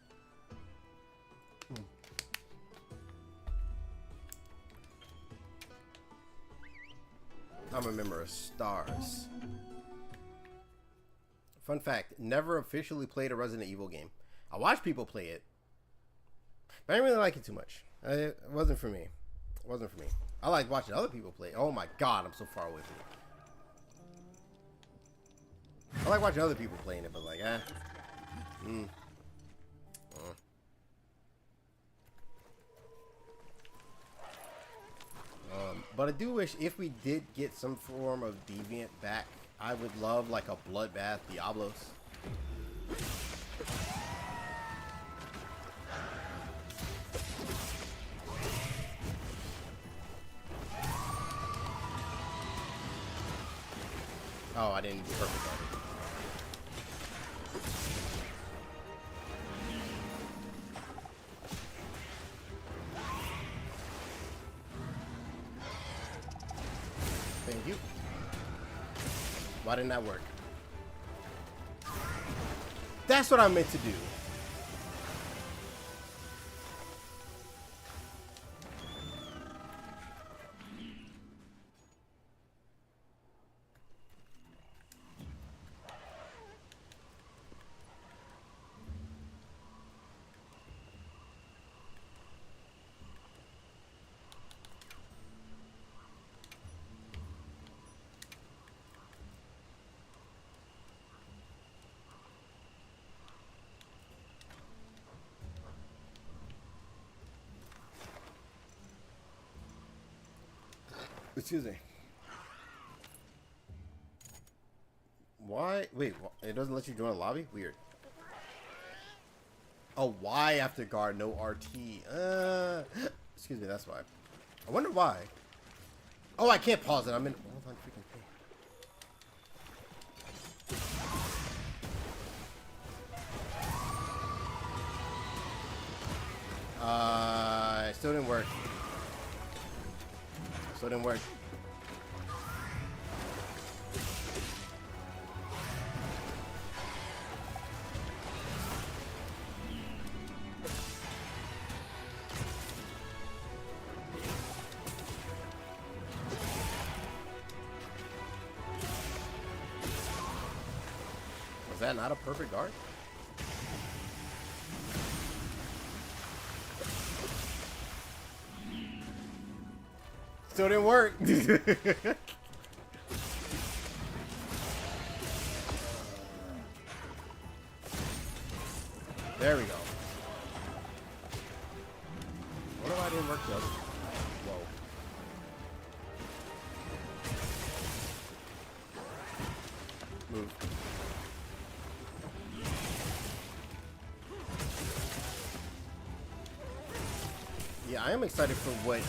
I'm a member of Stars. Fun fact, never officially played a Resident Evil game. I watched people play it, but I didn't really like it too much. It wasn't for me. It wasn't for me. I like watching other people play. Oh my god, I'm so far away from it. I like watching other people playing it, but like, but I do wish if we did get some form of Deviant back, I would love like a Bloodbath Diablos. Oh, I didn't perfect that. Thank you. Why didn't that work? That's what I meant to do. Excuse me. Why? Wait, it doesn't let you join a lobby? Weird. Oh, Y after guard, no RT. Excuse me, that's why. I wonder why. Oh, I can't pause it. I'm in. Hold on, freaking thing. It still didn't work. Still didn't work. Was that not a perfect guard? Still didn't work. There we go. What if I didn't work the other? Whoa. Move. Yeah, I am excited for what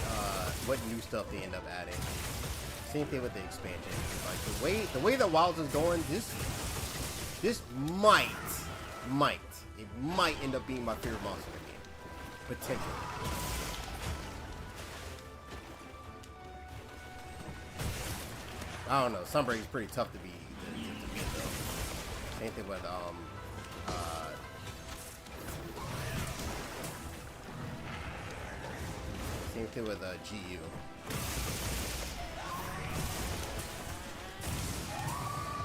new stuff they end up adding. Same thing with the expansion. Like the way that Wilds is going, this might end up being my favorite monster in the game. Potentially. I don't know. Sunbreak is pretty tough to beat though. Same thing with same thing with GU.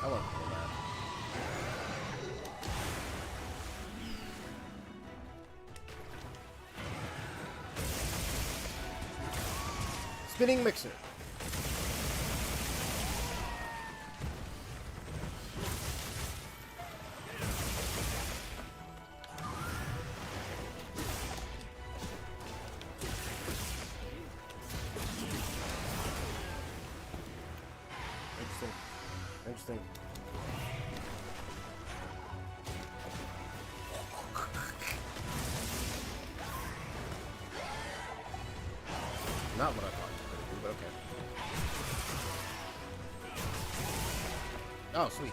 I want to pull that. Spinning mixer. Interesting. Not what I thought you were going to do, but okay. Oh, sweet.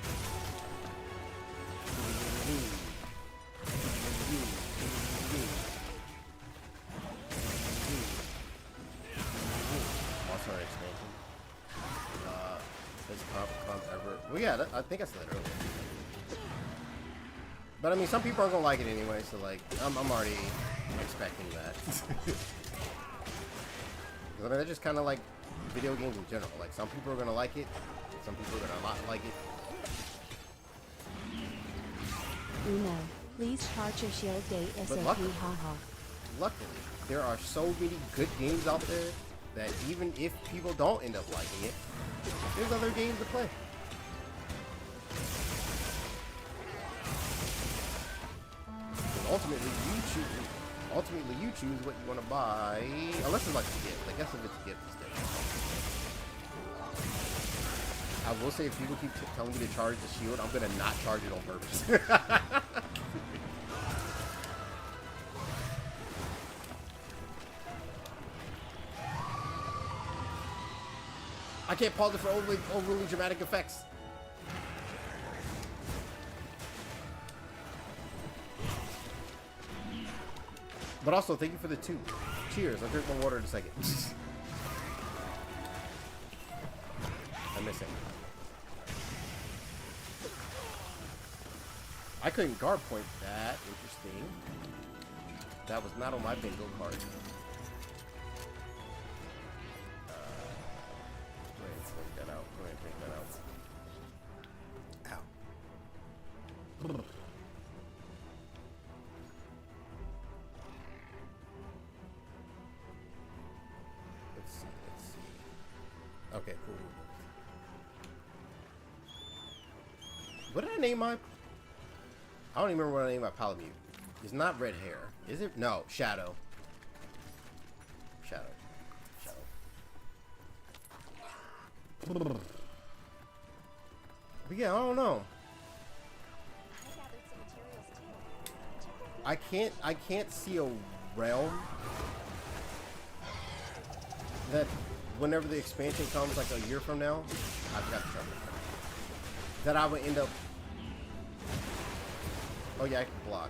Also an expansion. This comp ever. Well, yeah, I think I said that earlier. But I mean, some people aren't gonna like it anyway, so like, I'm already expecting that. I mean, they're just kind of like video games in general. Like, some people are gonna like it, some people are gonna not like it. Uno, please charge your shield date SAP, haha. Luckily, there are so many good games out there that even if people don't end up liking it, there's other games to play. Ultimately, you choose what you want to buy, unless it's like a gift. I guess if it's a gift, it's different. I will say, if people keep telling me to charge the shield, I'm gonna not charge it on purpose. I can't pause it for overly dramatic effects. But also, thank you for the 2. Cheers. I'll drink my water in a second. I miss it. I couldn't guard point that. Interesting. That was not on my bingo card. Go ahead and take that out. Go ahead and take that out. Ow. Let's see. Okay, cool. What did I name my... I don't even remember what I named my Palamute. It's not red hair. Is it? No, Shadow. Shadow. But yeah, I don't know. I gathered some materials too. Check your I can't see a realm that whenever the expansion comes, like a year from now, I forgot to sharpen it. That I would end up. Oh yeah, I can block.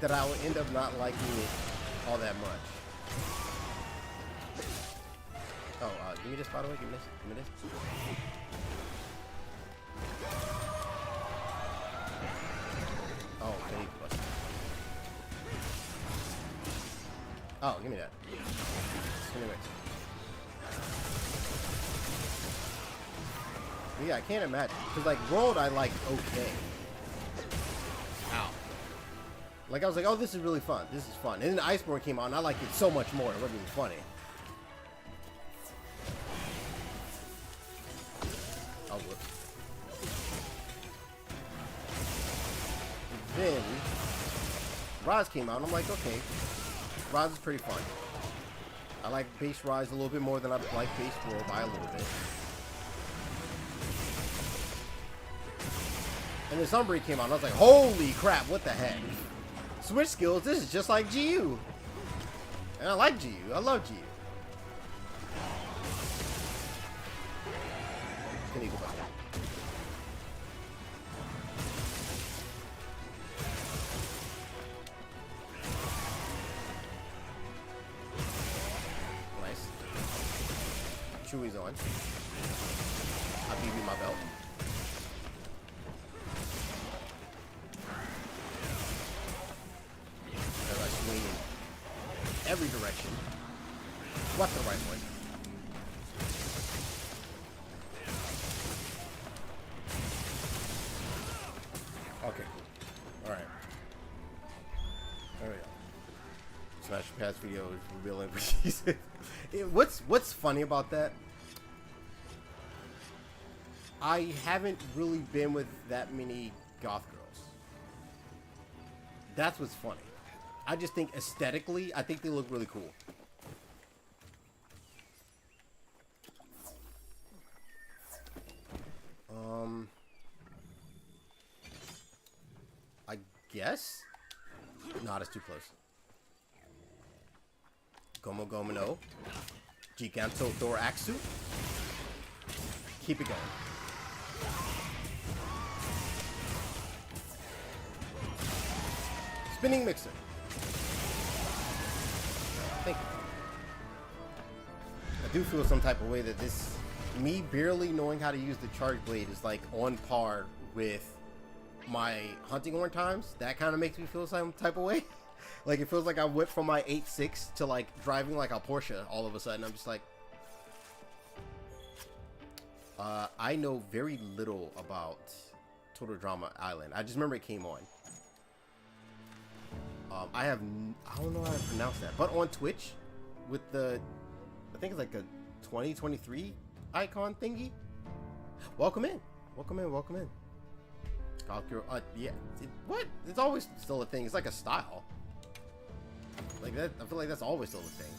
That I would end up not liking it all that much. Oh, give me this, by the way. Give me this. Give me this. Oh, okay. Oh, give me that. Give me that. Yeah, I can't imagine. Because, like, World, I like okay. Ow. Like, I was like, oh, this is really fun. This is fun. And then Iceborne came out, and I liked it so much more. It wasn't even funny. Oh, whoops. Then, Rise came out, and I'm like, okay. Rise is pretty fun. I like base Rise a little bit more than I like base World by a little bit. And then Sunbreak came out, and I was like, holy crap, what the heck? Switch skills, this is just like GU. And I like GU, I love GU. Can you go back? Nice. Chewy's on. I BB my belt. Every direction. What's the right way? Okay, cool. Alright. There we go. Smash Pass video is revealing what she said. What's funny about that? I haven't really been with that many goth girls. That's what's funny. I just think aesthetically, I think they look really cool. I guess? No, that's too close. Gomo Gomo no. Giganto Thoraxu. Keep it going. Spinning Mixer. Thank you. I do feel some type of way that this, me barely knowing how to use the Charge Blade is like on par with my hunting horn times. That kind of makes me feel some type of way. Like it feels like I went from my 8.6 to like driving like a Porsche all of a sudden. I'm just like, I know very little about Total Drama Island. I just remember it came on. I don't know how to pronounce that, but on Twitch with the, I think it's like a 2023 icon thingy. Welcome in. Welcome in. Welcome in. Yeah. What? It's always still a thing. It's like a style. Like that. I feel like that's always still a thing.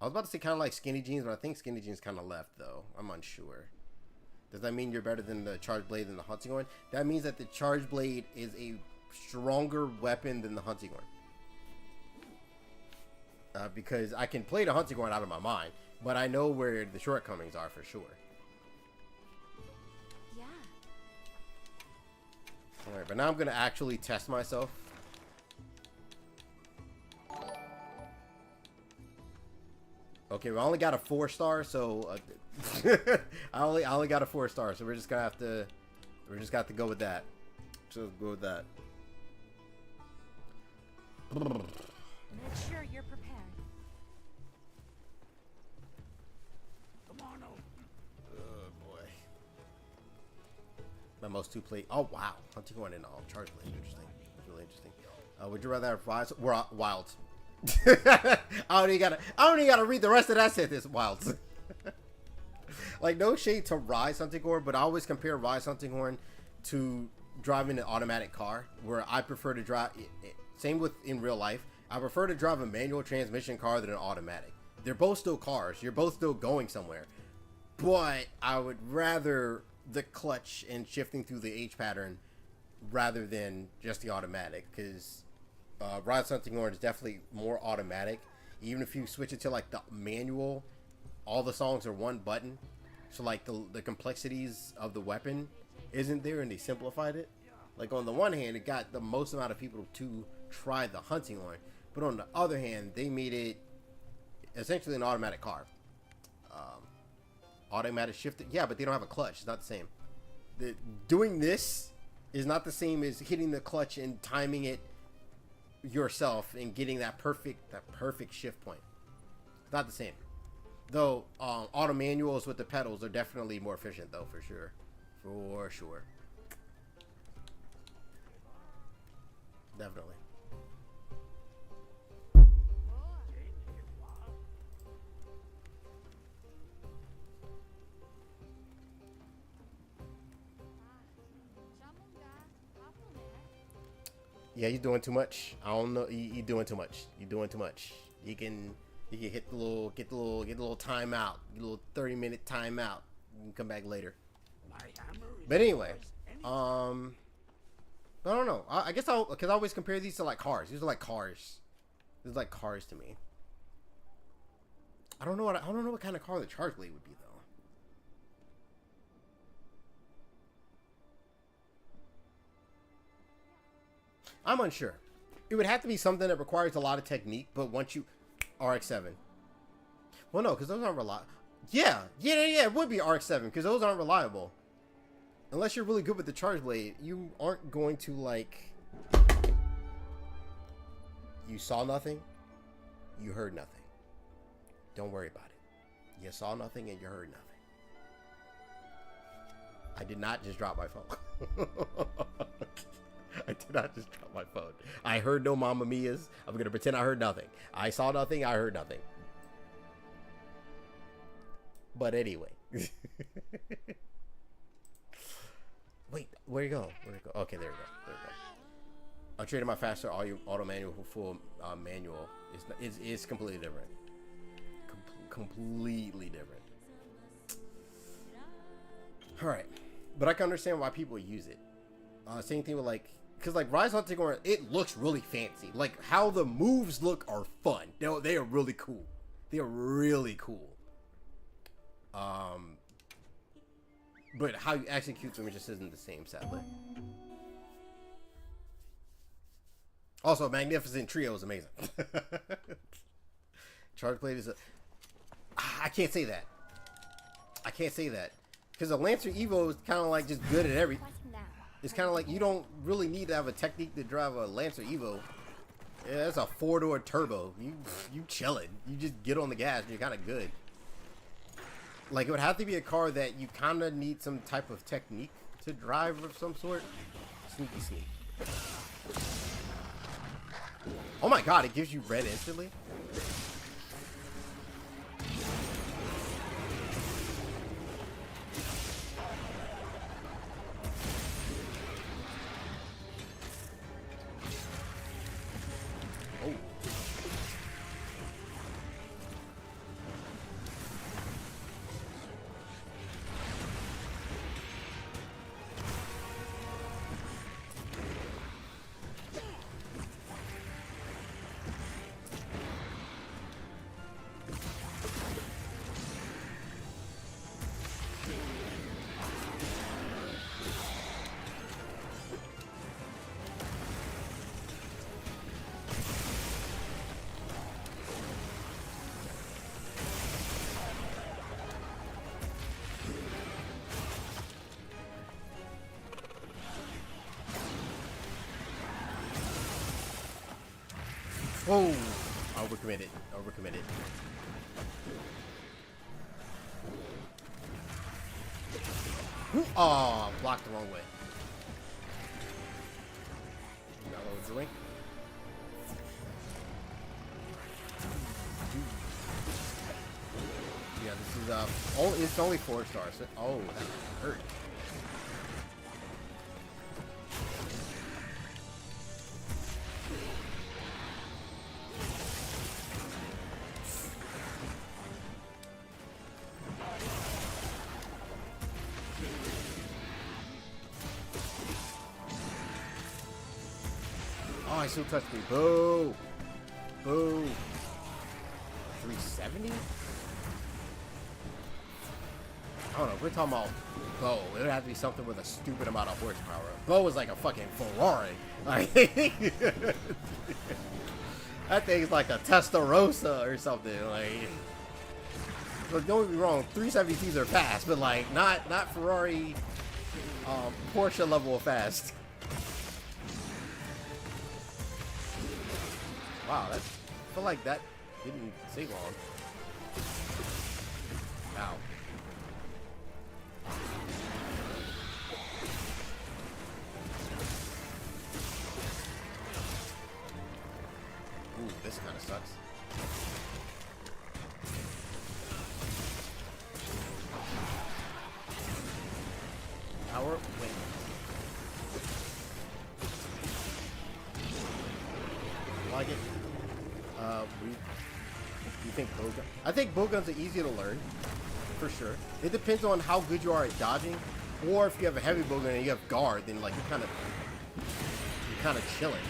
I was about to say kind of like Skinny Jeans, but I think Skinny Jeans kind of left though. I'm unsure. Does that mean you're better than the Charge Blade than the Hunting Horn? That means that the Charge Blade is a stronger weapon than the Hunting Horn. Because I can play the Hunting Horn out of my mind, but I know where the shortcomings are for sure. Yeah. Alright, but now I'm going to actually test myself. Okay, we only got a 4-star, so I only got a 4-star, so we're just gonna have to go with that. So go with that. Make sure you're prepared. Come on over. Oh boy. My most 2 plate. Oh wow, hunting one and all charge blade. Interesting. That's really interesting. Would you rather have wilds? We're wilds. I don't even gotta read the rest of that sentence. Wilds. Like, no shade to Rise Hunting Horn, but I always compare Rise Hunting Horn to driving an automatic car, where I prefer to drive. Same with in real life. I prefer to drive a manual transmission car than an automatic. They're both still cars. You're both still going somewhere. But I would rather the clutch and shifting through the H pattern rather than just the automatic, because Rise Hunting Horn is definitely more automatic. Even if you switch it to like the manual, all the songs are one button. So like the complexities of the weapon isn't there, and they simplified it. Like, on the one hand, it got the most amount of people to try the hunting horn, but on the other hand, they made it essentially an automatic car. Automatic shifting, yeah, but they don't have a clutch. It's not the same. Doing this is not the same as hitting the clutch and timing it yourself and getting that perfect shift point. It's not the same. Though auto manuals with the pedals are definitely more efficient, though, for sure. For sure. Definitely. Yeah, you're doing too much. I don't know. You're doing too much. You're doing too much. You can hit the little, get the little timeout, get a little 30-minute timeout. You can come back later. My hammer is But anyway, yours. I don't know. I guess because I always compare these to like cars. These are like cars. This is like cars to me. I don't know what kind of car the Charge Blade would be though. I'm unsure. It would have to be something that requires a lot of technique, but once you RX-7. Well, no, because those aren't reliable. Yeah, it would be RX-7 because those aren't reliable. Unless you're really good with the Charge Blade, you aren't going to, like... You saw nothing, you heard nothing. Don't worry about it. You saw nothing and you heard nothing. I did not just drop my phone. I did not just drop my phone. I heard no Mamma Mia's. I'm going to pretend I heard nothing. I saw nothing, I heard nothing. But anyway. Wait, where'd you go? Okay, there we go. I'm trading my faster auto manual for full manual. It's completely different. Completely different. Alright. But I can understand why people use it. Same thing with like... Because like Rise Hunting Horn, it looks really fancy. Like how the moves look are fun. They are really cool. They are really cool. But how you execute them just isn't the same, sadly. Also, Magnificent Trio is amazing. Charge Blade is a... I can't say that. Because a Lancer Evo is kind of like just good at everything. It's kind of like you don't really need to have a technique to drive a Lancer Evo. Yeah, that's a 4-door turbo. You chilling. You just get on the gas and you're kind of good. Like, it would have to be a car that you kind of need some type of technique to drive of some sort. Sneaky sneak. Oh my god, it gives you red instantly? Oh, overcommitted. Overcommitted. Oh, blocked the wrong way. Got a little drink. Yeah, this is only it's only 4 stars. Oh, that hurt. Oh, he still touched me. Boo! Boo! 370? I don't know. If we're talking about Bo, it would have to be something with a stupid amount of horsepower. Bo is like a fucking Ferrari. Like, that thing's like a Testarossa or something. Like, look, don't get me wrong. 370s are fast, but like not Ferrari, Porsche level of fast. Wow, I feel like that didn't take long. Ow. Ooh, this kind of sucks. Power, wait. Like it. You think bowgun? I think bowguns are easier to learn, for sure. It depends on how good you are at dodging, or if you have a heavy bowgun and you have guard, then like you're kind of chilling.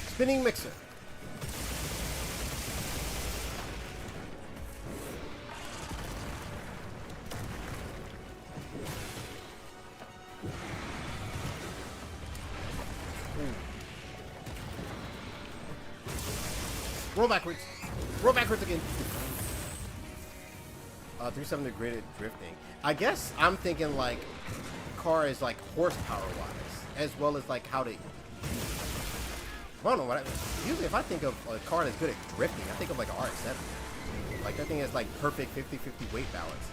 Spinning mixer. Roll backwards. Roll backwards again. 370 graded drifting. I guess I'm thinking like car is like horsepower wise, as well as like how to. I don't know what. Usually, if I think of a car that's good at drifting, I think of like an RX-7. Like that thing has like perfect 50-50 weight balance.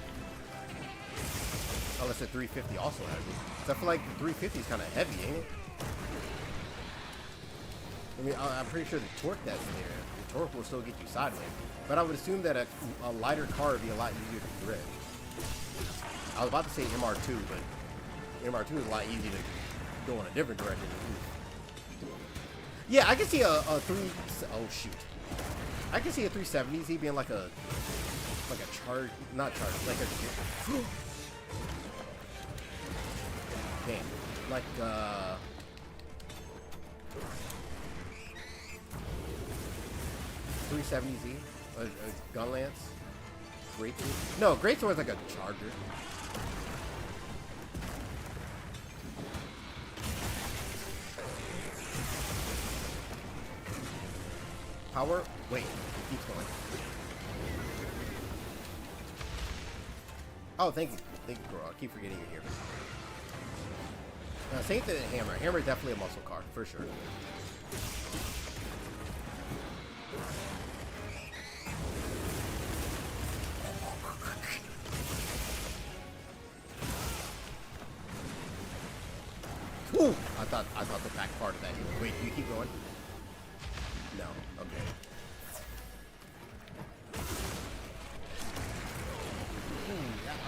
Unless the 350 also has it. So I feel like the 350 is kind of heavy, ain't it? I mean, I'm pretty sure the torque that's there, the torque will still get you sideways. But I would assume that a lighter car would be a lot easier to drift. I was about to say MR2, but MR2 is a lot easier to go in a different direction. Yeah, I can see a 3. Oh shoot! I can see a 370Z being like a charge, not charge, like a. Damn, like 370Z, a gun lance, greatsword. No, greatsword is like a charger. Power. Wait, it keeps going. Oh, thank you, Gore. I keep forgetting you're here. Same thing with Hammer. Hammer is definitely a muscle car for sure. Ooh! I thought the back part of that. Wait, do you keep going? No. Okay.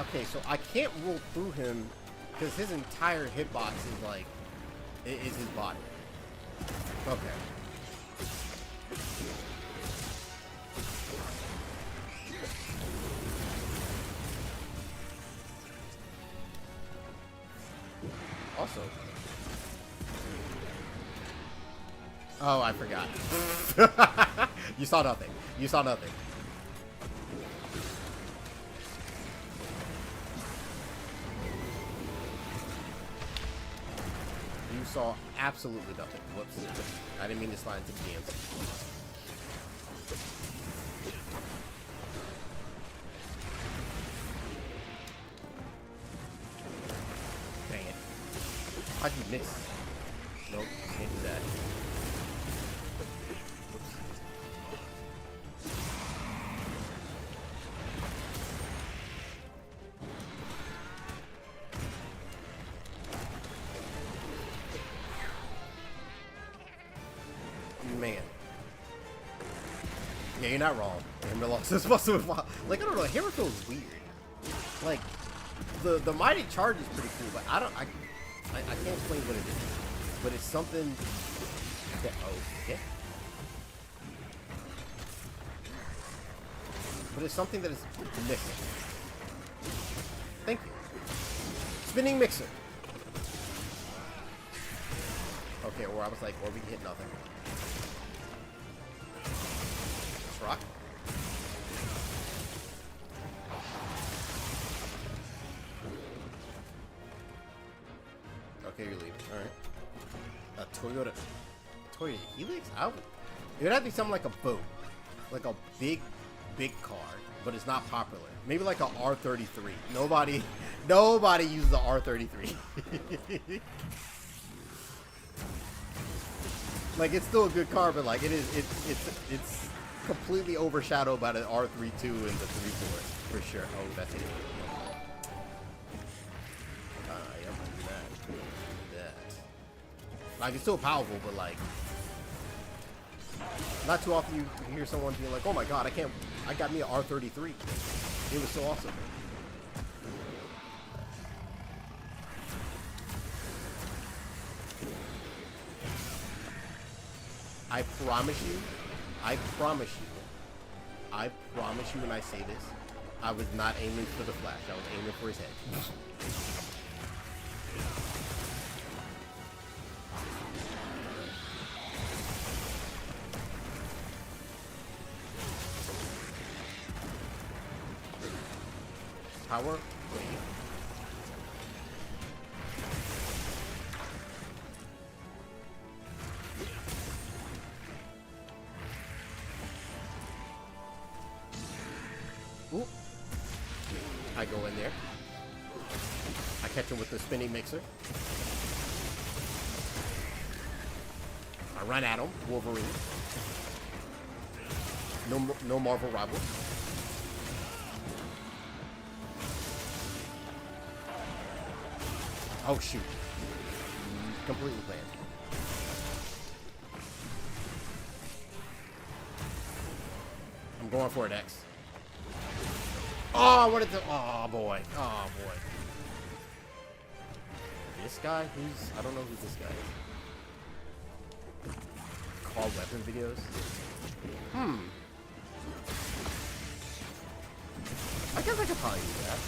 Okay, so I can't roll through him because his entire hitbox is like is his body. Okay. Also. Oh, I forgot. You saw nothing. You saw nothing. You saw absolutely nothing. Whoops. I didn't mean to slide into the DMs. Dang it. How'd you miss? Nope, can't do that. Man. Yeah, you're not wrong. Hammerlock is supposed to have, like, I don't know, hammer feels weird. Like, the mighty charge is pretty cool, but I can't explain what it is. But it's something that, oh, yeah. But it's something that is missing. Thank you. Spinning mixer. Okay, or I was like, or we can hit nothing. Let's rock. Okay, you're leaving. Alright. A Toyota Helix? It would have to be something like a boat. Like a big car. But it's not popular. Maybe like a R33. Nobody uses the R33. Like, it's still a good car, but like it's completely overshadowed by the R32 and the 34 for sure. Oh, that's it. Yep, do that. Like, it's still powerful, but like, not too often you hear someone being like, "Oh my god, I got me an R33. It was so awesome." I promise you when I say this, I was not aiming for the Flash. I was aiming for his head. Power wave. Ooh. I go in there. I catch him with the spinning mixer. I run at him, Wolverine. No Marvel rivals. Oh shoot. Completely planned. I'm going for an X. Oh, I wanted to. Oh boy. Oh boy. This guy? I don't know who this guy is. Call weapon videos? I guess I could probably do that.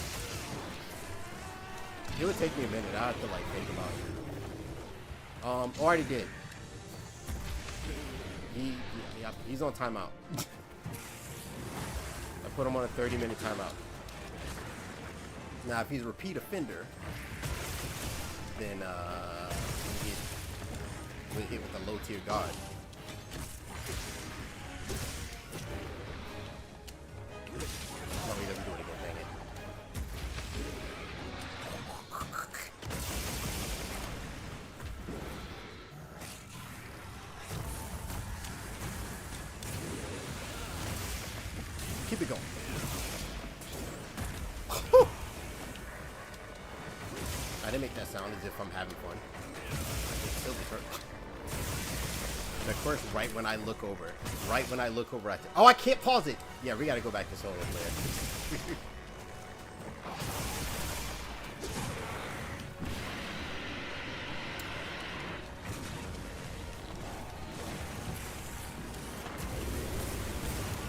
It would take me a minute. I have to like think about it. Already did. He's on timeout. I put him on a 30-minute timeout. Now, if he's a repeat offender, then we'll hit with a low-tier guard. No, he doesn't do it again, dang it. Keep it going. I didn't make that sound as if I'm having fun. It still hurt. And of course, right when I look over, oh, I can't pause it. Yeah, we gotta go back to solo player.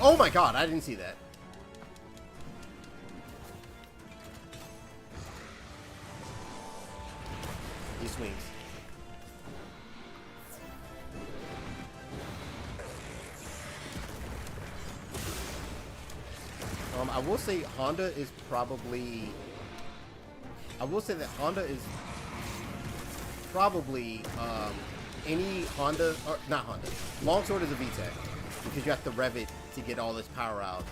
Oh my god, I didn't see that. He swings. I will say Honda is probably... I will say that Honda is probably any Honda, or not Honda, longsword is a VTEC because you have to rev it to get all this power out,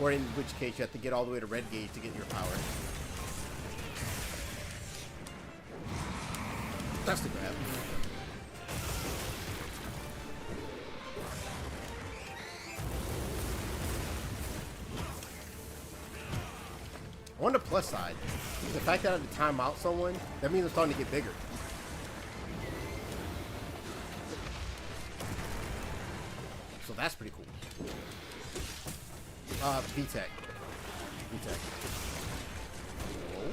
or in which case you have to get all the way to red gauge to get your power. That's the grab. On the plus side, the fact that I had to time out someone, that means I'm starting to get bigger. So that's pretty cool. VTEC. VTEC. Whoa.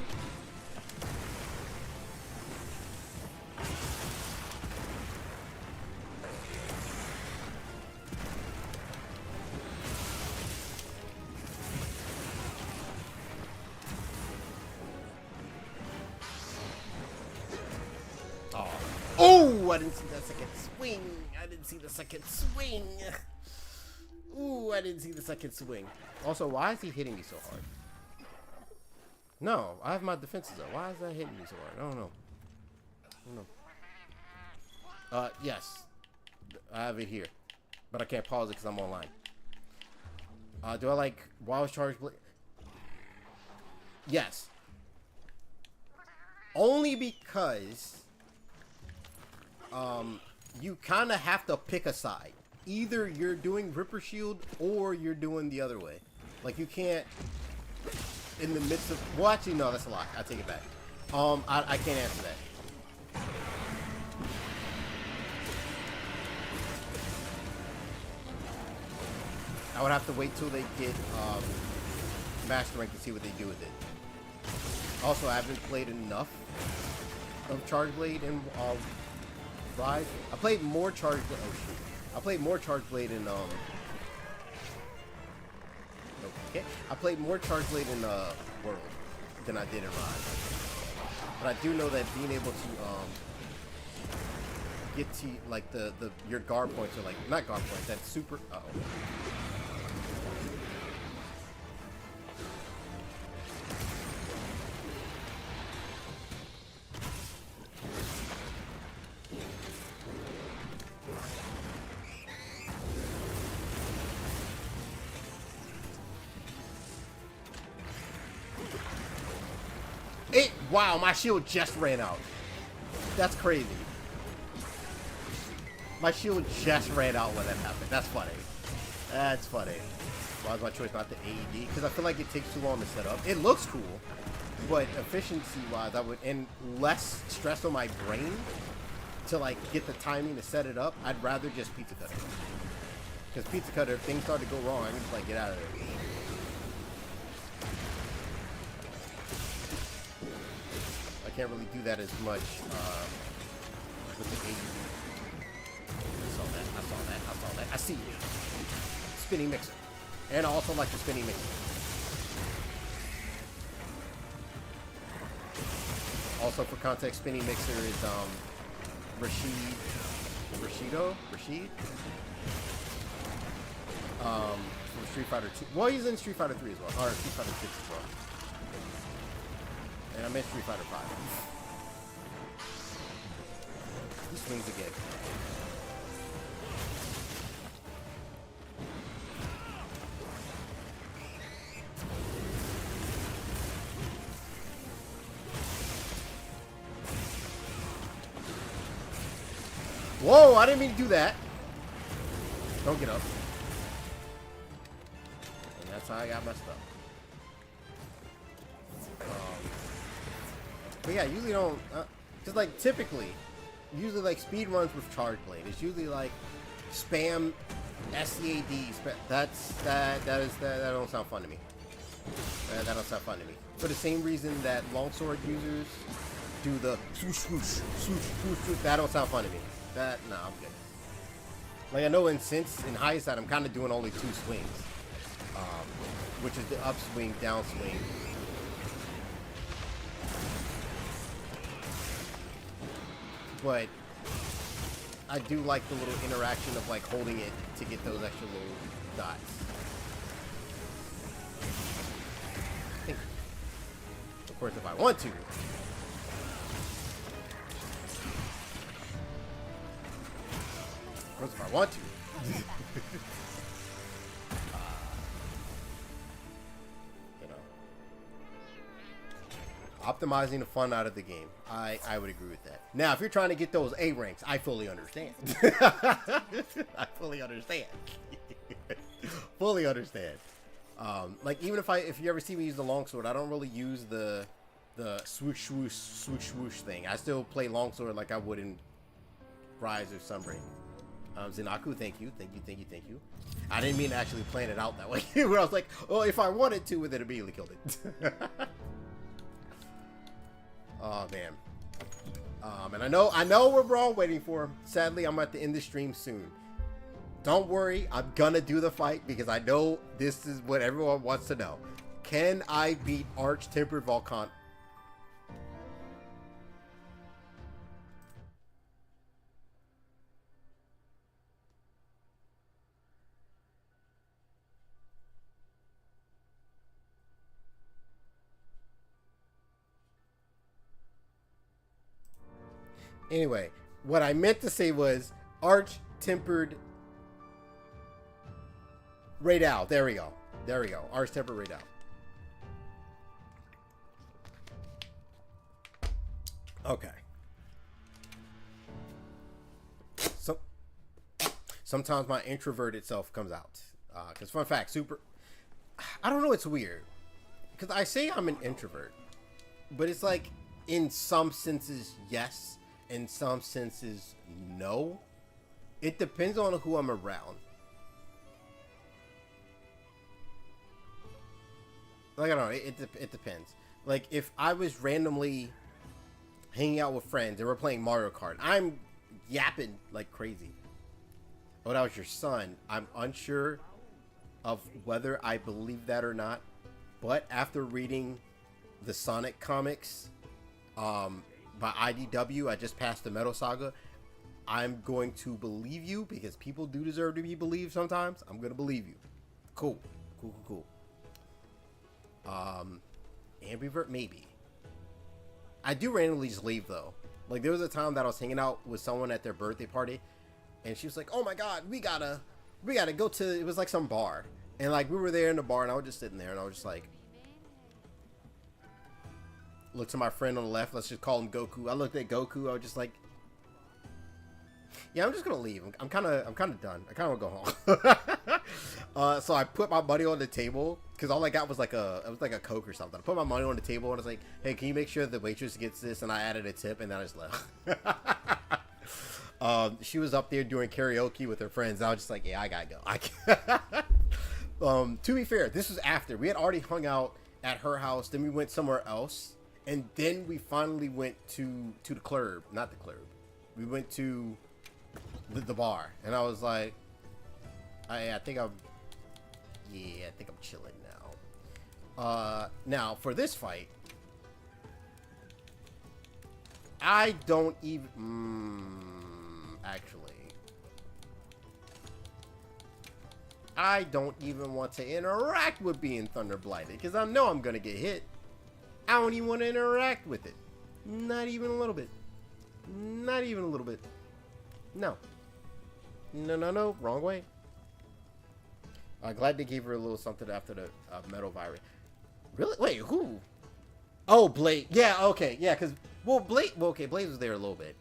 Oh, I didn't see that second swing. I didn't see the second swing. Ooh, I didn't see the second swing. Also, why is he hitting me so hard? No, I have my defenses up. Why is that hitting me so hard? I don't know. I don't know. Yes. I have it here. But I can't pause it because I'm online. Do I like Wild Charge Blade? Yes. Only because you kind of have to pick a side. Either you're doing Ripper Shield or you're doing the other way. Like, you can't, in the midst of, well, actually, no, that's a lie. I take it back. I can't answer that. I would have to wait till they get Master Rank to see what they do with it. Also, I haven't played enough of Charge Blade and Rise. I played more Charge Blade. Oh shoot! I played more Charge Blade in okay. I played more Charge Blade in World than I did in Rise. But I do know that being able to get to like your guard points are like not guard points. That's super. Wow, my shield just ran out. That's crazy. My shield just ran out when that happened. That's funny. That's funny. Why was my choice not the AED? Because I feel like it takes too long to set up. It looks cool, but efficiency-wise, I would, and less stress on my brain to like get the timing to set it up. I'd rather just Pizza Cutter. Because Pizza Cutter, if things start to go wrong, I can just like get out of there. I can't really do that as much with the AED. I saw that. I see you. Spinning mixer. And I also like the spinning mixer. Also for context, spinning mixer is Rashid from Street Fighter 2. Well, he's in Street Fighter 3 as well, or Street Fighter 6 as well. And I meant Street Fighter 5. He swings again. Whoa, I didn't mean to do that. Don't get up. And that's how I got messed up. But yeah, usually don't, cause like typically, usually like speed runs with Charge Blade, it's usually like spam SCAD. That don't sound fun to me. That don't sound fun to me. For the same reason that longsword users do the swoosh swoosh swoosh swoosh swoosh. That don't sound fun to me. No, I'm good. Like I know in hindsight, I'm kind of doing only 2 swings, which is the upswing, downswing. But I do like the little interaction of like holding it to get those extra little dots. I think, of course, if I want to, course, if I want to. You know, optimizing the fun out of the game. I would agree with that. Now, if you're trying to get those A ranks, I fully understand. I fully understand. Fully understand. Like even if you ever see me use the longsword, I don't really use the swoosh swoosh swoosh swoosh thing. I still play longsword like I would in Rise or Sunbreak. Zinaku, thank you. I didn't mean to actually plan it out that way. Where I was like, oh, if I wanted to, then immediately killed it. Oh man. And I know we're all waiting for him. Sadly, I'm at the end of the stream soon. Don't worry, I'm gonna do the fight because I know this is what everyone wants to know. Can I beat Arch-Tempered Volcan? Anyway, what I meant to say was Arch-Tempered Rey Dau. There we go. Arch-Tempered Rey Dau. Okay. So sometimes my introverted self comes out. Because fun fact, I don't know, it's weird. Because I say I'm an introvert. But it's like, in some senses, yes. In some senses, no. It depends on who I'm around. Like, I don't know, it depends. Like, if I was randomly hanging out with friends and we're playing Mario Kart, I'm yapping like crazy. Oh, that was your son. I'm unsure of whether I believe that or not. But after reading the Sonic comics by IDW, I just passed the Metal Saga. I'm going to believe you because people do deserve to be believed sometimes. I'm going to believe you. Cool. Ambivert, maybe. I do randomly just leave though. Like there was a time that I was hanging out with someone at their birthday party, and she was like, "Oh my god, we gotta go to." It was like some bar, and like we were there in the bar, and I was just sitting there, and I was just like, look to my friend on the left. Let's just call him Goku. I looked at Goku. I was just like, yeah, I'm just gonna leave. I'm kind of done. I kind of want to go home. So I put my money on the table because all I got was like a Coke or something. I put my money on the table and I was like, hey, can you make sure the waitress gets this? And I added a tip, and then I just left. She was up there doing karaoke with her friends. I was just like, yeah, I gotta go. To be fair, this was after we had already hung out at her house. Then we went somewhere else, and then we finally went to the club. Not the club. We went to the bar, and I was like, I think I'm chilling now. Now for this fight, I don't even I don't even want to interact with being Thunder Blighted because I know I'm gonna get hit. I don't even want to interact with it, not even a little bit. No, wrong way. Glad they gave her a little something after the metal virus. Really? Wait, who? Oh, Blade. Yeah, okay. Yeah, because, Blade was there a little bit.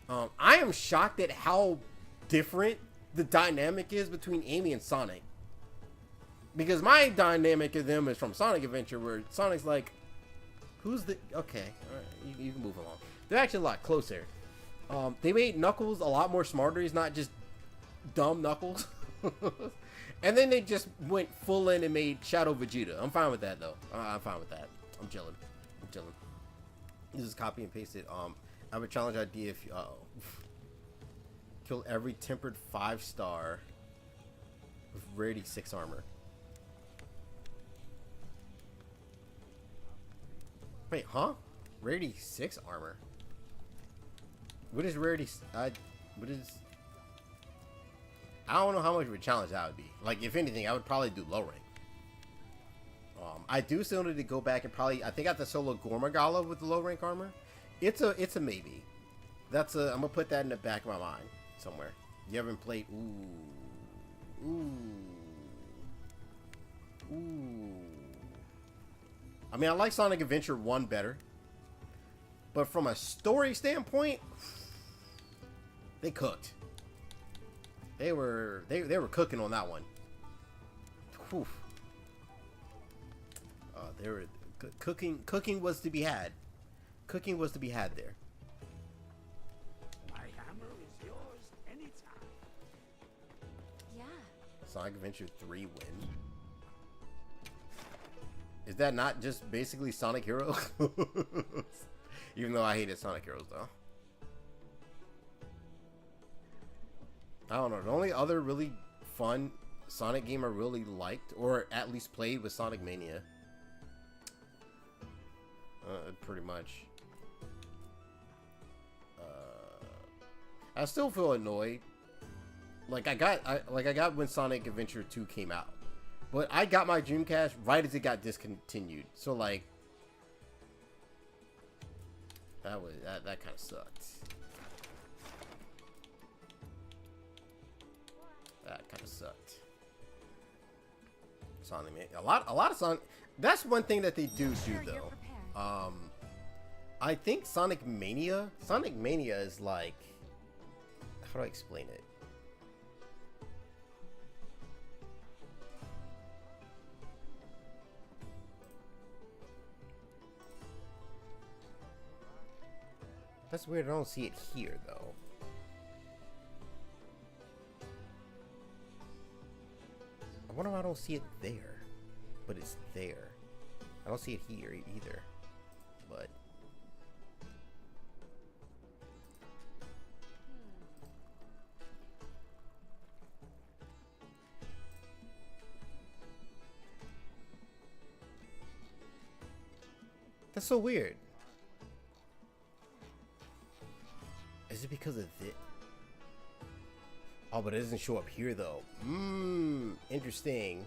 I am shocked at how different the dynamic is between Amy and Sonic. Because my dynamic of them is from Sonic Adventure, where Sonic's like, who's the... Okay, alright, you can move along. They're actually a lot closer. They made Knuckles a lot more smarter. He's not just dumb Knuckles. And then they just went full in and made Shadow Vegeta. I'm fine with that, though. I'm fine with that. I'm chilling. This is copy and paste it. I have a challenge idea if you... Kill every tempered 5-star with rarity 6 armor. Wait, huh? Rarity 6 armor? What is rarity? What is... I don't know how much of a challenge that would be. Like, if anything, I would probably do low rank. I do still need to go back and probably... I think I have to solo Gore Magala with the low rank armor. It's a maybe. I'm gonna put that in the back of my mind somewhere. You haven't played. Ooh. Ooh. Ooh. I mean, I like Sonic Adventure 1 better. But from a story standpoint, they cooked. They were cooking on that one. Whew. They were cooking. Cooking was to be had. Cooking was to be had there. My hammer is yours anytime. Yeah. Sonic Adventure 3 win. Is that not just basically Sonic Heroes? Even though I hated Sonic Heroes though. I don't know. The only other really fun Sonic game I really liked, or at least played, was Sonic Mania. Pretty much. I still feel annoyed. Like I got when Sonic Adventure 2 came out, but I got my Dreamcast right as it got discontinued. So like, that kind of sucked. That kind of sucked. Sonic Mania. A lot of Sonic. That's one thing that they do though. I think Sonic Mania is like, how do I explain it? That's weird. I don't see it here though. I wonder why I don't see it there, but it's there. I don't see it here either, but that's so weird. Is it because of this? Oh, but it doesn't show up here though. Interesting.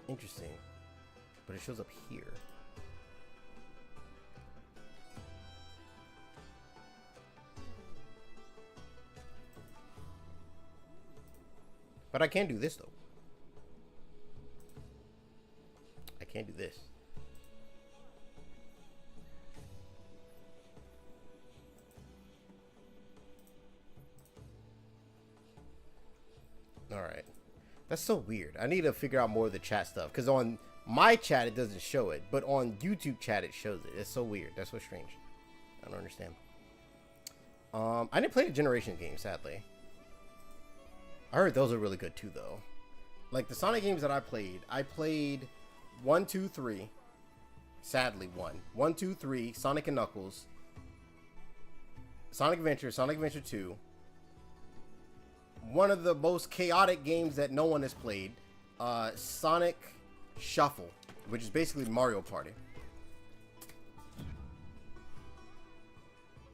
Interesting. But it shows up here. But I can do this though. I can't do this. Alright. That's so weird. I need to figure out more of the chat stuff. Because on my chat, it doesn't show it. But on YouTube chat, it shows it. It's so weird. That's so strange. I don't understand. I didn't play the Generation game, sadly. I heard those are really good too, though. Like, the Sonic games that I played 1, 2, 3. Sadly, 1. 1, 2, 3. Sonic and Knuckles. Sonic Adventure. Sonic Adventure 2. One of the most chaotic games that no one has played, Sonic Shuffle, which is basically Mario Party,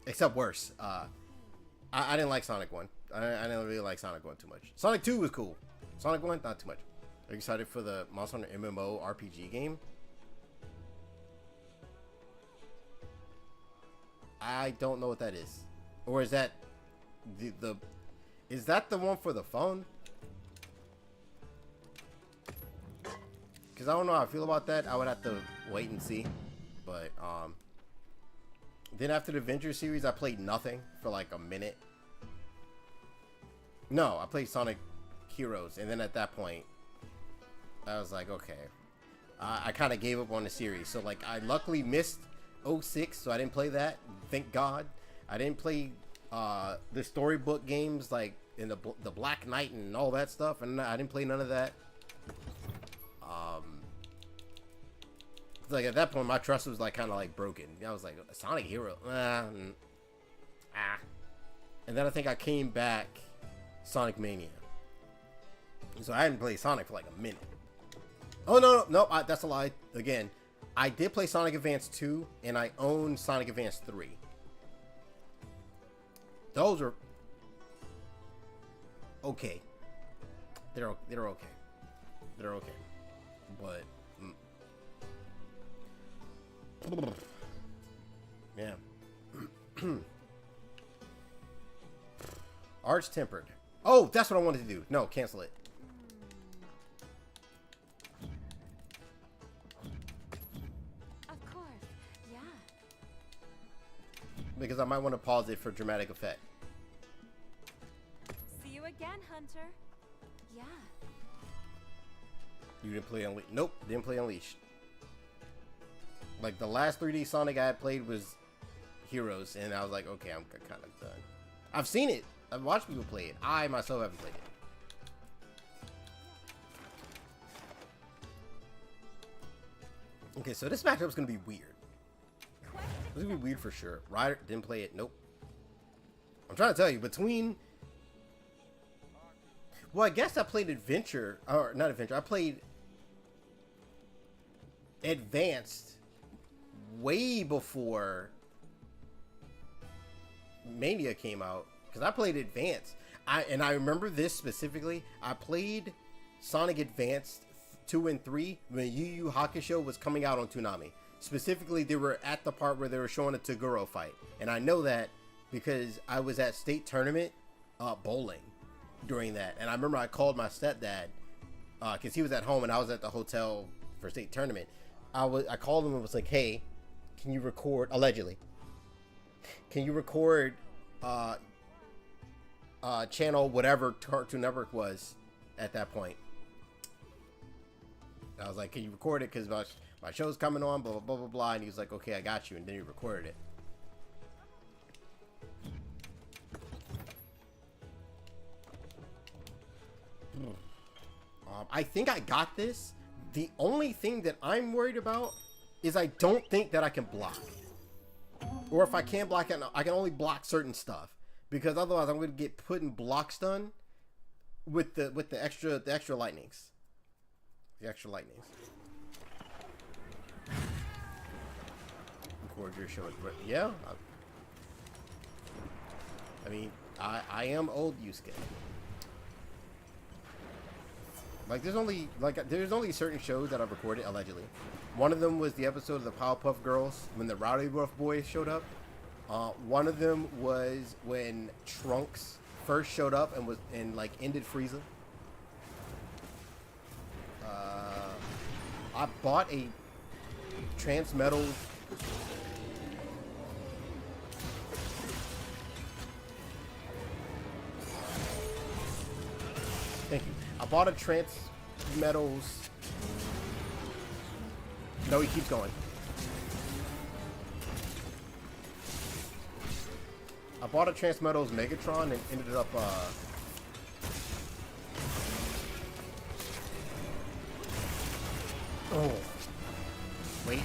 except worse. I didn't like Sonic 1. I didn't really like Sonic 1 too much. Sonic 2 was cool. Sonic 1, not too much. Are you excited for the Monster Hunter MMO RPG game? I don't know what that is. Or is that the is that the one for the phone? Because I don't know how I feel about that. I would have to wait and see. But, then after the Adventure series, I played nothing for like a minute. No, I played Sonic Heroes. And then at that point, I was like, okay. I kind of gave up on the series. So, like, I luckily missed 06, so I didn't play that. Thank God. I didn't play the storybook games like in the Black Knight and all that stuff, and I didn't play none of that. Like at that point, my trust was like kind of like broken. I was like, Sonic Hero, and then I think I came back Sonic Mania, so I hadn't played Sonic for like a minute. Oh no, that's a lie. Again, I did play Sonic Advance 2, and I own Sonic Advance 3. Those are okay. They're okay. They're okay. But yeah. Arch tempered. Oh, that's what I wanted to do. No, cancel it. Of course, yeah. Because I might want to pause it for dramatic effect. See you again, Hunter. Yeah. You didn't play Unleashed. Nope, didn't play Unleashed. Like, the last 3D Sonic I had played was Heroes, and I was like, okay, I'm kind of done. I've seen it. I've watched people play it. I myself haven't played it. Okay, so this matchup is gonna be weird. This is gonna be weird for sure. Ryder didn't play it. Nope. I'm trying to tell you, between... Well, I guess I played Adventure, or not Adventure. I played Advanced way before Mania came out, because I played Advanced. And I remember this specifically. I played Sonic Advanced 2 and 3 when Yu Yu Hakusho was coming out on Toonami. Specifically, they were at the part where they were showing a Toguro fight, and I know that because I was at state tournament bowling during that, and I remember I called my stepdad because he was at home and I was at the hotel for state tournament. I called him and was like, "Hey, can you record?" Allegedly, can you record channel whatever Cartoon Network was at that point? I was like, "Can you record it? Because my show's coming on." Blah blah blah blah blah. And he was like, "Okay, I got you." And then he recorded it. I think I got this. The only thing that I'm worried about is I don't think that I can block. Or if I can block it, I can only block certain stuff. Because otherwise I'm going to get put in block stun with the extra lightnings. The extra lightnings. Record your show. Yeah. I mean, I am old Yusuke. Like, there's only certain shows that I've recorded, allegedly. One of them was the episode of the Powerpuff Girls when the Rowdy Rough Boys showed up. One of them was when Trunks first showed up and like ended Frieza. I bought a Transmetal. Thank you. I bought a Transmetals. No, he keeps going. I bought a Transmetals Megatron and ended up oh. Wait.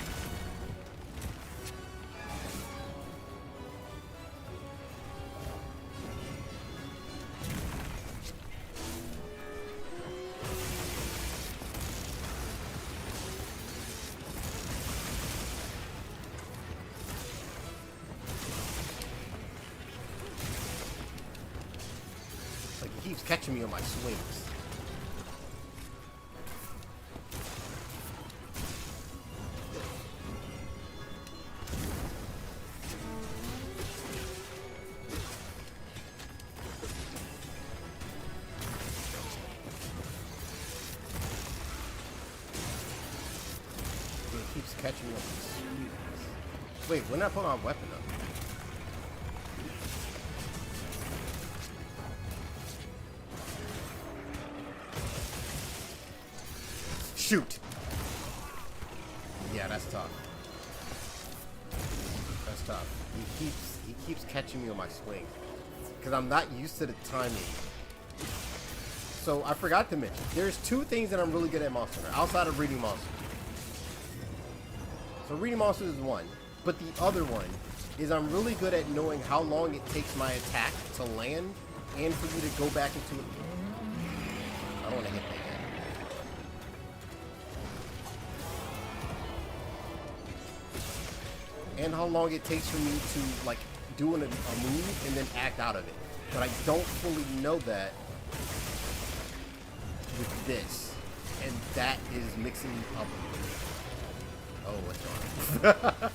Like, he keeps catching me on my swings. He keeps catching me on my swings. Wait, when did I put my weapon up? Shoot! Yeah, that's tough. That's tough. He keeps catching me on my swing. Because I'm not used to the timing. So I forgot to mention, there's two things that I'm really good at Monster Hunter, outside of reading monsters. So reading monsters is one. But the other one is I'm really good at knowing how long it takes my attack to land and for you to go back into it. I don't want to hit that yet. And how long it takes for me to, like, do a move and then act out of it. But I don't fully know that with this. And that is mixing up. Oh, what's wrong?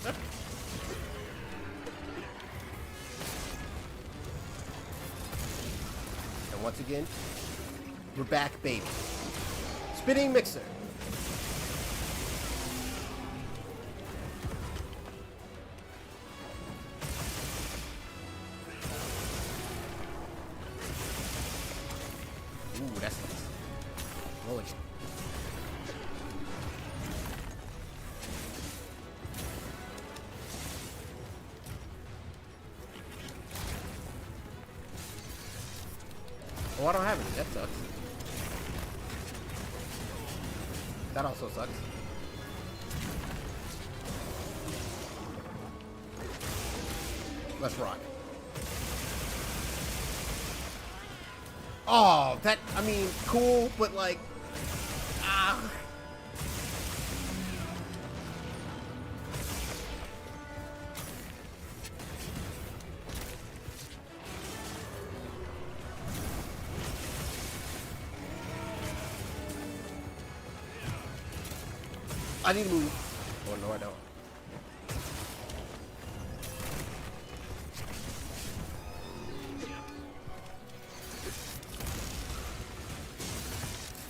once again, we're back, baby. Spinning mixer. Ooh, that's nice. Rolling. Oh, I don't have any. That sucks. That also sucks. Let's rock. Oh, that, I mean, cool, but like, ah. I need to move. Oh, no, I don't.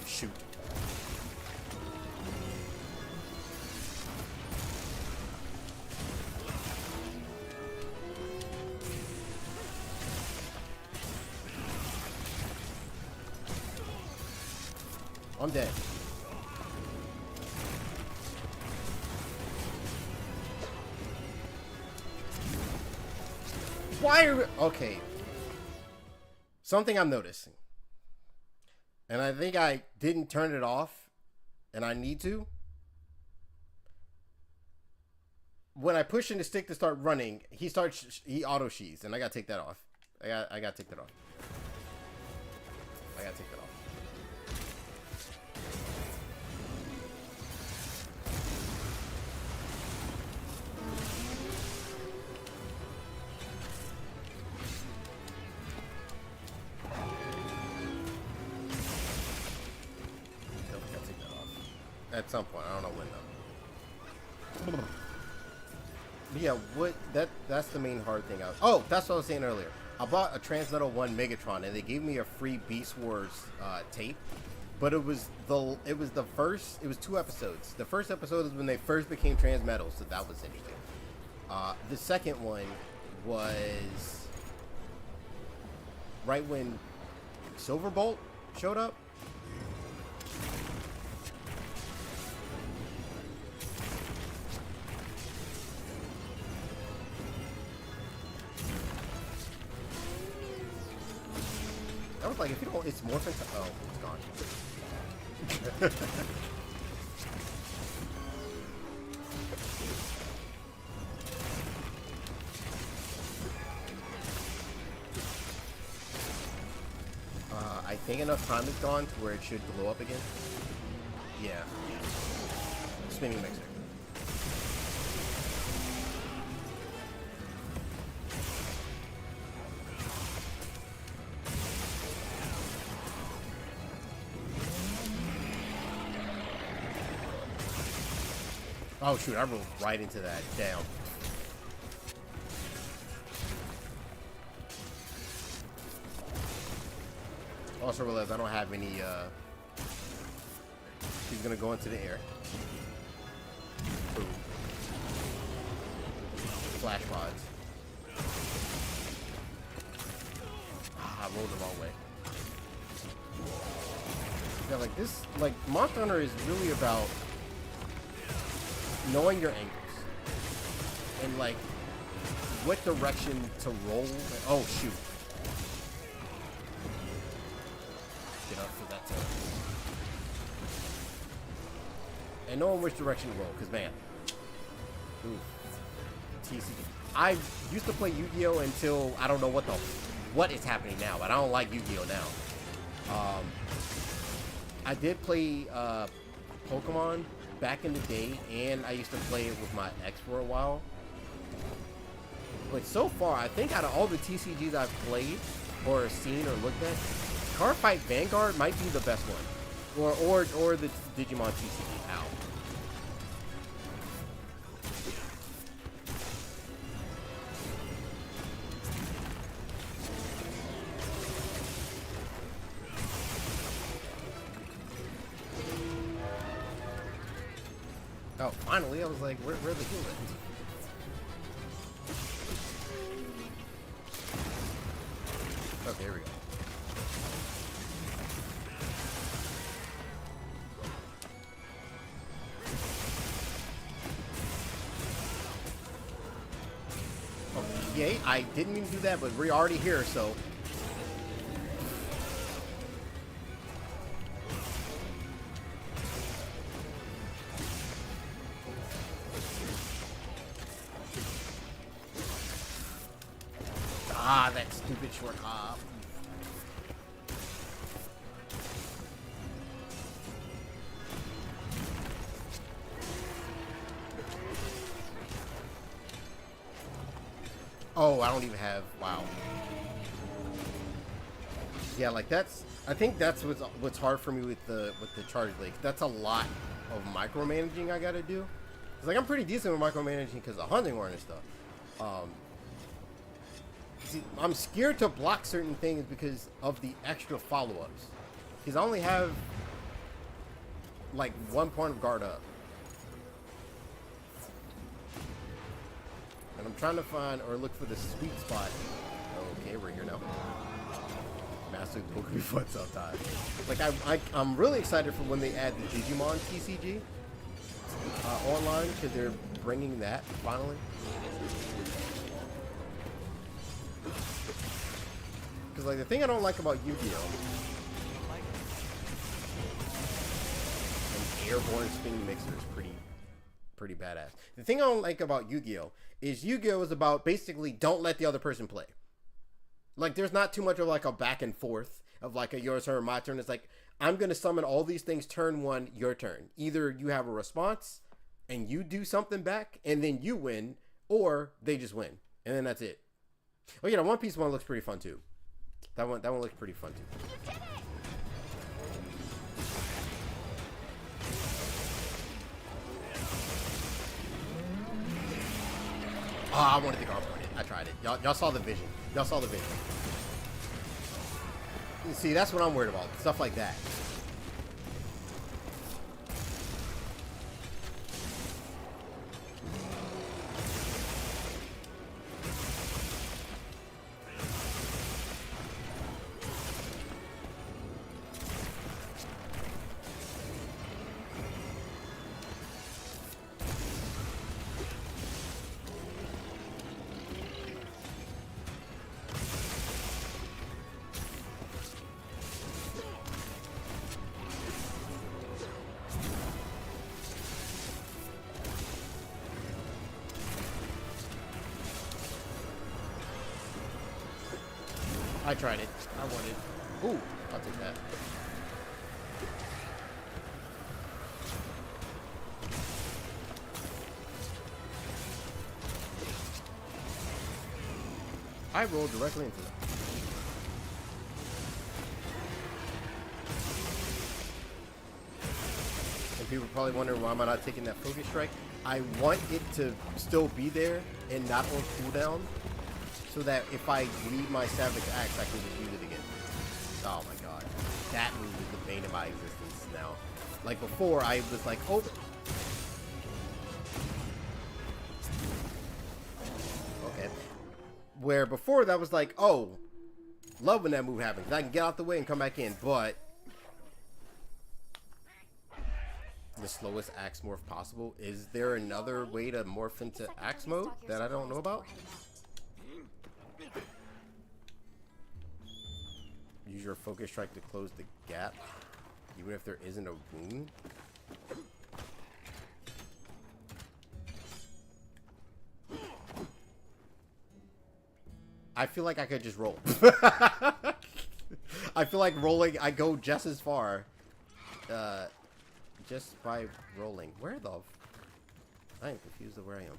Shoot. I'm dead. Why are we, okay. Something I'm noticing. And I think I didn't turn it off, and I need to. When I push in the stick to start running, he auto sheaths, and I gotta take that off. I gotta take that off. I gotta take that off. At some point, I don't know when though. But yeah, that's the main hard thing. Oh, that's what I was saying earlier. I bought a Transmetal 1 Megatron, and they gave me a free Beast Wars tape. But it was 2 episodes. The first episode is when they first became Transmetal, so that was interesting. The second one was right when Silverbolt showed up. I was like, if you don't, it's morphing. Oh, it's gone. I think enough time is gone to where it should blow up again. Yeah. Spinning mixer. Oh shoot, I rolled right into that. Damn. Also realized I don't have any, he's gonna go into the air. Boom. Flash rods. Ah, I rolled the wrong way. Yeah, like this, like, Monster Hunter is really about knowing your angles and like what direction to roll. Oh shoot! Get up for that time. And knowing which direction to roll, because man, ooh, TCG. I used to play Yu-Gi-Oh until I don't know what is happening now, but I don't like Yu-Gi-Oh now. I did play Pokemon back in the day, and I used to play it with my ex for a while. But so far, I think out of all the TCGs I've played, or seen, or looked at, Cardfight Vanguard might be the best one. Or the Digimon TCG. Ow. Oh, finally! I was like, where the heal at? Okay, here we go. Okay, I didn't mean to do that, but we're already here, so. Ah, that stupid short hop. Oh, I don't even have. Wow. Yeah, like that's. I think that's what's hard for me with the charge blade. That's a lot of micromanaging I gotta do. Cause like I'm pretty decent with micromanaging because of hunting horn and stuff. See, I'm scared to block certain things because of the extra follow-ups. Because I only have like 1 point of guard up. And I'm trying to find or look for the sweet spot. Okay, we're here now. Master Pokemon Foot sometime. Like I'm really excited for when they add the Digimon TCG online because they're bringing that finally. Because like the thing I don't like about Yu-Gi-Oh! An airborne spinning mixer is pretty badass. The thing I don't like about Yu-Gi-Oh! Is Yu-Gi-Oh! Is about basically don't let the other person play. Like there's not too much of like a back and forth of like a your turn, my turn. It's like I'm gonna summon all these things turn one, your turn. Either you have a response and you do something back and then you win, or they just win. And then that's it. Oh yeah, the One Piece one looks pretty fun too. That one looks pretty fun too. Oh, I wanted to go up on it. I tried it. Y'all saw the vision. Y'all saw the vision. See, that's what I'm worried about. Stuff like that. I tried it. I wanted. Ooh, I'll take that. I rolled directly into that. And people are probably wondering why am I not taking that focus strike. I want it to still be there and not on cooldown, so that if I need my Savage Axe, I can just use it again. Oh my god. That move is the bane of my existence now. Like before, I was like, oh. Okay. Where before, that was like, oh. Love when that move happens. I can get out the way and come back in, but the slowest axe morph possible. Is there another way to morph into axe mode that I don't know about? Use your focus strike to close the gap, even if there isn't a wound. I feel like I could just roll. I feel like rolling, I go just as far, just by rolling. Where the? I am confused of where I am.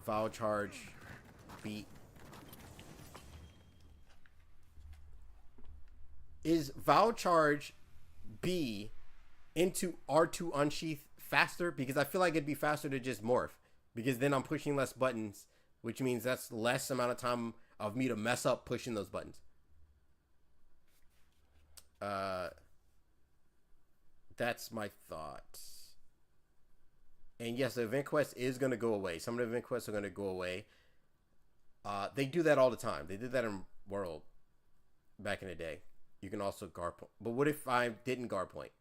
Vow charge, beat. Is Vow Charge B into R2 Unsheath faster? Because I feel like it'd be faster to just morph. Because then I'm pushing less buttons, which means that's less amount of time of me to mess up pushing those buttons. That's my thoughts. And yes, the event quest is going to go away. Some of the event quests are going to go away. They do that all the time. They did that in World back in the day. You can also guard point. But what if I didn't guard point?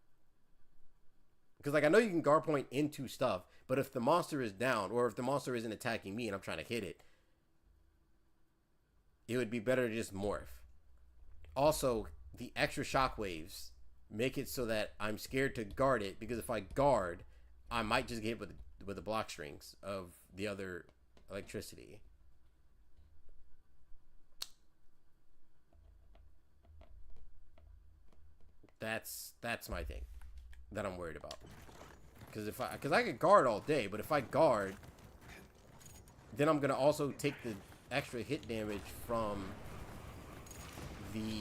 Because, like, I know you can guard point into stuff, but if the monster is down, or if the monster isn't attacking me and I'm trying to hit it, it would be better to just morph. Also, the extra shockwaves make it so that I'm scared to guard it, because if I guard, I might just get with the block strings of the other electricity. That's my thing that I'm worried about. Because I could guard all day, but if I guard, then I'm gonna also take the extra hit damage from the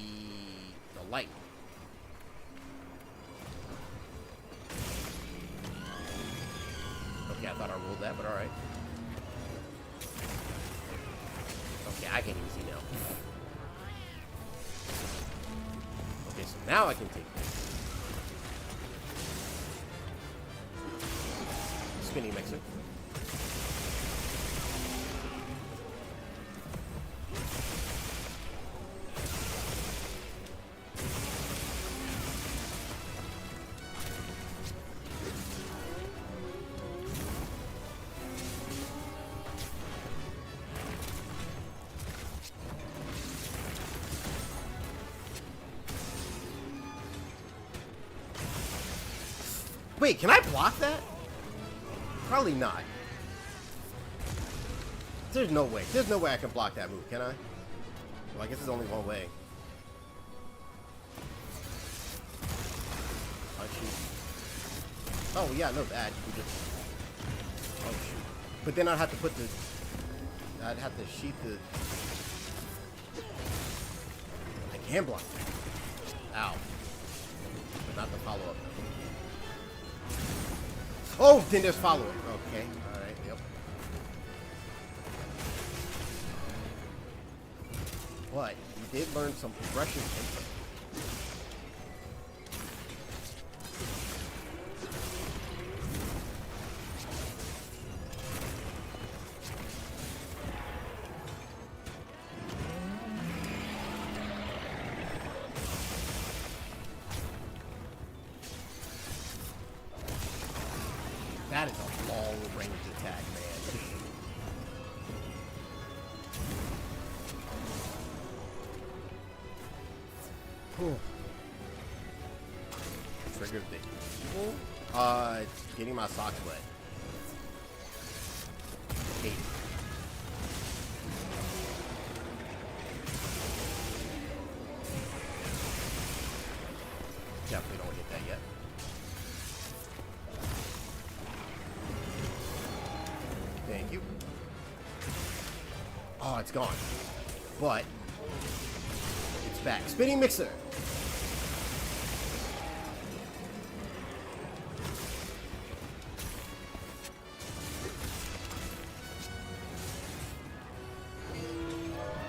light. Okay, I thought I rolled that, but alright. Okay, I can't even see now. Okay, so now I can take this. Spinning mixer. Wait, can I block that? Probably not. There's no way. There's no way I can block that move, can I? Well, I guess there's only one way. Oh, shoot. Oh, yeah, I know that. Oh, shoot. But then I'd have to put the... I'd have to sheath the... I can block that. Ow. But not the follow-up. Oh, then there's follow-up. Okay. Alright, yep. But you did learn some progression. That is a long range attack, man. Trigger the evil? It's getting my socks wet. Hate it. Definitely don't hit that yet. Thank you. Oh, it's gone. But it's back. Spinning mixer.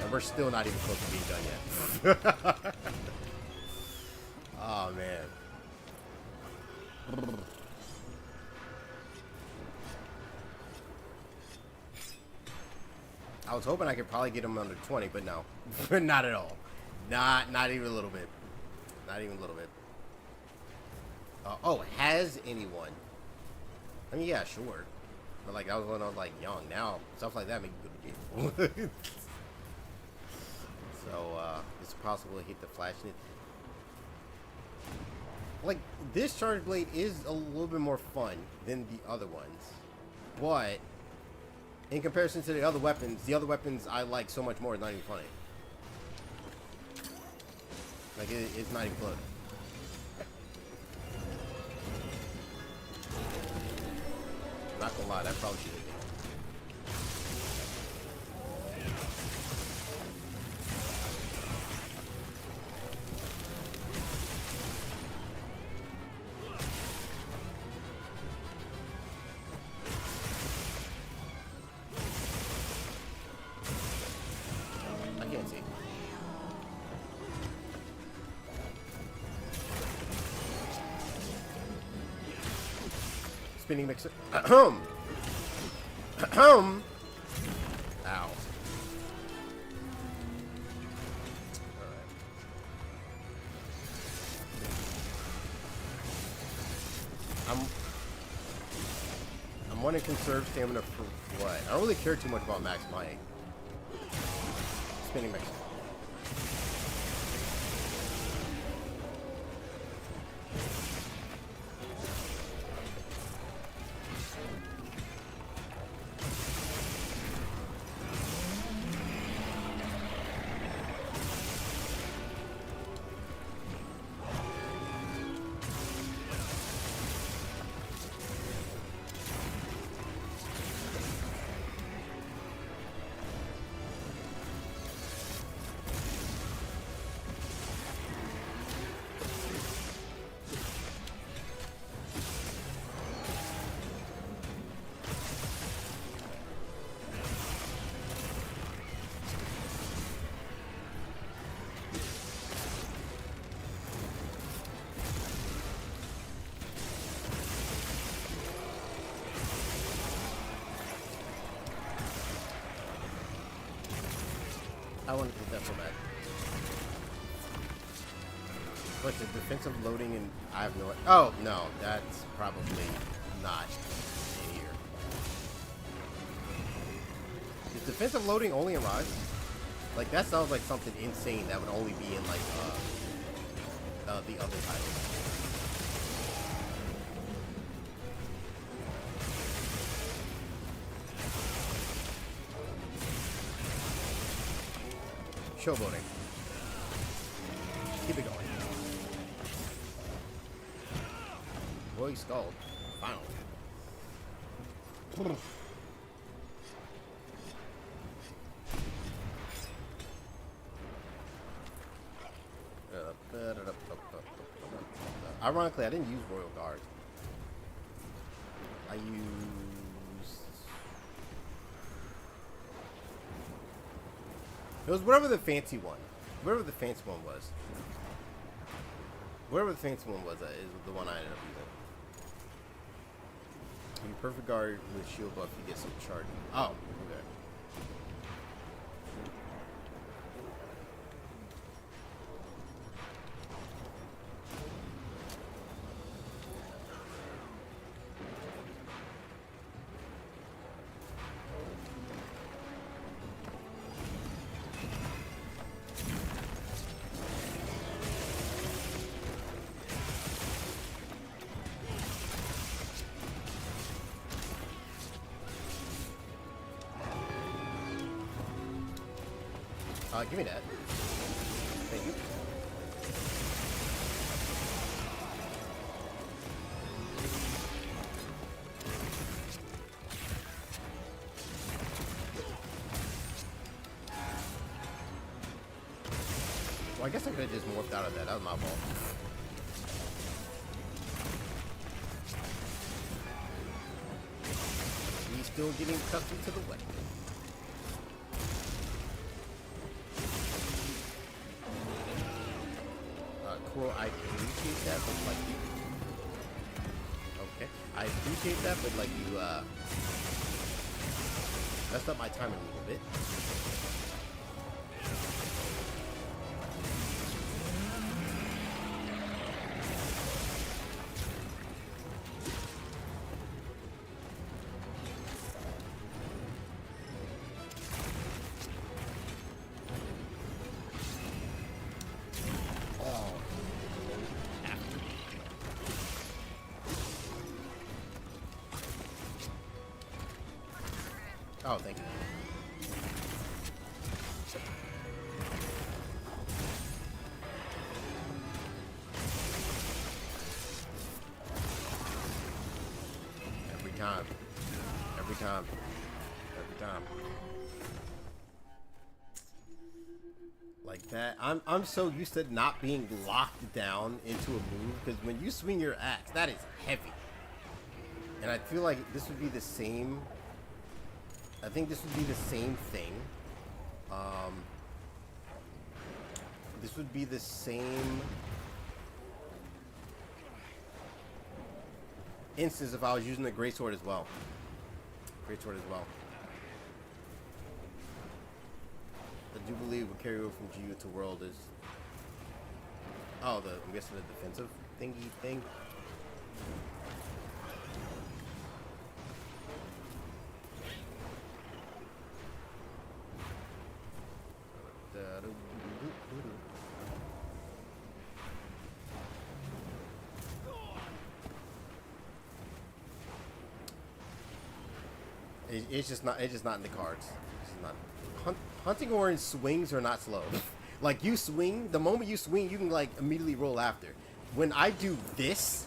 And we're still not even close to being done yet. Oh, man. I was hoping I could probably get him under 20, but no. Not at all. Not even a little bit. Not even a little bit. Oh, has anyone? I mean, yeah, sure. But like, that was when I was like young. Now, stuff like that make you good to people. So, it's possible to hit the flash. Like, this Charge Blade is a little bit more fun than the other ones. But in comparison to the other weapons I like so much more. It's not even funny. Like, it's not even close. Not gonna lie, that probably should have been. spinning mixer. Ahem. Ahem. Ow. I'm wanting to conserve stamina for what? I don't really care too much about max might. Spinning mixer. I want to take that so bad. But the defensive loading and I have no. Oh no, that's probably not in here. Is defensive loading only in Rise? Like that sounds like something insane that would only be in like the other titles. Showboating. Keep it going. Boy, he stalled. Finally. Ironically, I didn't use Royal Guard. I used... It was whatever the fancy one. Whatever the fancy one was. Whatever the fancy one was, is the one I ended up using. You perfect guard with shield buff, you get some charge. Oh, okay. Give me that. Thank you. Well, I guess I could have just morphed out of that. That was my fault. He's still getting accustomed to the weapon. Cool, I appreciate that, but like you... Okay, I appreciate that, but like you, messed up my timing a little bit. Oh, thank you. Every time. Every time. Every time. Like that. I'm so used to not being locked down into a move, because when you swing your axe, that is heavy. And I feel like this would be the same. I think this would be the same thing. This would be the same. instance if I was using the greatsword as well. Greatsword as well. I do believe what carry over from GU to World is... Oh, I'm guessing the defensive thingy thing. It's just not in the cards. It's just not. Hunting Orange swings are not slow. Like, you swing, the moment you swing, you can like immediately roll after. When I do this,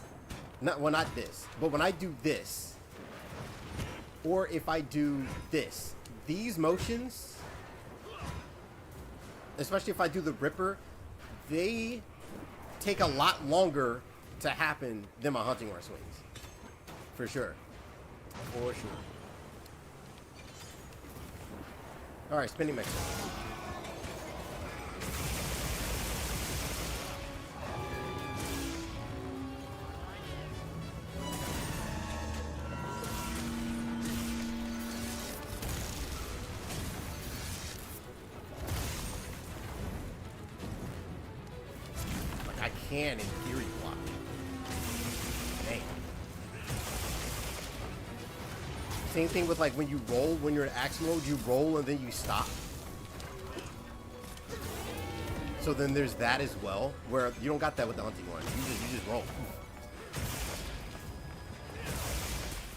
not this, but when I do this, or if I do this, these motions, especially if I do the Ripper, they take a lot longer to happen than my Hunting Orange swings. For sure. For sure. Alright, spinning mixer. Like, I can, in theory, block. Dang. Same thing with like when you roll, when you're in axe mode, you roll and then you stop. So then there's that as well, where you don't got that with the Hunting Orange. You just roll.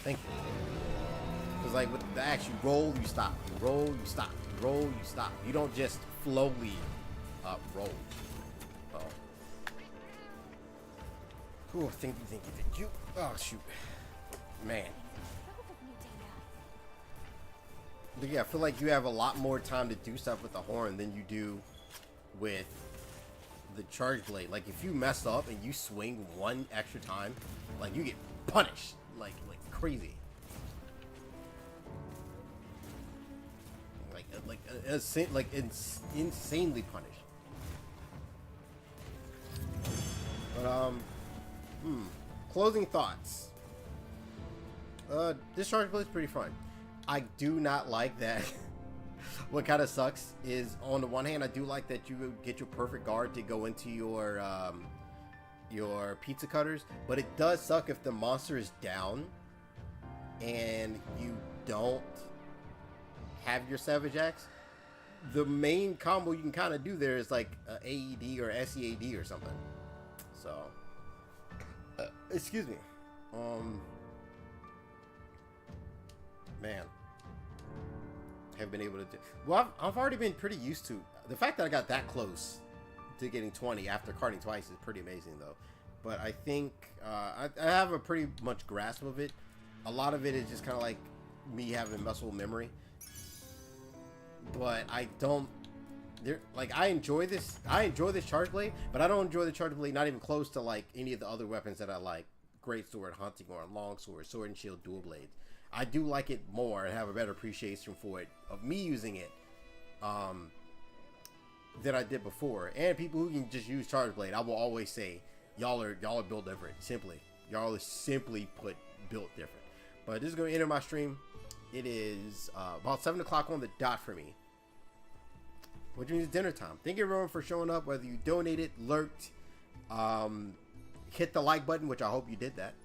Thank you. Because like with the axe, you roll, you stop. You roll, you stop. You roll, you stop. You don't just slowly roll. Uh oh. Ooh, thank you. Oh shoot, man. But yeah, I feel like you have a lot more time to do stuff with the horn than you do with the charge blade. Like, if you mess up and you swing one extra time, like, you get punished like crazy. Like insanely punished. But closing thoughts. This charge blade is pretty fun. I do not like that. What kind of sucks is, on the one hand, I do like that you get your perfect guard to go into your pizza cutters, but it does suck if the monster is down and you don't have your Savage Axe. The main combo you can kind of do there is like a AED or SEAD or something. So, excuse me. Man, have been able to do well. I've already been pretty used to the fact that I got that close to getting 20 after carding twice is pretty amazing though. But I think I have a pretty much grasp of it. A lot of it is just kind of like me having muscle memory, but I don't I enjoy this charge blade, but I don't enjoy the charge blade not even close to like any of the other weapons that I like. Greatsword, Hunting Orange, Longsword, Sword and Shield, Dual Blades. I do like it more and have a better appreciation for it, of me using it, than I did before. And people who can just use Charge Blade, I will always say, y'all are built different. Y'all are simply put built different. But this is going to enter my stream. It is about 7 o'clock on the dot for me, which means dinner time. Thank you everyone for showing up, whether you donated, lurked, hit the like button, which I hope you did that.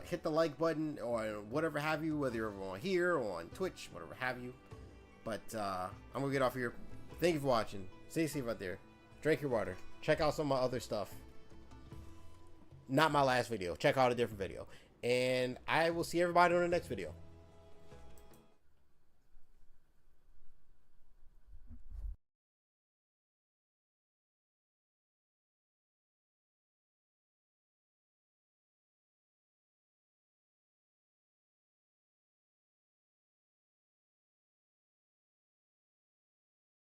Hit the like button or whatever have you, whether you're on here or on Twitch, whatever have you. But I'm gonna get off here. Thank you for watching. Stay safe out there. Drink your water. Check out some of my other stuff. Not my last video. Check out a different video. And I will see everybody on the next video.